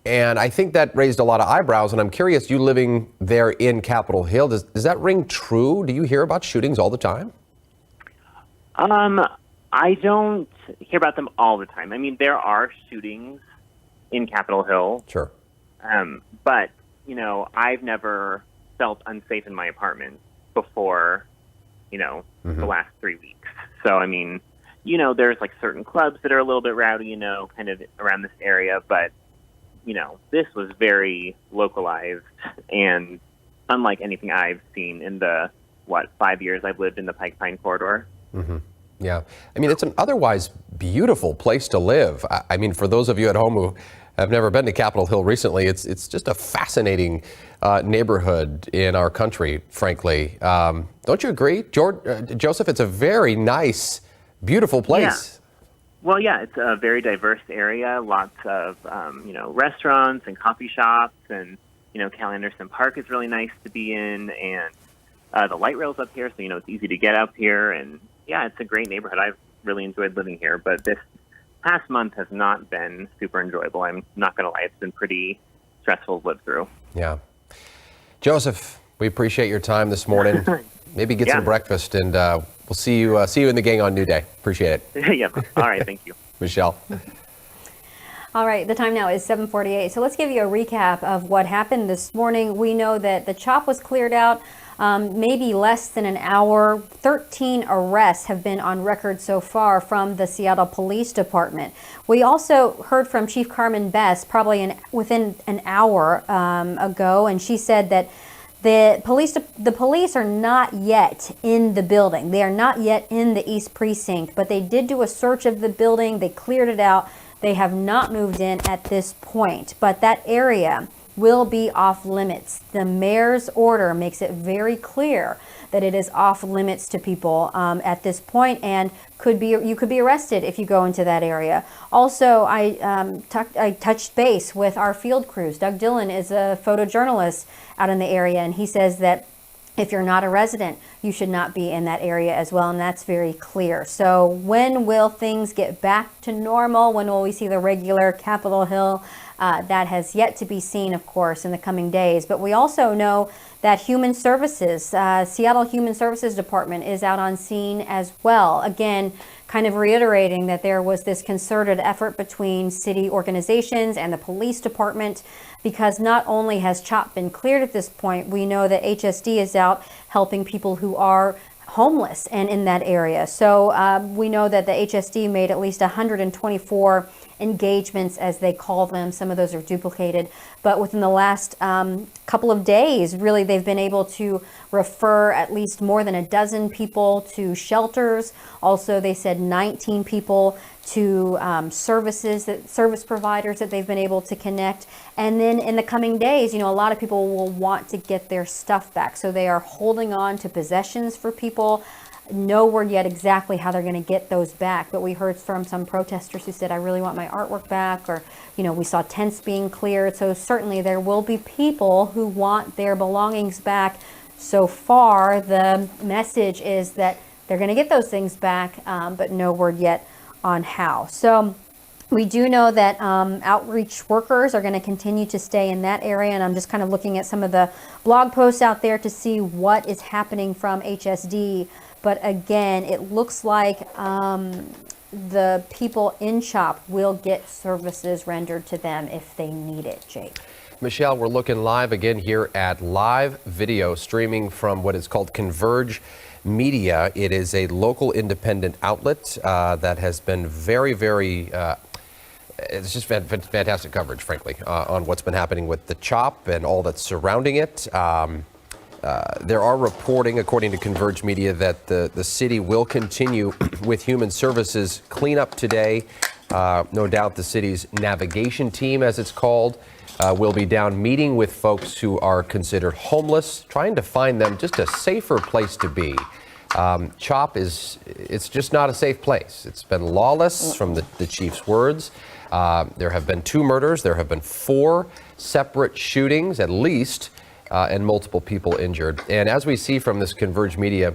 And I think that raised a lot of eyebrows. And I'm curious, you living there in Capitol Hill, does that ring true? Do you hear about shootings all the time? I don't hear about them all the time. I mean, there are shootings in Capitol Hill. Sure. But, you know, I've never felt unsafe in my apartment before, you know, the last 3 weeks. So, I mean, you know, there's like certain clubs that are a little bit rowdy, you know, kind of around this area. But, you know, this was very localized and unlike anything I've seen in the, 5 years I've lived in the Pike Pine corridor. Yeah. I mean, it's an otherwise beautiful place to live. I mean, for those of you at home who have never been to Capitol Hill recently, it's just a fascinating neighborhood in our country, frankly. Don't you agree, Joseph? It's a very nice, beautiful place. Yeah. Well, yeah, it's a very diverse area. Lots of, you know, restaurants and coffee shops. And, you know, Cal Anderson Park is really nice to be in. And the light rail's up here, so, you know, it's easy to get up here. And, yeah, it's a great neighborhood. I've really enjoyed living here. But this past month has not been super enjoyable. I'm not going to lie. It's been pretty stressful to live through. Yeah. Joseph, we appreciate your time this morning. Maybe get some breakfast, and we'll see you in the gang on New Day. Appreciate it. Yeah. All right. Thank you. Michelle. All right, the time now is 7:48. So let's give you a recap of what happened this morning. We know that the CHOP was cleared out maybe less than an hour. 13 arrests have been on record so far from the Seattle Police Department. We also heard from Chief Carmen Best probably within an hour ago, and she said that the police are not yet in the building. They are not yet in the East Precinct, but they did do a search of the building. They cleared it out. They have not moved in at this point, but that area will be off limits. The mayor's order makes it very clear that it is off limits to people at this point, and you could be arrested if you go into that area. Also, I touched base with our field crews. Doug Dillon is a photojournalist out in the area, and he says that if you're not a resident, you should not be in that area as well, and that's very clear. So when will things get back to normal? When will we see the regular Capitol Hill? That has yet to be seen, of course, in the coming days. But we also know that Human Services, Seattle Human Services Department is out on scene as well. Again, kind of reiterating that there was this concerted effort between city organizations and the police department, because not only has CHOP been cleared at this point, we know that HSD is out helping people who are homeless and in that area. So we know that the HSD made at least 124 engagements, as they call them. Some of those are duplicated, but within the last couple of days, really, they've been able to refer at least more than a dozen people to shelters. Also, they said 19 people to service providers that they've been able to connect. And then in the coming days, you know, a lot of people will want to get their stuff back. So they are holding on to possessions for people. No word yet exactly how they're going to get those back, but we heard from some protesters who said, I really want my artwork back, or, you know, we saw tents being cleared. So certainly there will be people who want their belongings back. So far, the message is that they're going to get those things back, but no word yet on how. So we do know that outreach workers are going to continue to stay in that area, and I'm just kind of looking at some of the blog posts out there to see what is happening from HSD. But again, it looks like the people in CHOP will get services rendered to them if they need it, Jake. Michelle, we're looking live again here at Live Video, streaming from what is called Converge Media. It is a local independent outlet that has been very, it's just fantastic coverage, frankly, on what's been happening with the CHOP and all that's surrounding it. There are reporting, according to Converge Media, that the city will continue with Human Services cleanup today. No doubt the city's navigation team, as it's called, will be down meeting with folks who are considered homeless, trying to find them just a safer place to be. CHOP it's just not a safe place. It's been lawless, from the chief's words. There have been 2 murders. There have been 4 separate shootings, at least, and multiple people injured. And as we see from this Converge Media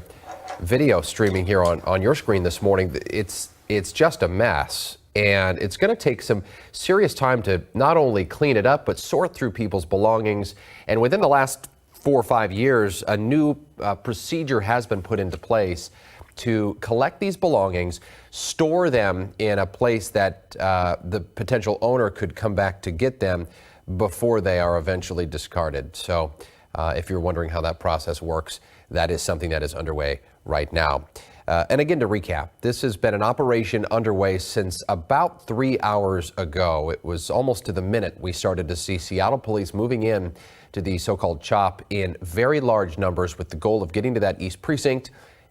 video streaming here on your screen this morning, it's just a mess. And it's going to take some serious time to not only clean it up, but sort through people's belongings. And within the last 4 or 5 years, a new procedure has been put into place to collect these belongings, store them in a place that the potential owner could come back to get them before they are eventually discarded. So if you're wondering how that process works, that is something that is underway right now. And again, to recap, this has been an operation underway since about 3 hours ago. It was almost to the minute we started to see Seattle police moving in to the so-called CHOP in very large numbers with the goal of getting to that East Precinct,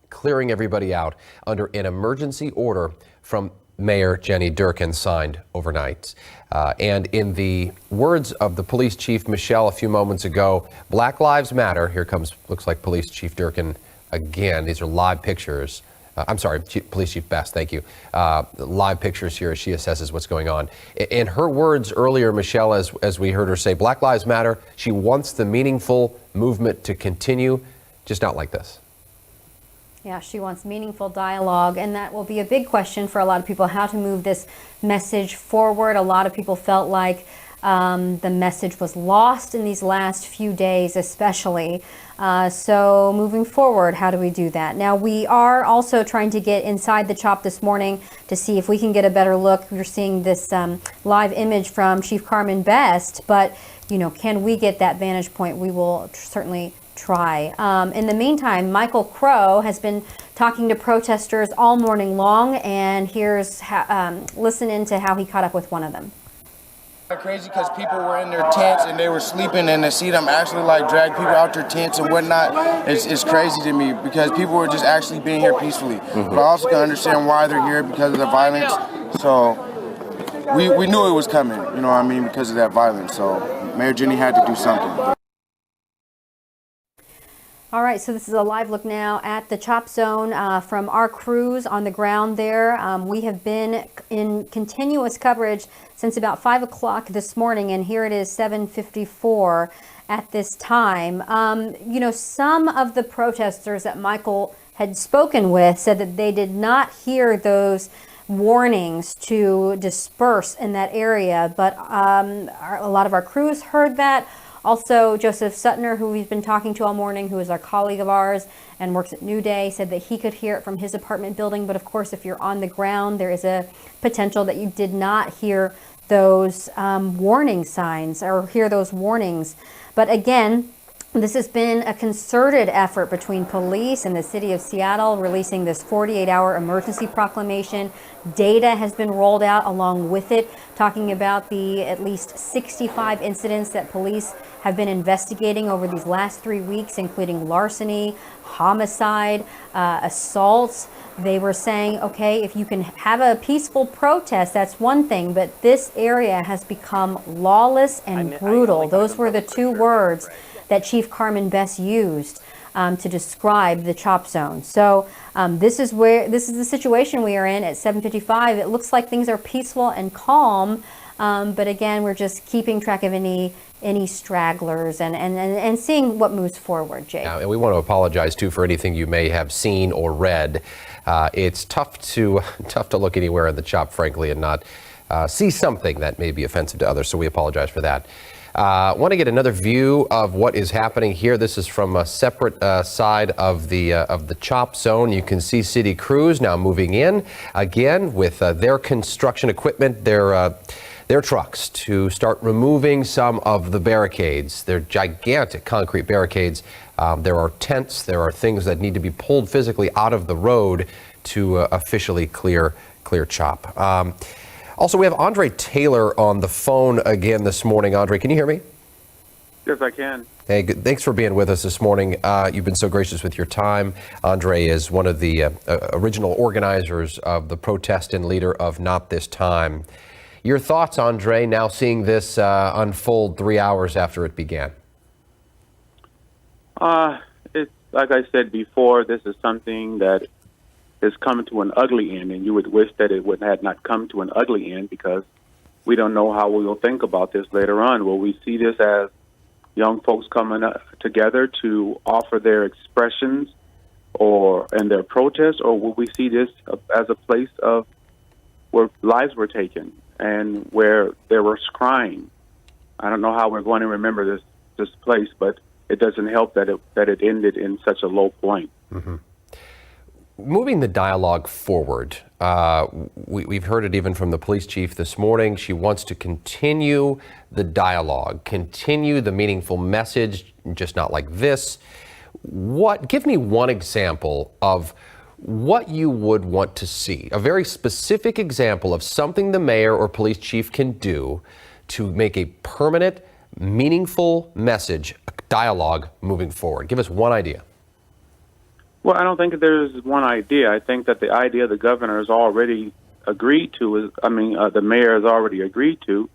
clearing everybody out under an emergency order from Mayor Jenny Durkan signed overnight. And in the words of the police chief, Michelle, a few moments ago, Black Lives Matter. Here comes, looks like Police Chief Durkan again. These are live pictures. I'm sorry, Police Chief Best, thank you. Live pictures here as she assesses what's going on. In her words earlier, Michelle, as we heard her say, Black Lives Matter, she wants the meaningful movement to continue, just not like this. Yeah, she wants meaningful dialogue, and that will be a big question for a lot of people, how to move this message forward. A lot of people felt like the message was lost in these last few days, especially. So moving forward, how do we do that? Now, we are also trying to get inside the CHOP this morning to see if we can get a better look. We're seeing this live image from Chief Carmen Best, but, you know, can we get that vantage point? We will certainly try. In the meantime, Michael Crow has been talking to protesters all morning long, and here's listen into how he caught up with one of them. Crazy because people were in their tents and they were sleeping, and to see them actually like drag people out their tents and whatnot, it's crazy to me because people were just actually being here peacefully. But I also can understand why they're here because of the violence. So we knew it was coming, you know what I mean, because of that violence. So Mayor Jenny had to do something. All right, so this is a live look now at the CHOP zone from our crews on the ground there. We have been in continuous coverage since about 5 o'clock this morning, and here it is 7:54 at this time. You know, some of the protesters that Michael had spoken with said that they did not hear those warnings to disperse in that area, but a lot of our crews heard that. Also, Joseph Suttner, who we've been talking to all morning, who is our colleague of ours and works at New Day, said that he could hear it from his apartment building. But of course, if you're on the ground, there is a potential that you did not hear those warning signs or hear those warnings. But again, this has been a concerted effort between police and the city of Seattle releasing this 48-hour emergency proclamation. Data has been rolled out along with it, talking about the at least 65 incidents that police have been investigating over these last 3 weeks, including larceny, homicide, assaults. They were saying, okay, if you can have a peaceful protest, that's one thing, but this area has become lawless and brutal. Those were the two words that Chief Carmen Best used to describe the CHOP zone. So this is the situation we are in at 7:55. It looks like things are peaceful and calm, but again, we're just keeping track of any stragglers and seeing what moves forward, Jake. And we want to apologize too for anything you may have seen or read. It's tough to look anywhere in the CHOP, frankly, and not see something that may be offensive to others. So we apologize for that. Want to get another view of what is happening here. This is from a separate side of the CHOP zone. You can see city crews now moving in again with their construction equipment, their trucks to start removing some of the barricades. They're gigantic concrete barricades. There are tents. There are things that need to be pulled physically out of the road to officially clear CHOP. Also, we have Andre Taylor on the phone again this morning. Andre, can you hear me? Yes, I can. Hey, good. Thanks for being with us this morning. You've been so gracious with your time. Andre is one of the original organizers of the protest and leader of Not This Time. Your thoughts, Andre, now seeing this unfold 3 hours after it began? It's like I said before, this is something that is coming to an ugly end, and you would wish that it had not come to an ugly end because we don't know how we will think about this later on. Will we see this as young folks coming together to offer their expressions and their protests, or will we see this as a place of where lives were taken and where there was crying. I don't know how we're going to remember this place, but it doesn't help that it ended in such a low point. Mm-hmm. Moving the dialogue forward, we've heard it even from the police chief this morning. She wants to continue the dialogue, continue the meaningful message, just not like this. Give me one example of what you would want to see, a very specific example of something the mayor or police chief can do to make a permanent, meaningful message, dialogue moving forward. Give us one idea. Well, I don't think there's one idea. I think that the idea the governor has already agreed to the mayor has already agreed to,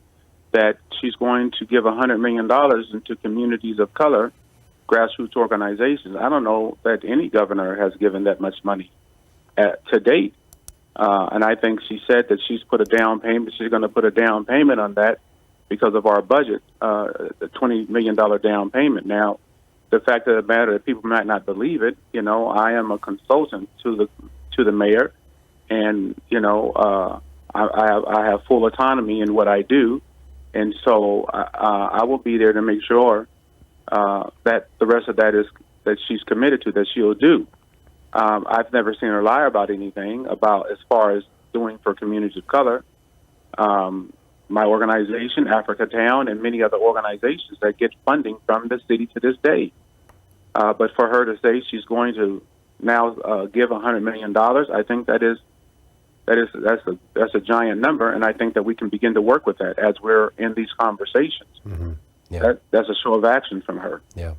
that she's going to give $100 million into communities of color, grassroots organizations. I don't know that any governor has given that much money to date. And I think she said that she's going to put a down payment on that because of our budget, the $20 million down payment. Now, the fact of the matter that people might not believe it, I am a consultant to the mayor, and I have full autonomy in what I do, and so I will be there to make sure that the rest of that she's committed to, that she'll do. I've never seen her lie about anything as far as doing for communities of color. My organization, Africa Town, and many other organizations that get funding from the city to this day. But for her to say she's going to now give $100 million, I think that's a giant number, and I think that we can begin to work with that as we're in these conversations. Mm-hmm. Yeah. That's a show of action from her. Yeah.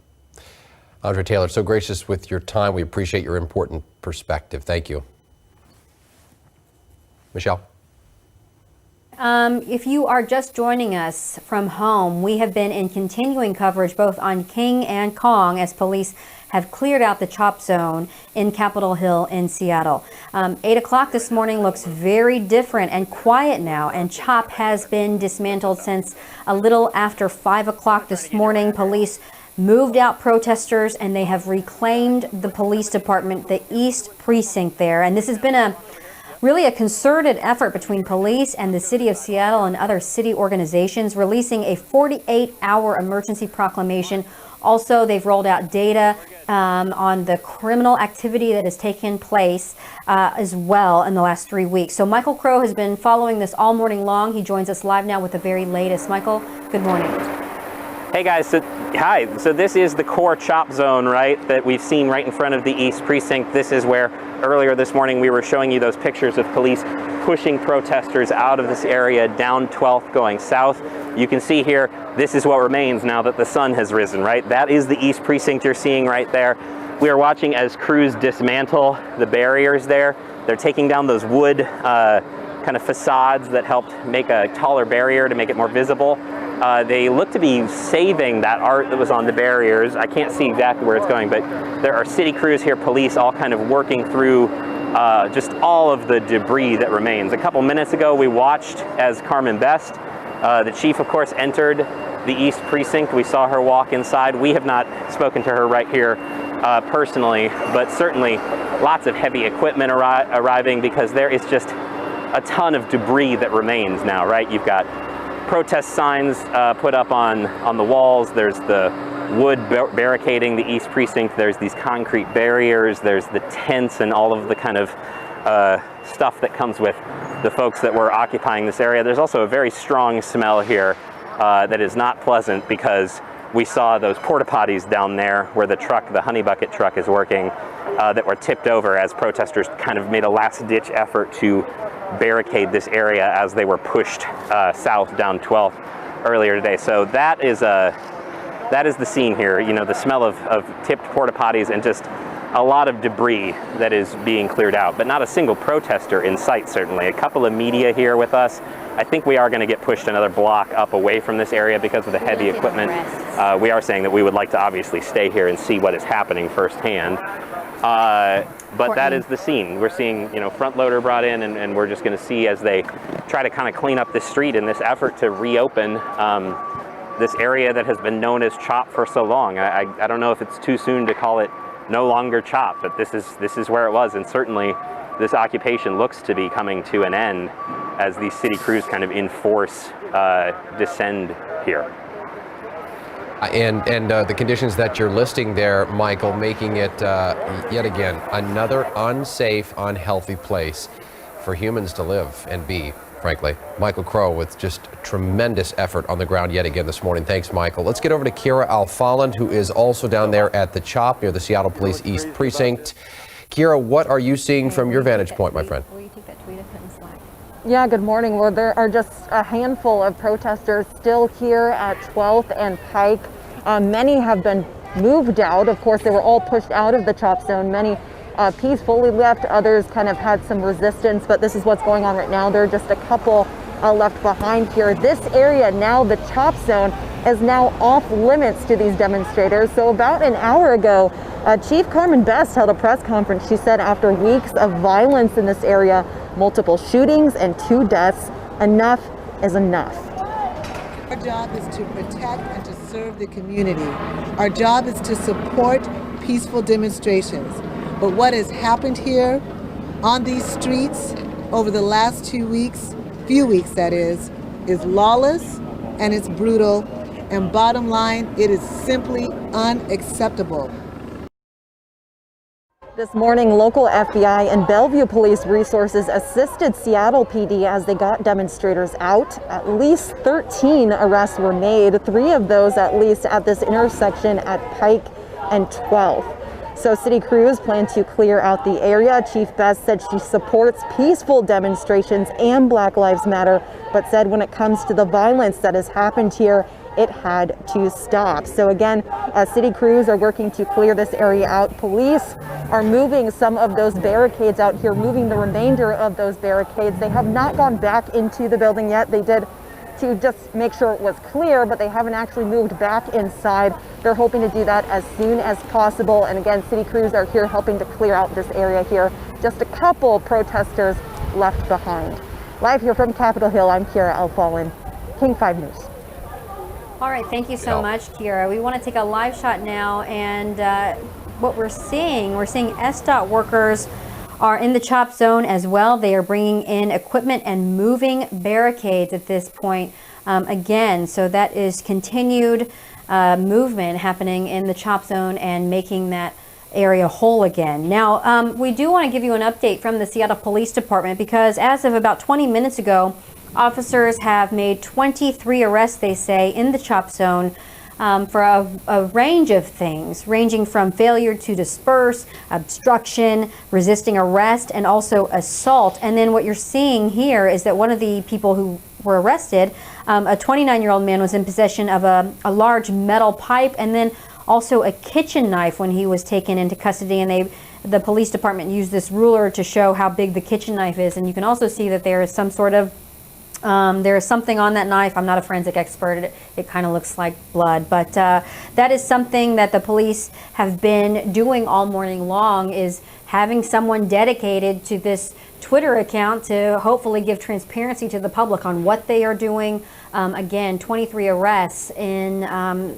Audrey Taylor, so gracious with your time. We appreciate your important perspective. Thank you. Michelle? If you are just joining us from home, we have been in continuing coverage both on King and Kong as police have cleared out the CHOP zone in Capitol Hill in Seattle. 8 o'clock this morning looks very different and quiet now, and CHOP has been dismantled since a little after 5 o'clock this morning. Police moved out protesters and they have reclaimed the police department, the East Precinct there. And this has been really a concerted effort between police and the city of Seattle and other city organizations, releasing a 48-hour emergency proclamation. Also, they've rolled out data on the criminal activity that has taken place as well in the last 3 weeks. So Michael Crow has been following this all morning long. He joins us live now with the very latest. Michael, good morning. Hey guys, hi. So this is the core CHOP zone, right, that we've seen right in front of the East Precinct. This is where earlier this morning we were showing you those pictures of police pushing protesters out of this area down 12th going south. You can see here, this is what remains now that the sun has risen, right? That is the East Precinct you're seeing right there. We are watching as crews dismantle the barriers there. They're taking down those wood kind of facades that helped make a taller barrier to make it more visible. They look to be saving that art that was on the barriers. I can't see exactly where it's going, but there are city crews here, police, all kind of working through just all of the debris that remains. A couple minutes ago, we watched as Carmen Best, the chief, of course, entered the East Precinct. We saw her walk inside. We have not spoken to her right here personally, but certainly lots of heavy equipment arriving because there is just a ton of debris that remains now, right? You've got protest signs put up on the walls. There's the wood barricading the East Precinct. There's these concrete barriers. There's the tents and all of the kind of stuff that comes with the folks that were occupying this area. There's also a very strong smell here that is not pleasant because we saw those porta potties down there where the truck, the Honey Bucket truck, is working that were tipped over as protesters kind of made a last-ditch effort to barricade this area as they were pushed south down 12th earlier today. So that is the scene here. You know, the smell of tipped porta potties and just a lot of debris that is being cleared out, but not a single protester in sight, certainly. A couple of media here with us. I think we are going to get pushed another block up away from this area because of the heavy equipment. We are saying that we would like to obviously stay here and see what is happening firsthand. But that is the scene. We're seeing, you know, front loader brought in, and we're just going to see as they try to kind of clean up this street in this effort to reopen this area that has been known as CHOP for so long. I don't know if it's too soon to call it no longer CHOP, but this is where it was, and certainly this occupation looks to be coming to an end. as these city crews kind of enforce descend here. And the conditions that you're listing there, Michael, making it yet again another unsafe, unhealthy place for humans to live and be, frankly. Michael Crow with just tremendous effort on the ground yet again this morning. Thanks, Michael. Let's get over to Kira Alfaland, who is also down there at the CHOP near the Seattle Police East Precinct. Kira, what are you seeing from your vantage point, my friend? Yeah, good morning. Well, there are just a handful of protesters still here at 12th and Pike. Many have been moved out. Of course, they were all pushed out of the CHOP zone. Many peacefully left. Others kind of had some resistance, but this is what's going on right now. There are just a couple left behind here. This area now, the CHOP zone, is now off limits to these demonstrators. So about an hour ago, Chief Carmen Best held a press conference. She said after weeks of violence in this area, multiple shootings and 2 deaths, enough is enough. Our job is to protect and to serve the community. Our job is to support peaceful demonstrations. But what has happened here on these streets over the last 2 weeks, few weeks that is lawless and it's brutal. And bottom line, it is simply unacceptable. This morning, local FBI and Bellevue police resources assisted Seattle PD as they got demonstrators out. At least 13 arrests were made, 3 of those at least at this intersection at Pike and 12th. So city crews plan to clear out the area. Chief Best said she supports peaceful demonstrations and Black Lives Matter, but said when it comes to the violence that has happened here, it had to stop. So again, city crews are working to clear this area out. Police are moving some of those barricades out here, moving the remainder of those barricades. They have not gone back into the building yet. They did to just make sure it was clear, but they haven't actually moved back inside. They're hoping to do that as soon as possible. And again, city crews are here helping to clear out this area here. Just a couple protesters left behind. Live here from Capitol Hill, I'm Kira Alfaland, King 5 News. All right, thank you so much, Kira. We want to take a live shot now, and what we're seeing SDOT workers are in the CHOP zone as well. They are bringing in equipment and moving barricades at this point again. So that is continued movement happening in the CHOP zone and making that area whole again. Now, we do want to give you an update from the Seattle Police Department because as of about 20 minutes ago, officers have made 23 arrests, they say, in the CHOP zone for a range of things, ranging from failure to disperse, obstruction, resisting arrest, and also assault. And then what you're seeing here is that one of the people who were arrested, a 29-year-old man, was in possession of a large metal pipe and then also a kitchen knife when he was taken into custody. And the police department used this ruler to show how big the kitchen knife is. And you can also see that there is some sort of there is something on that knife. I'm not a forensic expert. It kind of looks like blood, but that is something that the police have been doing all morning long, is having someone dedicated to this Twitter account to hopefully give transparency to the public on what they are doing. Again, 23 arrests in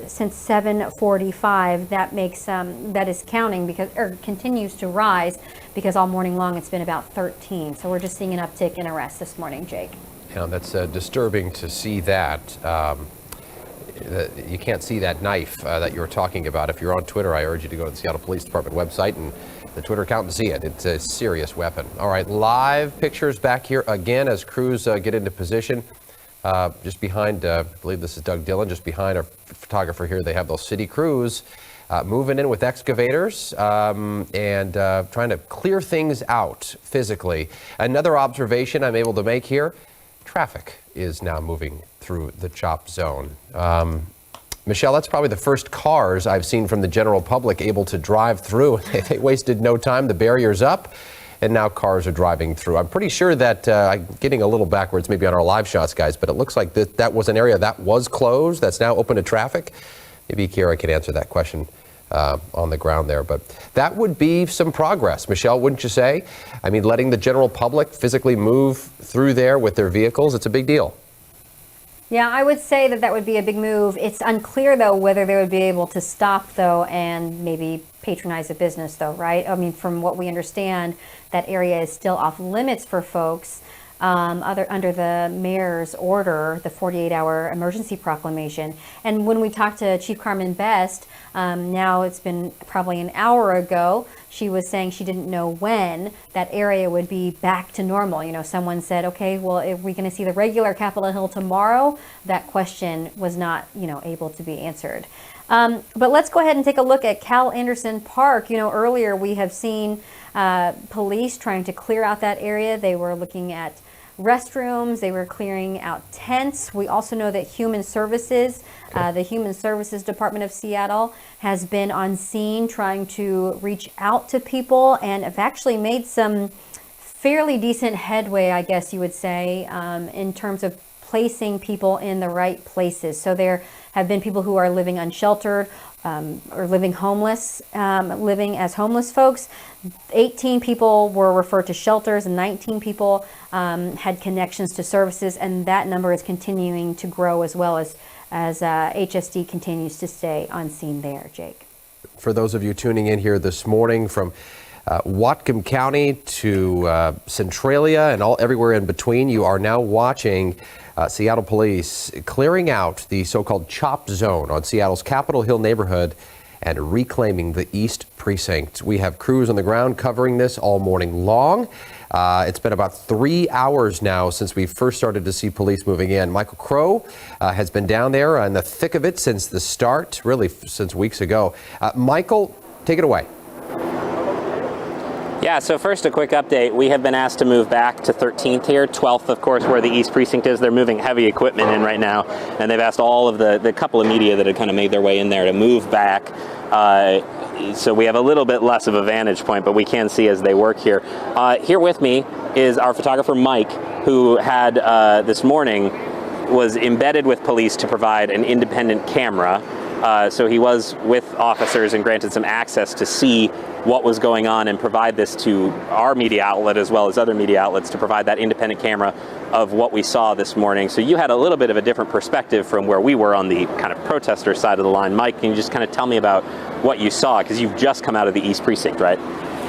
since 7:45. That makes that is counting because continues to rise because all morning long it's been about 13. So we're just seeing an uptick in arrests this morning, Jake. Yeah, that's disturbing to see that. You can't see that knife that you were talking about. If you're on Twitter, I urge you to go to the Seattle Police Department website and the Twitter account and see it. It's a serious weapon. All right, live pictures back here again as crews get into position. Just behind, I believe this is Doug Dillon, just behind our photographer here, they have those city crews moving in with excavators and trying to clear things out physically. Another observation I'm able to make here, traffic is now moving through the CHOP zone. Michelle, that's probably the first cars I've seen from the general public able to drive through. They wasted no time, the barrier's up, and now cars are driving through. I'm pretty sure that, I'm getting a little backwards maybe on our live shots, guys, but it looks like that was an area that was closed, that's now open to traffic. Maybe Kira could answer that question on the ground there, but that would be some progress, Michelle, wouldn't you say? I mean, letting the general public physically move through there with their vehicles, it's a big deal. Yeah, I would say that would be a big move. It's unclear, though, whether they would be able to stop, though, and maybe patronize a business, though, right? I mean, from what we understand, that area is still off limits for folks. under the mayor's order, the 48-hour emergency proclamation. And when we talked to Chief Carmen Best, now it's been probably an hour ago, she was saying she didn't know when that area would be back to normal. You know, someone said, okay, well, are we going to see the regular Capitol Hill tomorrow? That question was not, able to be answered. But let's go ahead and take a look at Cal Anderson Park. Earlier we have seen police trying to clear out that area. They were looking at restrooms, they were clearing out tents. We also know that Human Services, the Human Services Department of Seattle, has been on scene trying to reach out to people and have actually made some fairly decent headway, I guess you would say, in terms of placing people in the right places. So there have been people who are living unsheltered or living homeless, living as homeless folks. 18 people were referred to shelters and 19 people had connections to services, and that number is continuing to grow as well as HSD continues to stay on scene there. Jake. For those of you tuning in here this morning from Whatcom County to Centralia and everywhere in between, you are now watching Seattle Police clearing out the so-called CHOP zone on Seattle's Capitol Hill neighborhood and reclaiming the East Precinct. We have crews on the ground covering this all morning long. It's been about 3 hours now since we first started to see police moving in. Michael Crow has been down there in the thick of it since the start, really since weeks ago. Michael, take it away. Yeah, so first a quick update. We have been asked to move back to 13th here, 12th, of course, where the East Precinct is. They're moving heavy equipment in right now, and they've asked all of the couple of media that had kind of made their way in there to move back. So we have a little bit less of a vantage point, but we can see as they work here. Here with me is our photographer, Mike, who had this morning was embedded with police to provide an independent camera. So he was with officers and granted some access to see what was going on and provide this to our media outlet as well as other media outlets to provide that independent camera of what we saw this morning. So you had a little bit of a different perspective from where we were on the kind of protester side of the line. Mike, can you just kind of tell me about what you saw? Because you've just come out of the East Precinct, right?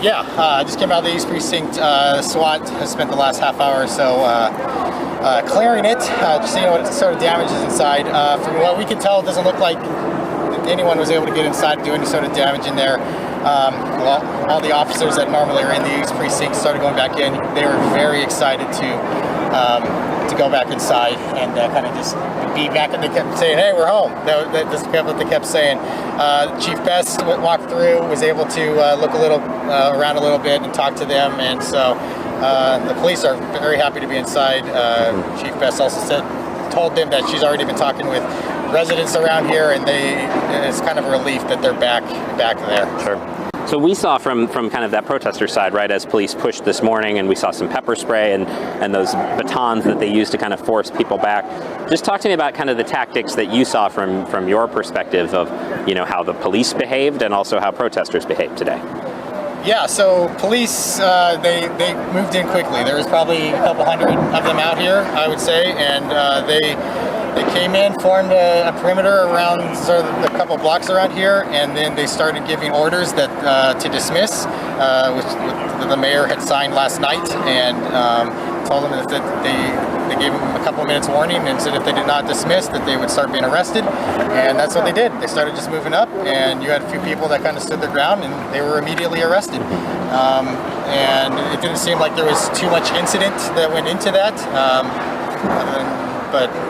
Yeah, I just came out of the East Precinct. SWAT has spent the last half hour or so clearing it, just seeing what sort of damage is inside. From what we can tell, it doesn't look like anyone was able to get inside and do any sort of damage in there. All the officers that normally are in the East Precinct started going back in. They were very excited to go back inside and kind of just be back. And they kept saying, "Hey, we're home." That's what they kept saying. Chief Best walked through, was able to look around a little bit and talk to them, and so the police are very happy to be inside. Chief Best also told them that she's already been talking with residents around here, and it's kind of a relief that they're back there. Sure. So we saw from kind of that protester side, right, as police pushed this morning, and we saw some pepper spray and those batons that they used to kind of force people back. Just talk to me about kind of the tactics that you saw from your perspective of, how the police behaved and also how protesters behaved today. Yeah, so police, they moved in quickly. There was probably a couple hundred of them out here, I would say, and they came in, formed a perimeter around sort of a couple blocks around here, and then they started giving orders that to dismiss, which the mayor had signed last night, and told them that they gave them a couple minutes warning and said if they did not dismiss that they would start being arrested, and that's what they did. They started just moving up, and you had a few people that kind of stood their ground, and they were immediately arrested. And it didn't seem like there was too much incident that went into that.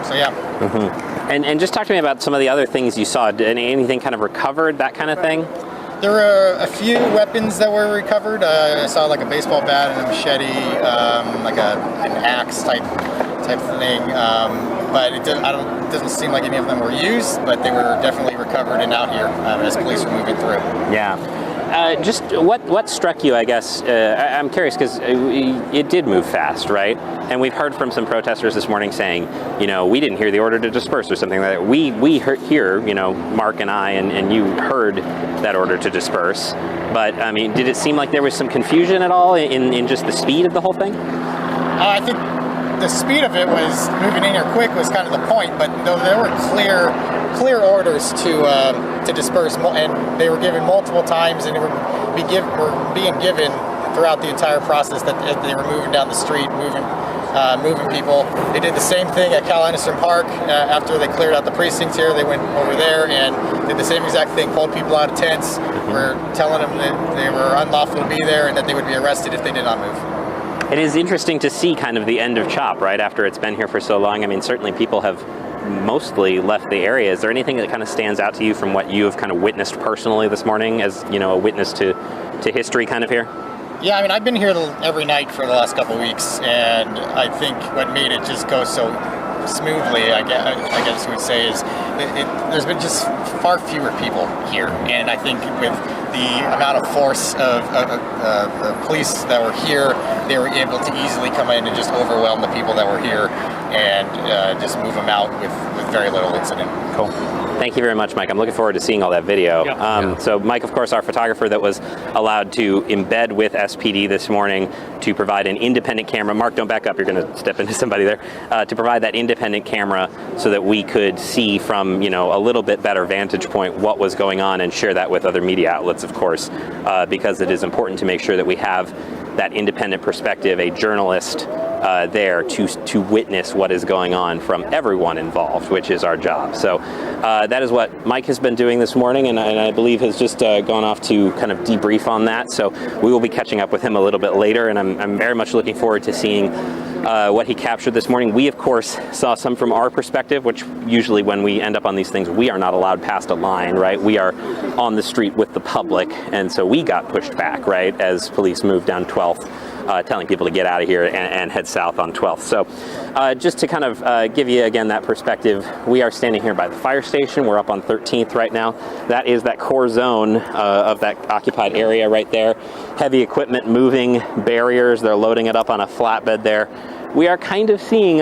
So yeah. Mm-hmm. And just talk to me about some of the other things you saw. Did anything kind of recovered, that kind of thing? There were a few weapons that were recovered. I saw like a baseball bat and a machete, like an axe type thing. But it doesn't seem like any of them were used, but they were definitely recovered and out here as police were moving through. Yeah. Just what struck you, I guess, I'm curious because it did move fast, right? And we've heard from some protesters this morning saying, we didn't hear the order to disperse or something like that. We heard here, Mark and I and you heard that order to disperse. But, I mean, did it seem like there was some confusion at all in just the speed of the whole thing? I think the speed of it was moving in here quick was kind of the point, but there were clear orders to disperse, and they were given multiple times, and they were being given throughout the entire process that they were moving down the street, moving moving people. They did the same thing at Cal Anderson Park after they cleared out the precinct here. They went over there and did the same exact thing, pulled people out of tents. We're telling them that they were unlawful to be there and that they would be arrested if they did not move. It is interesting to see kind of the end of CHOP, right, after it's been here for so long. I mean, certainly people have mostly left the area. Is there anything that kind of stands out to you from what you have kind of witnessed personally this morning as, you know, a witness to history kind of here? Yeah, I mean, I've been here every night for the last couple of weeks, and I think what made it just go so smoothly, I guess you would say, is there's been just far fewer people here. And I think with the amount of force of the police that were here, they were able to easily come in and just overwhelm the people that were here and just move them out with very little incident. Cool. Thank you very much, Mike. I'm looking forward to seeing all that video. So Mike, of course, our photographer that was allowed to embed with SPD this morning to provide an independent camera. Mark, don't back up. You're going to step into somebody there. To provide that independent camera so that we could see from, you know, a little bit better vantage point what was going on and share that with other media outlets, of course, because it is important to make sure that we have that independent perspective, a journalist there to witness what is going on from everyone involved, which is our job. So that is what Mike has been doing this morning, and I believe has just gone off to kind of debrief on that. So we will be catching up with him a little bit later, and I'm very much looking forward to seeing what he captured this morning. We, of course, saw some from our perspective, which usually when we end up on these things, we are not allowed past a line, right? We are on the street with the public, and so we got pushed back, right, as police moved down 12th. Telling people to get out of here and head south on 12th. So just to kind of give you again that perspective, we are standing here by the fire station. We're up on 13th right now. That is that core zone of that occupied area right there. Heavy equipment moving, barriers, they're loading it up on a flatbed there. We are kind of seeing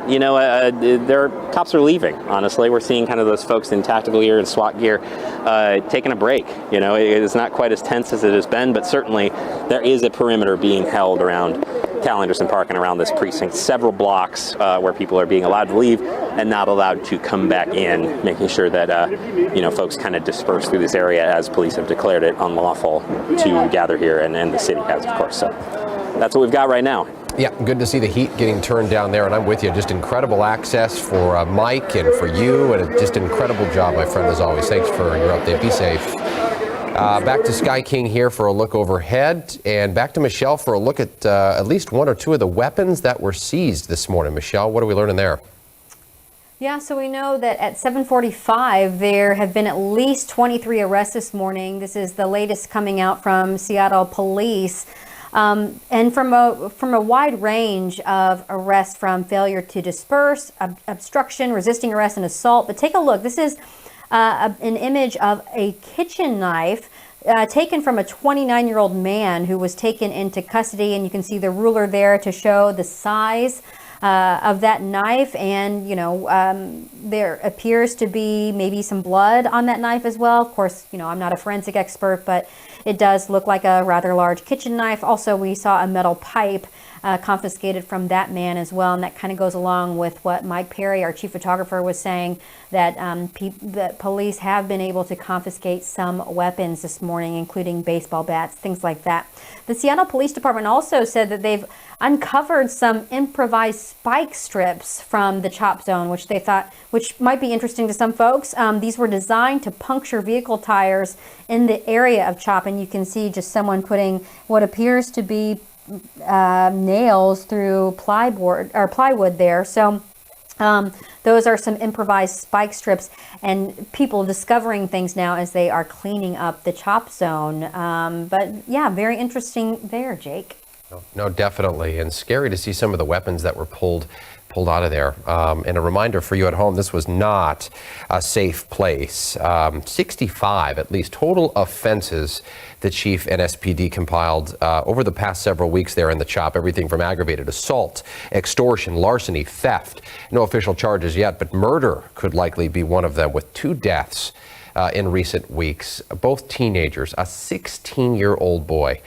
their cops are leaving, honestly. We're seeing kind of those folks in tactical gear and SWAT gear taking a break. You know, it is not quite as tense as it has been, but certainly there is a perimeter being held around Cal Anderson Park and around this precinct, several blocks where people are being allowed to leave and not allowed to come back in, making sure that, folks kind of disperse through this area as police have declared it unlawful to gather here, and the city has, of course. So that's what we've got right now. Yeah, good to see the heat getting turned down there, and I'm with you. Just incredible access for Mike and for you, and just an incredible job, my friend, as always. Thanks for your update. Be safe. Back to Sky King here for a look overhead, and back to Michelle for a look at least one or two of the weapons that were seized this morning. Michelle, what are we learning there? Yeah, so we know that at 7:45 there have been at least 23 arrests this morning. This is the latest coming out from Seattle Police. And from a wide range of arrests, from failure to disperse, obstruction, resisting arrest, and assault. But take a look. This is an image of a kitchen knife taken from a 29-year-old man who was taken into custody. And you can see the ruler there to show the size of that knife. And, there appears to be maybe some blood on that knife as well. Of course, I'm not a forensic expert, but it does look like a rather large kitchen knife. Also, we saw a metal pipe confiscated from that man as well. And that kind of goes along with what Mike Perry, our chief photographer, was saying, that that police have been able to confiscate some weapons this morning, including baseball bats, things like that. The Seattle Police Department also said that they've uncovered some improvised spike strips from the CHOP zone, which might be interesting to some folks. These were designed to puncture vehicle tires in the area of CHOP, and you can see just someone putting what appears to be nails through plywood there. So those are some improvised spike strips, and people discovering things now as they are cleaning up the CHOP zone. But yeah, very interesting there, Jake. No, definitely, and scary to see some of the weapons that were pulled out of there. And a reminder for you at home, this was not a safe place. 65, at least, total offenses the chief and SPD compiled over the past several weeks there in the CHOP. Everything from aggravated assault, extortion, larceny, theft. No official charges yet, but murder could likely be one of them, with 2 deaths in recent weeks. Both teenagers, a 16-year-old boy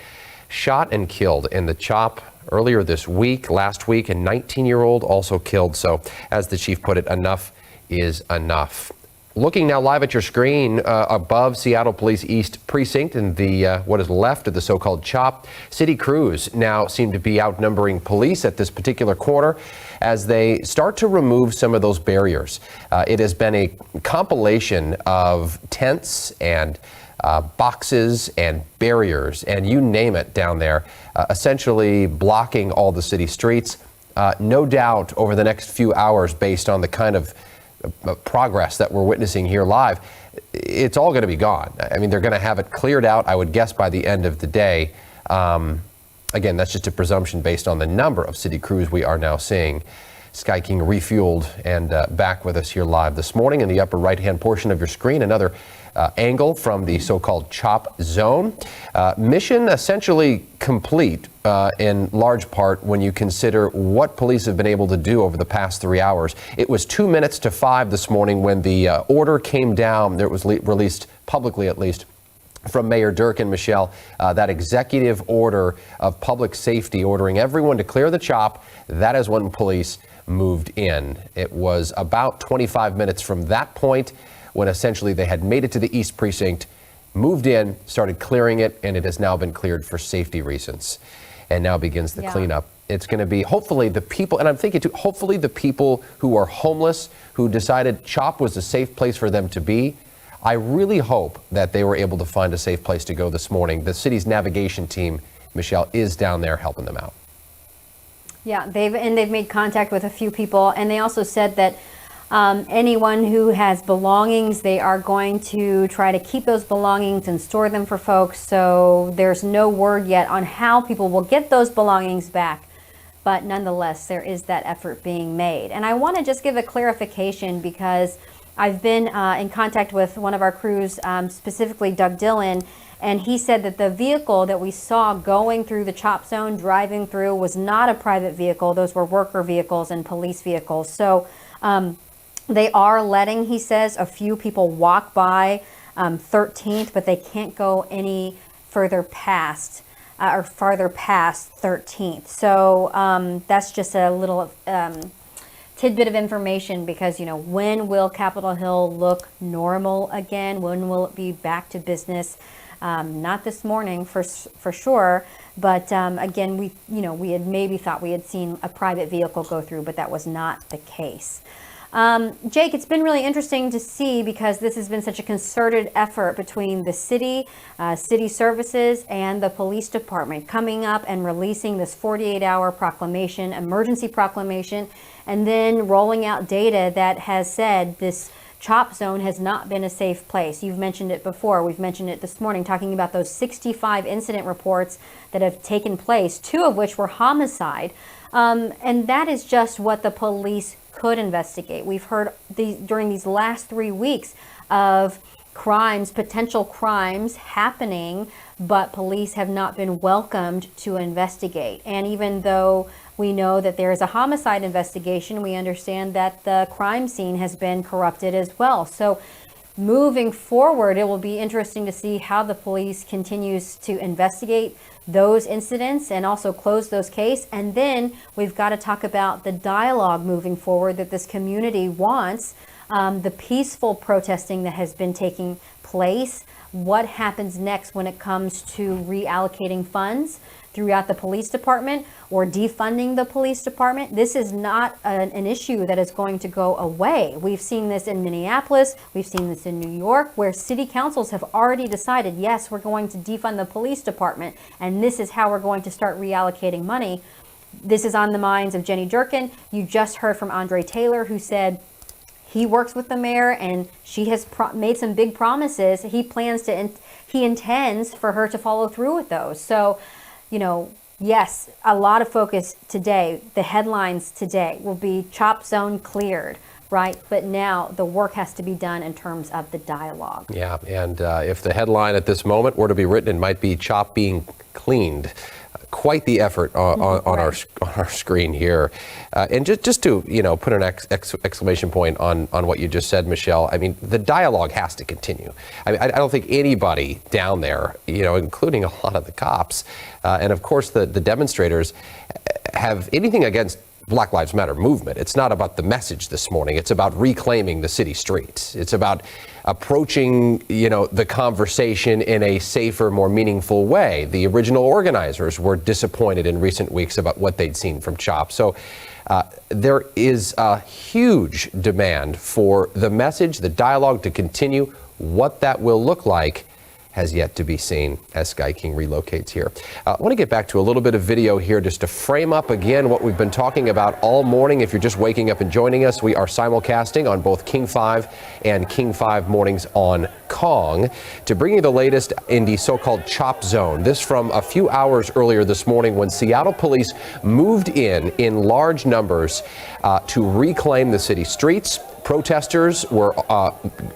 shot and killed in the CHOP earlier this week, last week, and 19-year-old also killed. So as the chief put it, enough is enough. Looking now live at your screen above Seattle Police East Precinct and the what is left of the so-called CHOP, city crews now seem to be outnumbering police at this particular corner as they start to remove some of those barriers. It has been a compilation of tents and boxes and barriers and you name it down there, essentially blocking all the city streets. No doubt over the next few hours, based on the kind of progress that we're witnessing here live, it's all going to be gone. I mean, they're going to have it cleared out, I would guess, by the end of the day. Again, that's just a presumption based on the number of city crews we are now seeing. Sky King refueled and back with us here live this morning. In the upper right-hand portion of your screen, another angle from the so-called CHOP zone. Mission essentially complete in large part when you consider what police have been able to do over the past 3 hours. It was 2 minutes to 5 this morning when the order came down. It was released publicly, at least, from Mayor Durkan, Michelle, that executive order of public safety ordering everyone to clear the CHOP. That is when police moved in. It was about 25 minutes from that point when essentially they had made it to the East Precinct, moved in, started clearing it, and it has now been cleared for safety reasons. And now begins the cleanup. It's going to be hopefully the people, and I'm thinking too, hopefully the people who are homeless, who decided CHOP was a safe place for them to be. I really hope that they were able to find a safe place to go this morning. The city's navigation team, Michelle, is down there helping them out. Yeah, they've made contact with a few people, and they also said that anyone who has belongings, they are going to try to keep those belongings and store them for folks. So there's no word yet on how people will get those belongings back. But nonetheless, there is that effort being made. And I want to just give a clarification because I've been in contact with one of our crews, specifically Doug Dillon, and he said that the vehicle that we saw going through the CHOP zone, driving through, was not a private vehicle. Those were worker vehicles and police vehicles. So they are letting, he says, a few people walk by 13th, but they can't go any further past or farther past 13th. So that's just a little tidbit of information because, you know, when will Capitol Hill look normal again? When will it be back to business? Not this morning for sure, but again, we had maybe thought we had seen a private vehicle go through, but that was not the case. Jake, it's been really interesting to see because this has been such a concerted effort between the city, city services, and the police department coming up and releasing this 48-hour proclamation, emergency proclamation, and then rolling out data that has said this CHOP zone has not been a safe place. You've mentioned it before. We've mentioned it this morning, talking about those 65 incident reports that have taken place, 2 of which were homicide. And that is just what the police could investigate. We've heard during these last 3 weeks of crimes, potential crimes happening, but police have not been welcomed to investigate. And even though we know that there is a homicide investigation, we understand that the crime scene has been corrupted as well. So moving forward, it will be interesting to see how the police continues to investigate those incidents and also close those cases. And then we've got to talk about the dialogue moving forward that this community wants, the peaceful protesting that has been taking place. What happens next when it comes to reallocating funds throughout the police department or defunding the police department? This is not an issue that is going to go away. We've seen this in Minneapolis. We've seen this in New York, where city councils have already decided, yes, we're going to defund the police department, and this is how we're going to start reallocating money. This is on the minds of Jenny Durkan. You just heard from Andre Taylor, who said he works with the mayor and she has made some big promises. He intends for her to follow through with those. So, you know, yes, a lot of focus today, the headlines today will be CHOP zone cleared, right? But now the work has to be done in terms of the dialogue. Yeah, and if the headline at this moment were to be written, it might be CHOP being cleaned. Quite the effort on our screen here. And just to, you know, put an exclamation point on what you just said, Michelle, I mean, the dialogue has to continue. I mean, I don't think anybody down there, you know, including a lot of the cops, and of course the demonstrators, have anything against Black Lives Matter movement. It's not about the message this morning. It's about reclaiming the city streets. It's about approaching, the conversation in a safer, more meaningful way. The original organizers were disappointed in recent weeks about what they'd seen from CHOP. So there is a huge demand for the message, the dialogue to continue. What that will look like has yet to be seen as Sky King relocates here. I want to get back to a little bit of video here just to frame up again what we've been talking about all morning. If you're just waking up and joining us, we are simulcasting on both King 5 and King 5 mornings on Kong to bring you the latest in the so-called CHOP zone. This from a few hours earlier this morning when Seattle police moved in large numbers to reclaim the city streets. Protesters were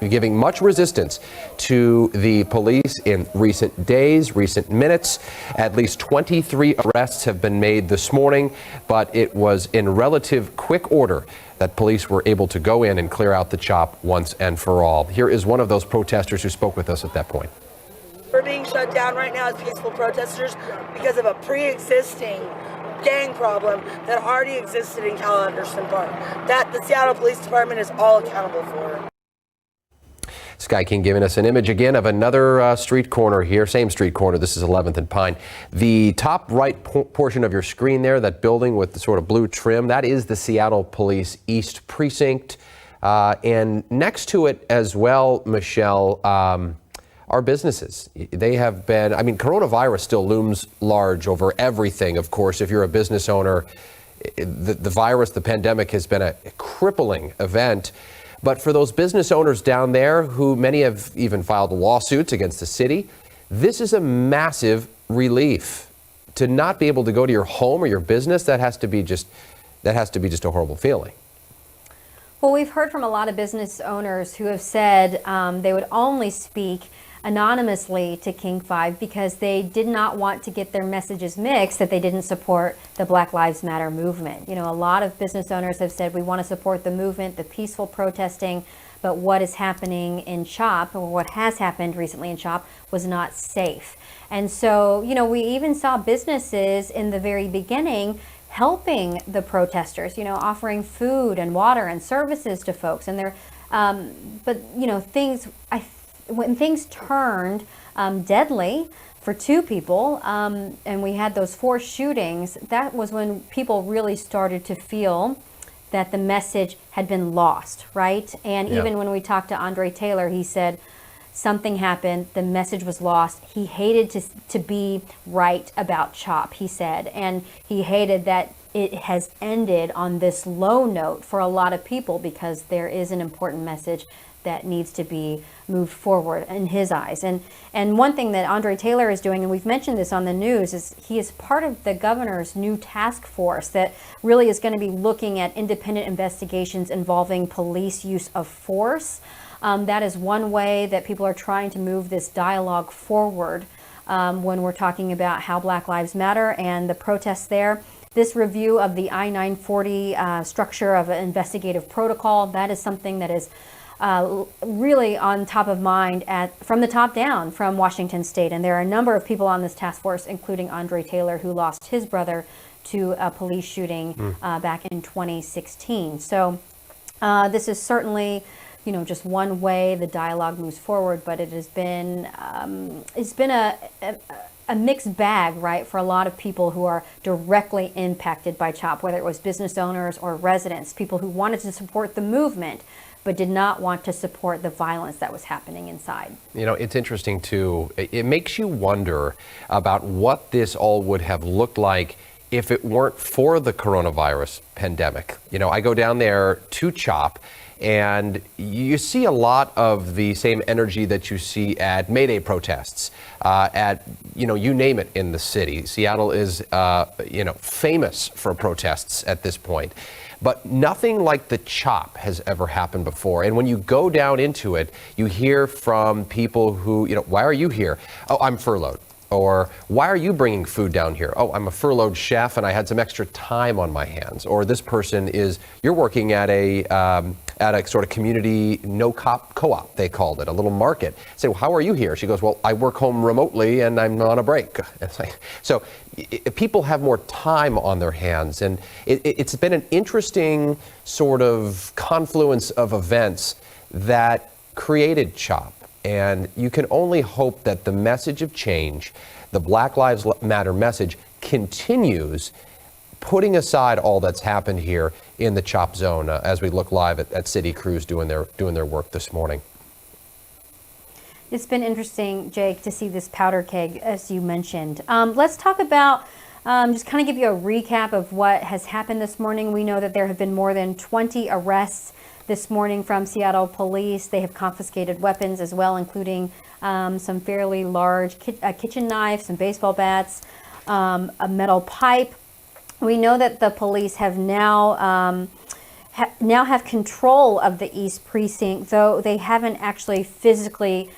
giving much resistance to the police in recent days, recent minutes. At least 23 arrests have been made this morning, but it was in relative quick order that police were able to go in and clear out the CHOP once and for all. Here is one of those protesters who spoke with us at that point. We're being shut down right now as peaceful protesters because of a pre-existing gang problem that already existed in Cal Anderson Park that the Seattle Police Department is all accountable for. Sky King giving us an image again of another street corner here, same street corner. This is 11th and Pine. The top right portion of your screen there, that building with the sort of blue trim, that is the Seattle Police East Precinct. And next to it as well, Michelle, our businesses. They have been, coronavirus still looms large over everything. Of course, if you're a business owner, the virus, the pandemic has been a crippling event. But for those business owners down there, who many have even filed lawsuits against the city, this is a massive relief. To not be able to go to your home or your business, that has to be just a horrible feeling. Well, we've heard from a lot of business owners who have said they would only speak anonymously to King 5 because they did not want to get their messages mixed, that they didn't support the Black Lives Matter movement. A lot of business owners have said we want to support the movement, the peaceful protesting, but what is happening in CHOP, or what has happened recently in CHOP, was not safe. And so, we even saw businesses in the very beginning helping the protesters, offering food and water and services to folks. And they're, when things turned deadly for two people, and we had those 4 shootings, that was when people really started to feel that the message had been lost, right? And even when we talked to Andre Taylor, he said something happened, the message was lost. He hated to be right about CHOP, he said, and he hated that it has ended on this low note for a lot of people because there is an important message that needs to be moved forward in his eyes. And one thing that Andre Taylor is doing, and we've mentioned this on the news, is he is part of the governor's new task force that really is going to be looking at independent investigations involving police use of force. That is one way that people are trying to move this dialogue forward when we're talking about how Black Lives Matter and the protests there. This review of the I-940 structure of an investigative protocol, that is something that is really on top of mind from the top down from Washington State. And there are a number of people on this task force, including Andre Taylor, who lost his brother to a police shooting back in 2016. So this is certainly, just one way the dialogue moves forward, but it has been, it's been a mixed bag, right, for a lot of people who are directly impacted by CHOP, whether it was business owners or residents, people who wanted to support the movement, but did not want to support the violence that was happening inside. It's interesting too. It makes you wonder about what this all would have looked like if it weren't for the coronavirus pandemic. I go down there to CHOP, and you see a lot of the same energy that you see at May Day protests, at, you name it in the city. Seattle is, famous for protests at this point. But nothing like the CHOP has ever happened before. And when you go down into it, you hear from people who, why are you here? Oh, I'm furloughed. Or why are you bringing food down here? Oh, I'm a furloughed chef and I had some extra time on my hands. Or this person you're working at a sort of community co-op, they called it, a little market. Say, well, how are you here? She goes, well, I work home remotely and I'm on a break. It's like, so people have more time on their hands, and it's been an interesting sort of confluence of events that created CHOP. And you can only hope that the message of change, the Black Lives Matter message, continues, putting aside all that's happened here in the CHOP zone as we look live at city crews doing their work this morning. It's been interesting, Jake, to see this powder keg, as you mentioned. Let's talk about, just kind of give you a recap of what has happened this morning. We know that there have been more than 20 arrests this morning from Seattle police. They have confiscated weapons as well, including some fairly large kitchen knives, some baseball bats, a metal pipe. We know that the police have now have control of the East Precinct, though they haven't actually physically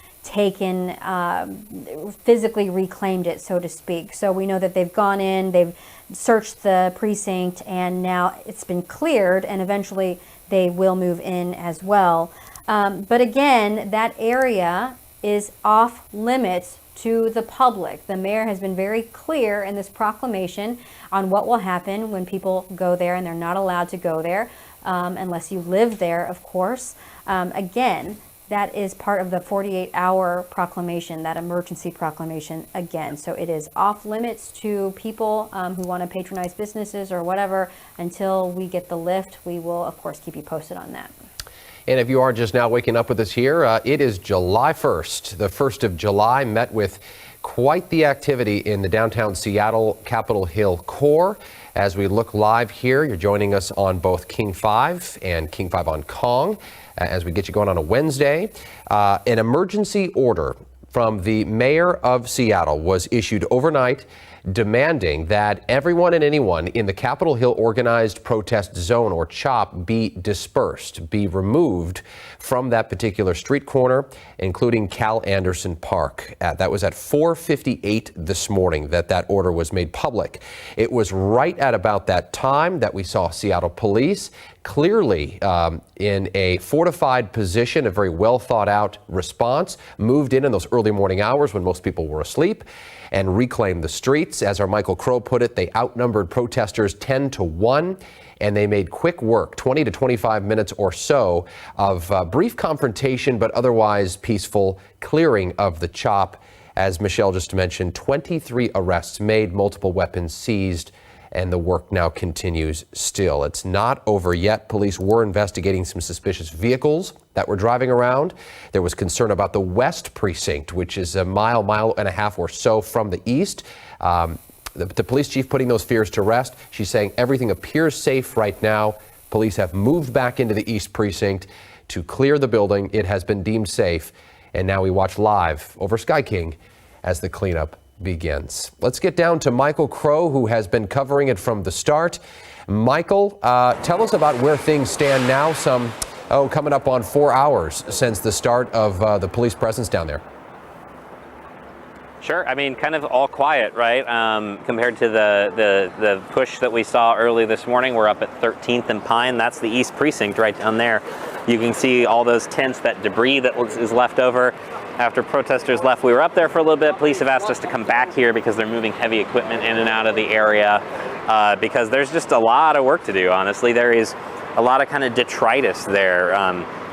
reclaimed it, so to speak. So we know that they've gone in, they've searched the precinct, and now it's been cleared, and eventually they will move in as well. But again, that area is off limits to the public. The mayor has been very clear in this proclamation on what will happen when people go there, and they're not allowed to go there unless you live there, of course. Again, that is part of the 48-hour proclamation, that emergency proclamation again. So it is off limits to people who want to patronize businesses or whatever until we get the lift. We will, of course, keep you posted on that. And if you are just now waking up with us here, it is July 1st. The 1st of July met with quite the activity in the downtown Seattle Capitol Hill core. As we look live here, you're joining us on both King 5 and King 5 on Kong as we get you going on a Wednesday. An emergency order from the mayor of Seattle was issued overnight, demanding that everyone and anyone in the Capitol Hill Organized Protest Zone, or CHOP, be dispersed, be removed from that particular street corner, including Cal Anderson Park. That was at 4:58 this morning that order was made public. It was right at about that time that we saw Seattle police clearly in a fortified position, a very well thought out response, moved in those early morning hours when most people were asleep, and reclaimed the streets. As our Michael Crow put it, they outnumbered protesters 10-1, and they made quick work, 20 to 25 minutes or so of brief confrontation, but otherwise peaceful clearing of the CHOP. As Michelle just mentioned, 23 arrests made, multiple weapons seized, and the work now continues still. It's not over yet. Police were investigating some suspicious vehicles that were driving around. There was concern about the West Precinct, which is a mile and a half or so from the east. The police chief putting those fears to rest. She's saying everything appears safe right now. Police have moved back into the East Precinct to clear the building. It has been deemed safe. And now we watch live over Sky King as the cleanup begins. Let's get down to Michael Crow, who has been covering it from the start. Michael, tell us about where things stand now, coming up on 4 hours since the start of the police presence down there. Sure. I mean, kind of all quiet, right? Compared to the push that we saw early this morning. We're up at 13th and Pine. That's the East Precinct right down there. You can see all those tents, that debris that is left over after protesters left. We were up there for a little bit. Police have asked us to come back here because they're moving heavy equipment in and out of the area because there's just a lot of work to do, honestly. There is a lot of kind of detritus there,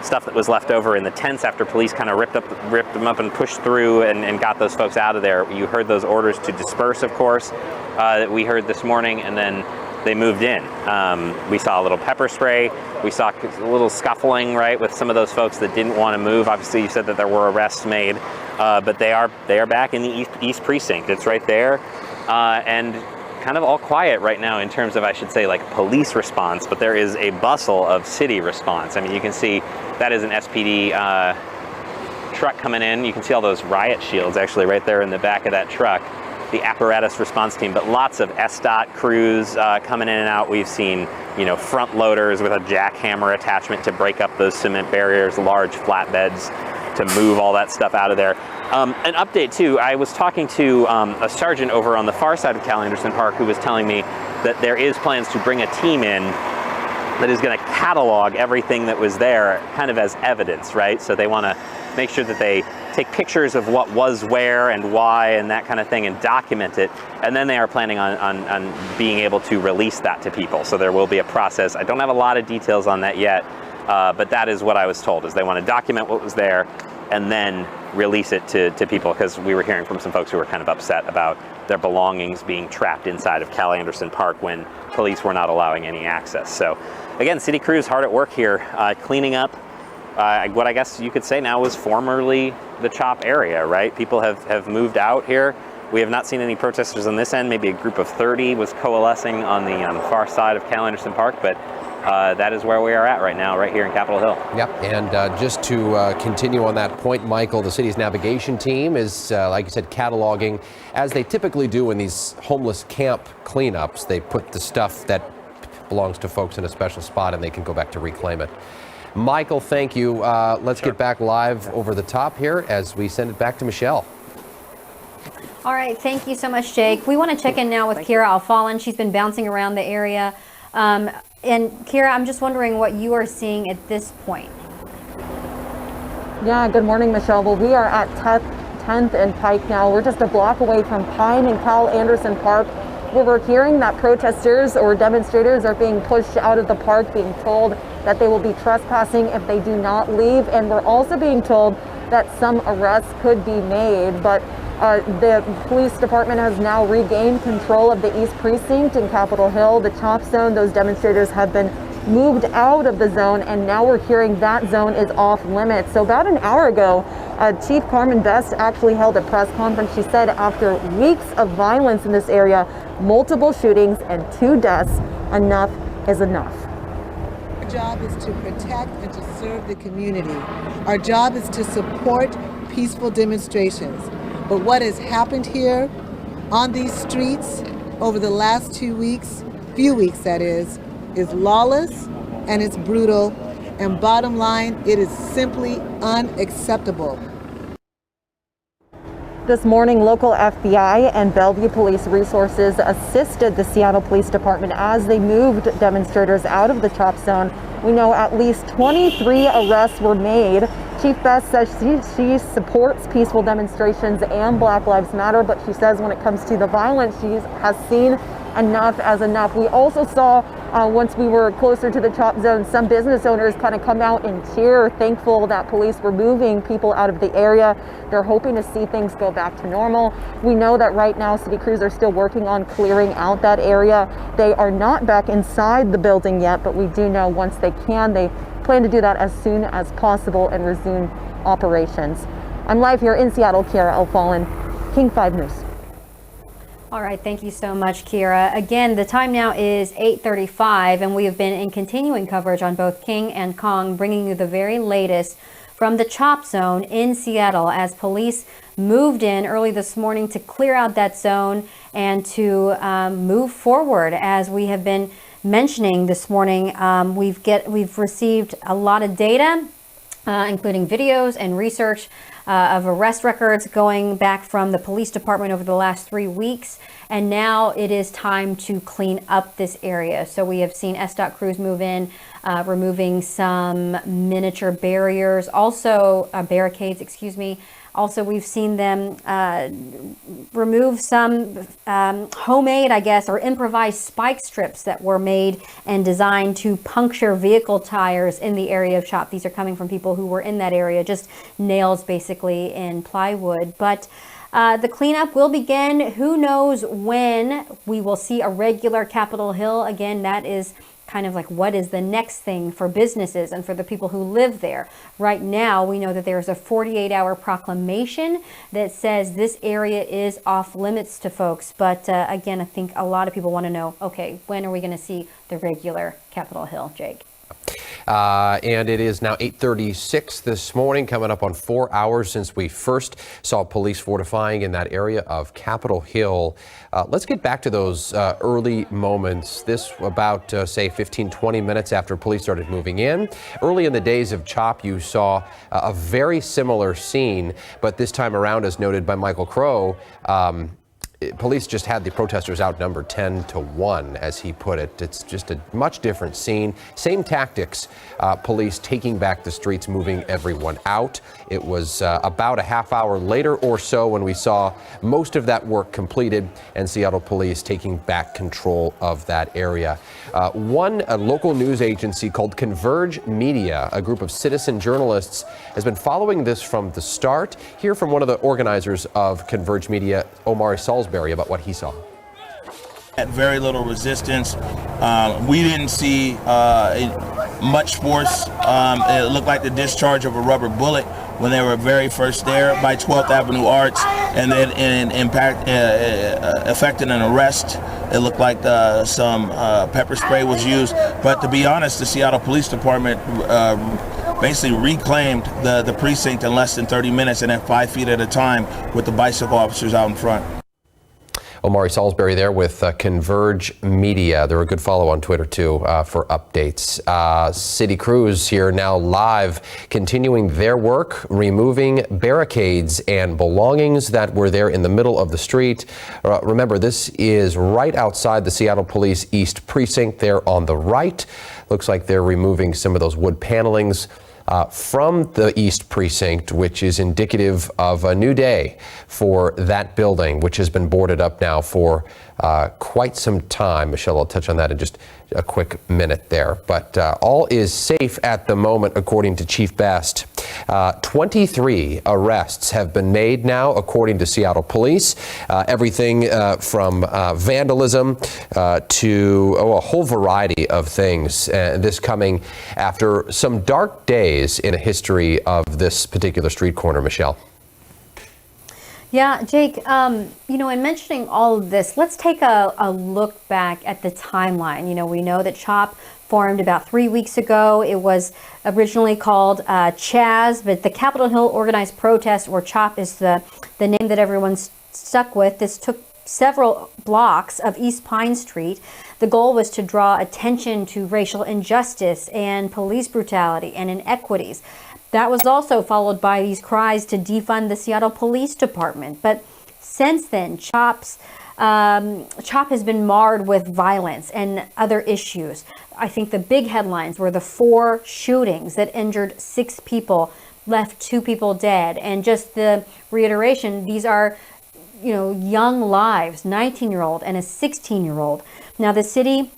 stuff that was left over in the tents after police kind of ripped them up and pushed through and got those folks out of there. You heard those orders to disperse, of course, that we heard this morning, and then they moved in. We saw a little pepper spray. We saw a little scuffling, right, with some of those folks that didn't want to move. Obviously, you said that there were arrests made, but they are back in the East Precinct. It's right there, and kind of all quiet right now in terms of, I should say, like police response, but there is a bustle of city response. I mean, you can see that is an SPD truck coming in. You can see all those riot shields actually right there in the back of that truck, the apparatus response team, but lots of SDOT crews coming in and out. We've seen, front loaders with a jackhammer attachment to break up those cement barriers, large flatbeds to move all that stuff out of there. An update too, I was talking to a sergeant over on the far side of Cal Anderson Park who was telling me that there is plans to bring a team in that is going to catalog everything that was there kind of as evidence, right? So they want to make sure that they take pictures of what was where and why and that kind of thing and document it. And then they are planning on being able to release that to people. So there will be a process. I don't have a lot of details on that yet, but that is what I was told, is they want to document what was there and then release it to people, because we were hearing from some folks who were kind of upset about their belongings being trapped inside of Cal Anderson Park when police were not allowing any access. So again, city crews hard at work here, cleaning up what I guess you could say now was formerly the CHOP area, right? People have moved out here. We have not seen any protesters on this end. Maybe a group of 30 was coalescing on the far side of Cal Anderson Park, but that is where we are at right now, right here in Capitol Hill. Yep, and just to continue on that point, Michael, the city's navigation team is, like you said, cataloging, as they typically do in these homeless camp cleanups. They put the stuff that belongs to folks in a special spot and they can go back to reclaim it. Michael, thank you. Let's get back live over the top here as we send it back to Michelle. All right, thank you so much, Jake. We want to check in now with Kira Alfallen. She's been bouncing around the area. And Kira, I'm just wondering what you are seeing at this point. Yeah, good morning, Michelle. Well, we are at 10th and Pike now. We're just a block away from Pine and Cal Anderson Park, where we're hearing that protesters or demonstrators are being pushed out of the park, being told that they will be trespassing if they do not leave. And we're also being told that some arrests could be made. But the police department has now regained control of the East Precinct in Capitol Hill, the CHOP zone. Those demonstrators have been moved out of the zone, and now we're hearing that zone is off limits. So about an hour ago, Chief Carmen Best actually held a press conference. She said after weeks of violence in this area, multiple shootings and 2 deaths, enough is enough. Our job is to protect and to serve the community. Our job is to support peaceful demonstrations. But what has happened here on these streets over the last 2 weeks, few weeks that is lawless and it's brutal. And bottom line, it is simply unacceptable. This morning, local FBI and Bellevue Police Resources assisted the Seattle Police Department as they moved demonstrators out of the CHOP zone. We know at least 23 arrests were made. Chief Best says she supports peaceful demonstrations and Black Lives Matter, but she says when it comes to the violence, she has seen enough as enough. We also saw, once we were closer to the CHOP zone, some business owners kind of come out and cheer, thankful that police were moving people out of the area. They're hoping to see things go back to normal. We know that right now city crews are still working on clearing out that area. They are not back inside the building yet, but we do know once they can, they plan to do that as soon as possible and resume operations. I'm live here in Seattle, Kira Alfallen, King 5 News. All right, thank you so much, Kira. Again, the time now is 8:35, and we have been in continuing coverage on both King and Kong, bringing you the very latest from the CHOP zone in Seattle as police moved in early this morning to clear out that zone and to move forward. As we have been mentioning this morning, we've received a lot of data, including videos and research of arrest records going back from the police department over the last 3 weeks. And now it is time to clean up this area. So we have seen SDOT crews move in, removing some miniature barriers, also barricades, excuse me. Also, we've seen them remove some homemade, I guess, or improvised spike strips that were made and designed to puncture vehicle tires in the area of CHOP. These are coming from people who were in that area, just nails basically in plywood. But the cleanup will begin. Who knows when we will see a regular Capitol Hill again? That is kind of like what is the next thing for businesses and for the people who live there. Right now, we know that there's a 48-hour proclamation that says this area is off limits to folks. But again, I think a lot of people want to know, okay, when are we going to see the regular Capitol Hill, Jake? And it is now 8:36 this morning, coming up on 4 hours since we first saw police fortifying in that area of Capitol Hill. Let's get back to those early moments. This about, say, 15, 20 minutes after police started moving in. Early in the days of CHOP, you saw a very similar scene, but this time around, as noted by Michael Crow, police just had the protesters outnumbered 10-1, as he put it. It's just a much different scene. Same tactics, police taking back the streets, moving everyone out. It was about a half hour later or so when we saw most of that work completed and Seattle police taking back control of that area. A local news agency called Converge Media, a group of citizen journalists, has been following this from the start. Hear from one of the organizers of Converge Media, Omari Salisbury, about what he saw. At very little resistance. We didn't see much force. It looked like the discharge of a rubber bullet when they were very first there by 12th Avenue Arts, and then affected an arrest. It looked like some pepper spray was used. But to be honest, the Seattle Police Department basically reclaimed the precinct in less than 30 minutes and at 5 feet at a time with the bicycle officers out in front. Omari Salisbury there with Converge Media. They're a good follow on Twitter, too, for updates. City crews here now live, continuing their work, removing barricades and belongings that were there in the middle of the street. Remember, this is right outside the Seattle Police East Precinct there on the right. Looks like they're removing some of those wood panelings from the East Precinct, which is indicative of a new day for that building, which has been boarded up now for quite some time. Michelle, I'll touch on that in just a quick minute there. But all is safe at the moment, according to Chief Best. 23 arrests have been made now, according to Seattle Police. Everything from vandalism to a whole variety of things. This coming after some dark days in a history of this particular street corner, Michelle. Yeah, Jake, in mentioning all of this, let's take a look back at the timeline. We know that CHOP formed about 3 weeks ago. It was originally called CHAZ, but the Capitol Hill Organized Protest, or CHOP, is the name that everyone's stuck with. This took several blocks of East Pine Street. The goal was to draw attention to racial injustice and police brutality and inequities. That was also followed by these cries to defund the Seattle Police Department. But since then, CHOP has been marred with violence and other issues. I think the big headlines were the 4 shootings that injured 6 people, left 2 people dead. And just the reiteration, these are, young lives, 19-year-old and a 16-year-old. Now, the city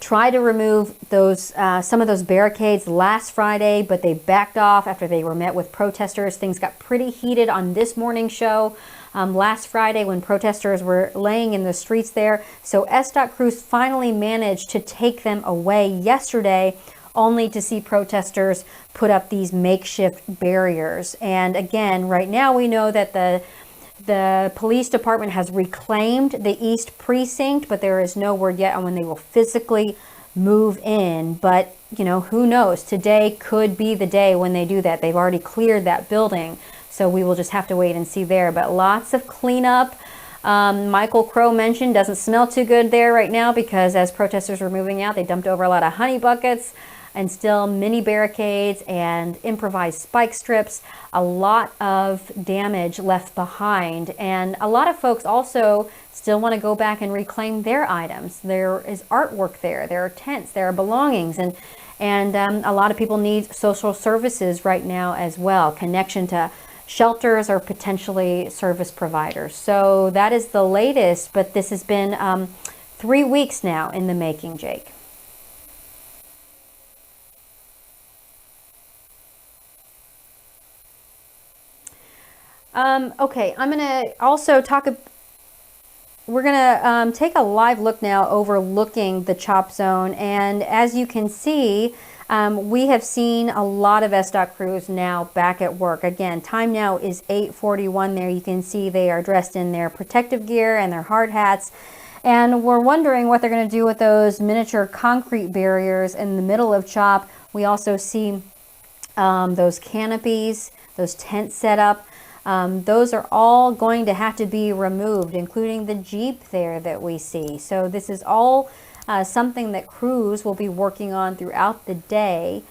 tried to remove those some of those barricades last Friday, but they backed off after they were met with protesters. Things got pretty heated on this morning's show last Friday when protesters were laying in the streets there. So SDOT crews finally managed to take them away yesterday, only to see protesters put up these makeshift barriers. And again, right now we know that the police department has reclaimed the East Precinct, but there is no word yet on when they will physically move in. But, who knows? Today could be the day when they do that. They've already cleared that building, so we will just have to wait and see there. But lots of cleanup. Michael Crow mentioned doesn't smell too good there right now because as protesters were moving out, they dumped over a lot of honey buckets and still mini barricades and improvised spike strips. A lot of damage left behind. And a lot of folks also still want to go back and reclaim their items. There is artwork there. There are tents. There are belongings. And a lot of people need social services right now as well. Connection to shelters or potentially service providers. So that is the latest, but this has been 3 weeks now in the making, Jake. Okay, I'm going to also we're going to take a live look now overlooking the CHOP zone. And as you can see, we have seen a lot of SDOT crews now back at work. Again, time now is 8:41 there. You can see they are dressed in their protective gear and their hard hats. And we're wondering what they're going to do with those miniature concrete barriers in the middle of CHOP We also see those canopies, those tents set up. Those are all going to have to be removed, including the Jeep there that we see. So this is all something that crews will be working on throughout the day.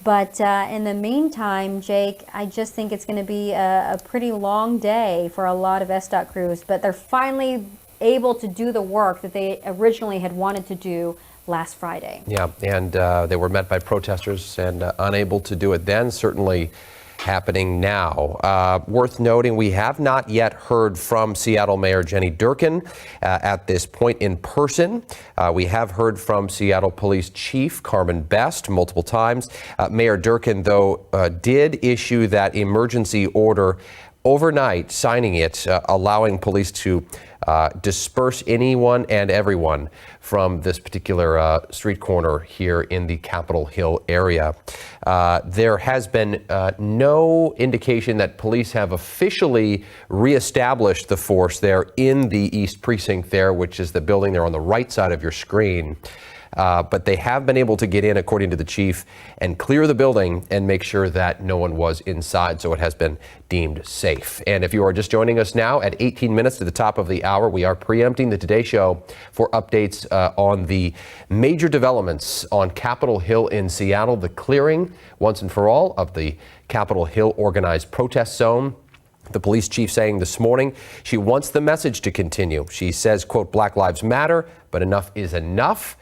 But in the meantime, Jake, I just think it's going to be a pretty long day for a lot of SDOT crews. But they're finally able to do the work that they originally had wanted to do last Friday. Yeah, and they were met by protesters and unable to do it then. Certainly happening now. Worth noting, we have not yet heard from Seattle Mayor Jenny Durkan at this point in person. We have heard from Seattle Police Chief Carmen Best multiple times. Mayor Durkan, though, did issue that emergency order overnight, signing it, allowing police to disperse anyone and everyone from this particular street corner here in the Capitol Hill area. There has been no indication that police have officially reestablished the force there in the East Precinct there, which is the building there on the right side of your screen. But they have been able to get in, according to the chief, and clear the building and make sure that no one was inside, so it has been deemed safe. And if you are just joining us now at 18 minutes to the top of the hour, we are preempting the Today Show for updates on the major developments on Capitol Hill in Seattle, the clearing once and for all of the Capitol Hill organized protest zone. The police chief saying this morning she wants the message to continue. She says, quote, "Black Lives Matter, but enough is enough."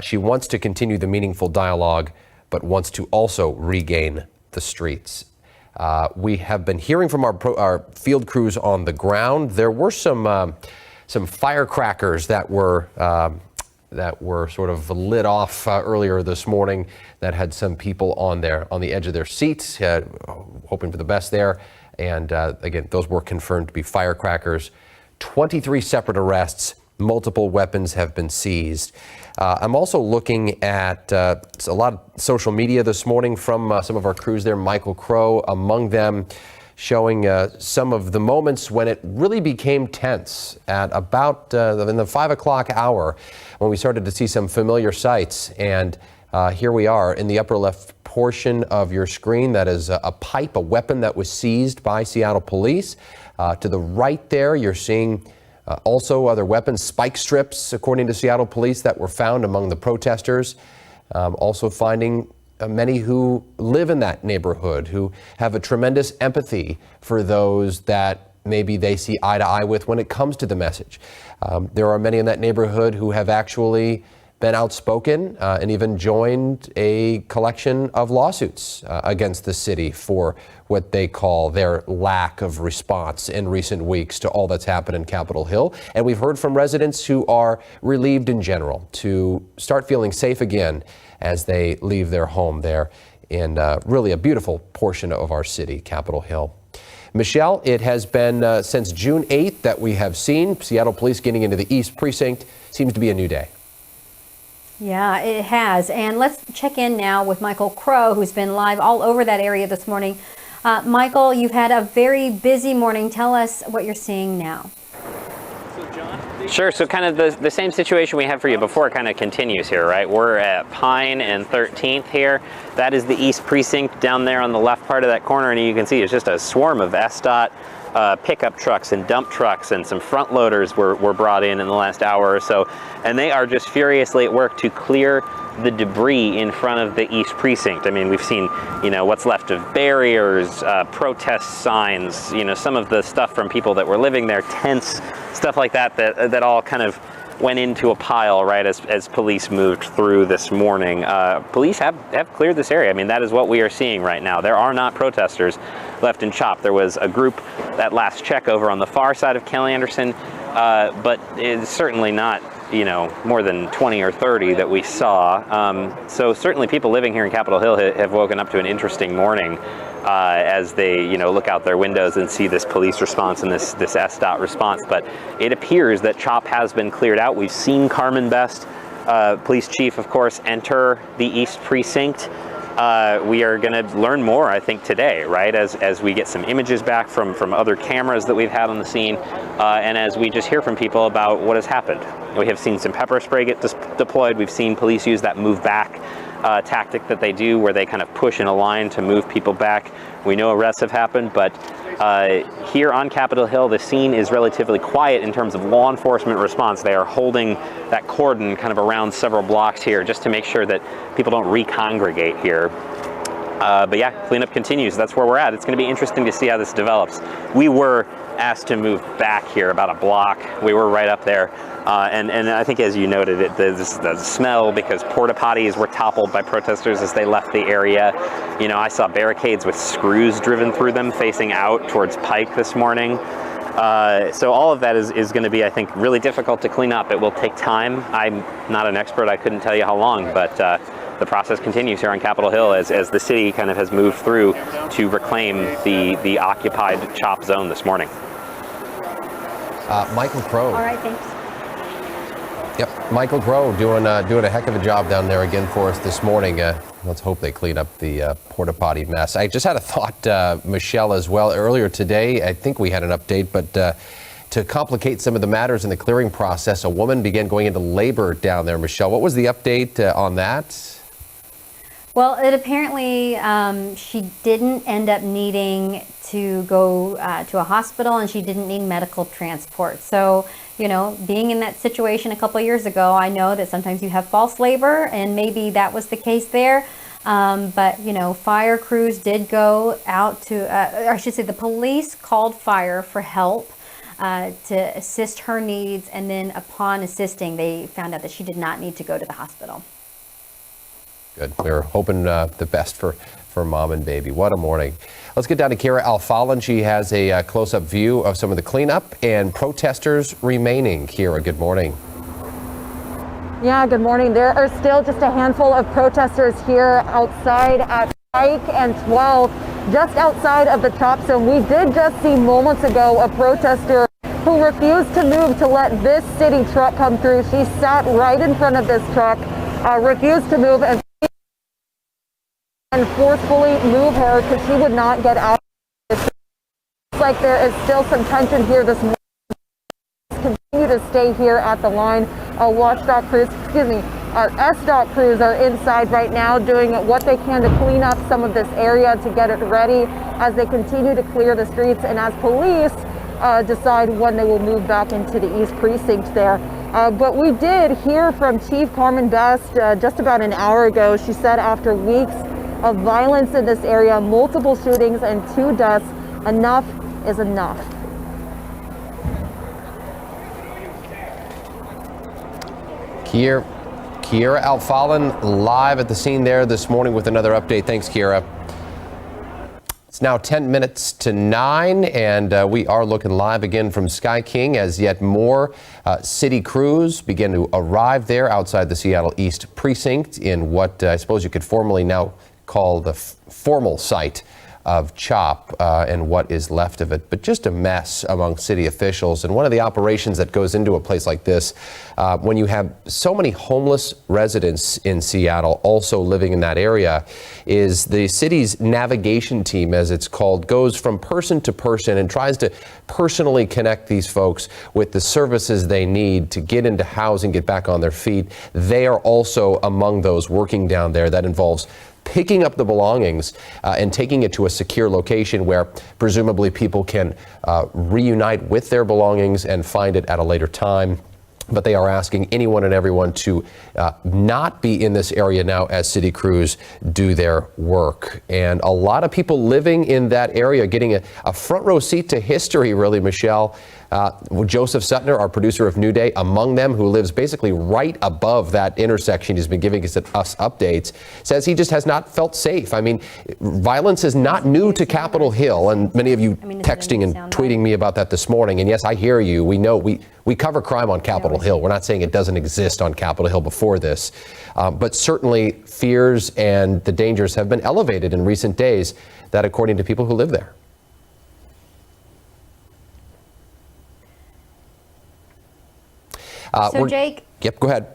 She wants to continue the meaningful dialogue, but wants to also regain the streets. We have been hearing from our field crews on the ground. There were some firecrackers that were sort of lit off earlier this morning that had some people on the edge of their seats, hoping for the best there. And again, those were confirmed to be firecrackers. 23 separate arrests. Multiple weapons have been seized. I'm also looking at a lot of social media this morning from some of our crews there, Michael Crow among them, showing some of the moments when it really became tense at about in the 5 o'clock hour when we started to see some familiar sights. And here we are in the upper left portion of your screen. That is a pipe, a weapon that was seized by Seattle police. To the right there, you're seeing also other weapons, spike strips, according to Seattle police, that were found among the protesters. Also finding many who live in that neighborhood, who have a tremendous empathy for those that maybe they see eye to eye with when it comes to the message. There are many in that neighborhood who have actually been outspoken and even joined a collection of lawsuits against the city for what they call their lack of response in recent weeks to all that's happened in Capitol Hill. And we've heard from residents who are relieved in general to start feeling safe again as they leave their home there in really a beautiful portion of our city, Capitol Hill. Michelle, it has been since June 8th that we have seen Seattle police getting into the East Precinct. Seems to be a new day. Yeah, it has. And let's check in now with Michael Crow, who's been live all over that area this morning. Michael, you've had a very busy morning. Tell us what you're seeing now. Sure. So kind of the same situation we had for you before kind of continues here, right? We're at Pine and 13th here. That is the East Precinct down there on the left part of that corner. And you can see it's just a swarm of SDOT pickup trucks and dump trucks, and some front loaders were brought in the last hour or so. And they are just furiously at work to clear the debris in front of the East Precinct. I mean, we've seen, what's left of barriers, protest signs, some of the stuff from people that were living there, tents, stuff like that all kind of went into a pile, right, as police moved through this morning. Police have cleared this area. I mean, that is what we are seeing right now. There are not protesters left in CHOP. There was a group that last check over on the far side of Kelly Anderson, but it's certainly not, more than 20 or 30 that we saw. So certainly people living here in Capitol Hill have woken up to an interesting morning as they, look out their windows and see this police response and this SDOT response. But it appears that CHOP has been cleared out. We've seen Carmen Best, police chief, of course, enter the East Precinct. We are going to learn more, I think, today, right, as we get some images back from other cameras that we've had on the scene, and as we just hear from people about what has happened. We have seen some pepper spray get deployed. We've seen police use that move back tactic that they do where they kind of push in a line to move people back. We know arrests have happened, but here on Capitol Hill, the scene is relatively quiet in terms of law enforcement response. They are holding that cordon kind of around several blocks here just to make sure that people don't recongregate here. But yeah, cleanup continues. That's where we're at. It's going to be interesting to see how this develops. We were asked to move back here about a block. We were right up there. And I think, as you noted, the smell, because porta potties were toppled by protesters as they left the area. You know, I saw barricades with screws driven through them facing out towards Pike this morning. So all of that is going to be, I think, really difficult to clean up. It will take time. I'm not an expert. I couldn't tell you how long, but the process continues here on Capitol Hill as the city kind of has moved through to reclaim the occupied CHOP zone this morning. Michael Crow. All right, thanks. Yep, Michael Crow doing a heck of a job down there again for us this morning. Let's hope they clean up the porta potty mess. I just had a thought, Michelle, as well. Earlier today, I think we had an update, but to complicate some of the matters in the clearing process, a woman began going into labor down there. Michelle, what was the update on that? Well, it apparently she didn't end up needing to go to a hospital, and she didn't need medical transport. So, you know, being in that situation a couple of years ago, I know that sometimes you have false labor, and maybe that was the case there. But, you know, fire crews did go out to, or I should say the police called fire for help to assist her needs. And then upon assisting, they found out that she did not need to go to the hospital. Good. We're hoping the best for mom and baby. What a morning. Let's get down to Kira Alfalin. She has a close-up view of some of the cleanup and protesters remaining. Kira, good morning. Yeah, good morning. There are still just a handful of protesters here outside at Pike and 12, just outside of the CHOP zone. We did just see moments ago a protester who refused to move to let this city truck come through. She sat right in front of this truck, refused to move, and forcefully move her because she would not get out. It's like there is still some tension here this morning. Continue to stay here at the line. SDOT crews are inside right now doing what they can to clean up some of this area to get it ready as they continue to clear the streets and as police decide when they will move back into the East Precinct there. But we did hear from Chief Carmen Best just about an hour ago. She said after weeks of violence in this area, multiple shootings and 2 deaths, enough is enough. Kira Alfalin live at the scene there this morning with another update. Thanks, Kira. It's now 10 minutes to 9, and we are looking live again from Sky King as yet more city crews begin to arrive there outside the Seattle East Precinct in what I suppose you could formally now call the formal site of CHOP and what is left of it, but just a mess among city officials. And one of the operations that goes into a place like this, when you have so many homeless residents in Seattle also living in that area, is the city's navigation team, as it's called, goes from person to person and tries to personally connect these folks with the services they need to get into housing, get back on their feet. They are also among those working down there. That involves picking up the belongings and taking it to a secure location where presumably people can reunite with their belongings and find it at a later time. But they are asking anyone and everyone to not be in this area now as city crews do their work. And a lot of people living in that area getting a front row seat to history, really, Michelle. Joseph Suttner, our producer of New Day, among them, who lives basically right above that intersection, he's been giving us updates, says he just has not felt safe. I mean, violence is not new to Capitol Hill, and many of you texting and tweeting me about that this morning. And yes, I hear you. We know we cover crime on Capitol Hill. We're not saying it doesn't exist on Capitol Hill before this, but certainly fears and the dangers have been elevated in recent days, that according to people who live there. So Jake? Yep, go ahead.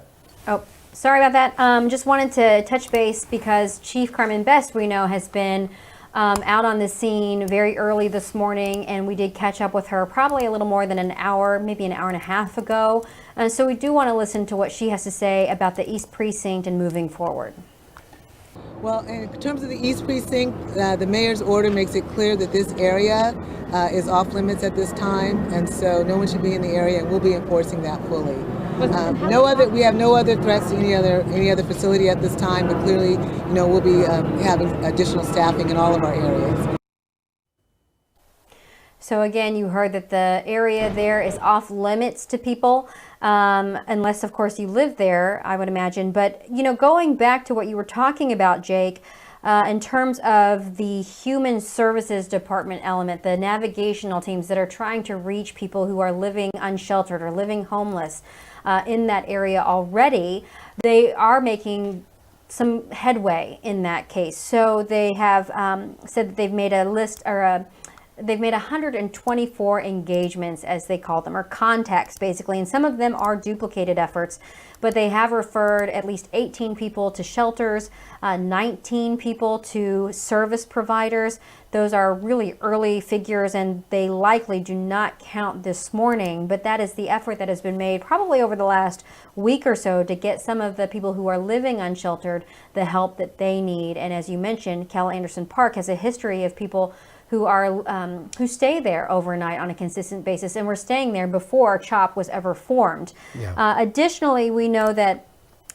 Oh, sorry about that. Just wanted to touch base because Chief Carmen Best, we know, has been out on the scene very early this morning, and we did catch up with her probably a little more than an hour, maybe an hour and a half ago. So we do want to listen to what she has to say about the East Precinct and moving forward. Well, in terms of the East Precinct, the mayor's order makes it clear that this area is off limits at this time, and so no one should be in the area, and we'll be enforcing that fully. We have no other threats to any other facility at this time, but clearly, we'll be having additional staffing in all of our areas. So again, you heard that the area there is off limits to people, unless of course you live there, I would imagine. But going back to what you were talking about, Jake, in terms of the human services department element, the navigational teams that are trying to reach people who are living unsheltered or living homeless in that area already, they are making some headway in that case. So they have said that they've made a list, or they've made 124 engagements, as they call them, or contacts basically, and some of them are duplicated efforts, but they have referred at least 18 people to shelters, 19 people to service providers. Those are really early figures, and they likely do not count this morning, but that is the effort that has been made probably over the last week or so to get some of the people who are living unsheltered the help that they need. And as you mentioned, Cal Anderson Park has a history of people who stay there overnight on a consistent basis, and were staying there before CHOP was ever formed. Yeah. Additionally, we know that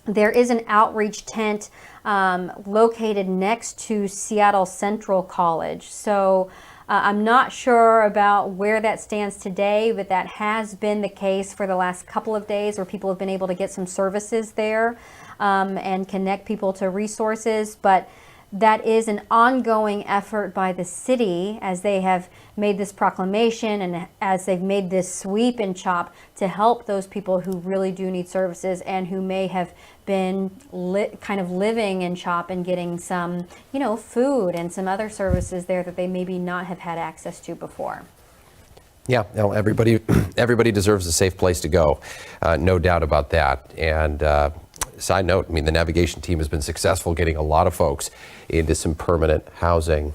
there is an outreach tent located next to Seattle Central College. So I'm not sure about where that stands today, but that has been the case for the last couple of days, where people have been able to get some services there and connect people to resources. But that is an ongoing effort by the city, as they have made this proclamation and as they've made this sweep in CHOP to help those people who really do need services and who may have been kind of living in CHOP and getting some, food and some other services there that they maybe not have had access to before. Yeah, everybody deserves a safe place to go, no doubt about that. And side note, the navigation team has been successful getting a lot of folks into some permanent housing.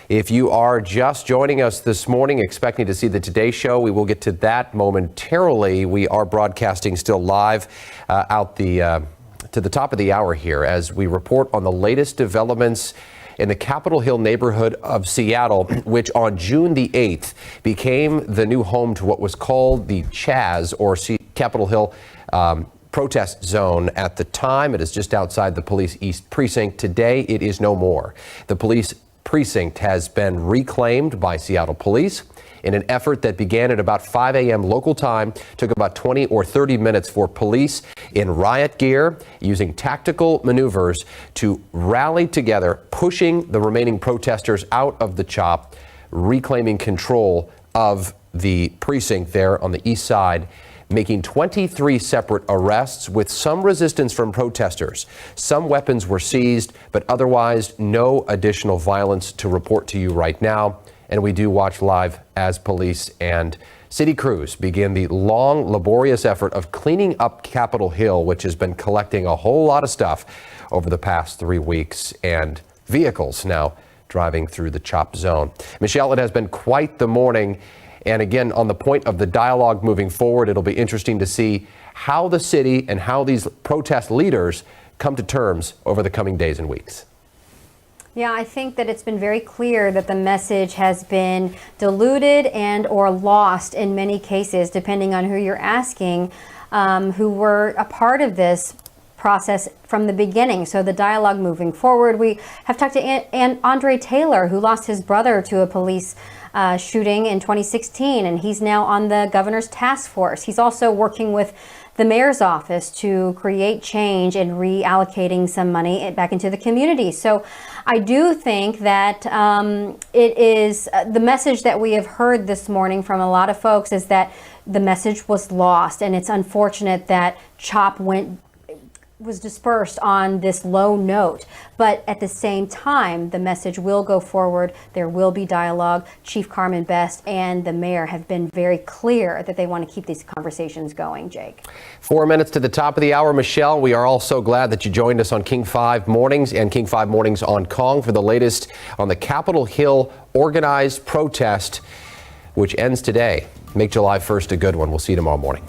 If you are just joining us this morning, expecting to see the Today Show, we will get to that momentarily. We are broadcasting still live to the top of the hour here as we report on the latest developments in the Capitol Hill neighborhood of Seattle, which on June the 8th became the new home to what was called the Chaz, or Capitol Hill protest zone. At the time, it is just outside the police East Precinct. Today, it is no more. The police precinct has been reclaimed by Seattle police in an effort that began at about 5 a.m. local time, took about 20 or 30 minutes for police in riot gear using tactical maneuvers to rally together, pushing the remaining protesters out of the CHOP, reclaiming control of the precinct there on the east side, making 23 separate arrests with some resistance from protesters. Some weapons were seized, but otherwise no additional violence to report to you right now. And we do watch live as police and city crews begin the long, laborious effort of cleaning up Capitol Hill, which has been collecting a whole lot of stuff over the past 3 weeks, and vehicles now driving through the CHOP zone. Michelle, it has been quite the morning. And again, on the point of the dialogue moving forward, it'll be interesting to see how the city and how these protest leaders come to terms over the coming days and weeks. Yeah, I think that it's been very clear that the message has been diluted and or lost in many cases, depending on who you're asking, who were a part of this process from the beginning. So the dialogue moving forward, we have talked to Andre Taylor, who lost his brother to a police shooting in 2016, and he's now on the governor's task force. He's also working with the mayor's office to create change and reallocating some money back into the community. So I do think that it is the message that we have heard this morning from a lot of folks is that the message was lost, and it's unfortunate that CHOP was dispersed on this low note. But at the same time, the message will go forward. There will be dialogue. Chief Carmen Best and the mayor have been very clear that they want to keep these conversations going, Jake. 4 minutes to the top of the hour, Michelle. We are all so glad that you joined us on King 5 Mornings and King 5 Mornings on Kong for the latest on the Capitol Hill organized protest, which ends today. Make July 1st a good one. We'll see you tomorrow morning.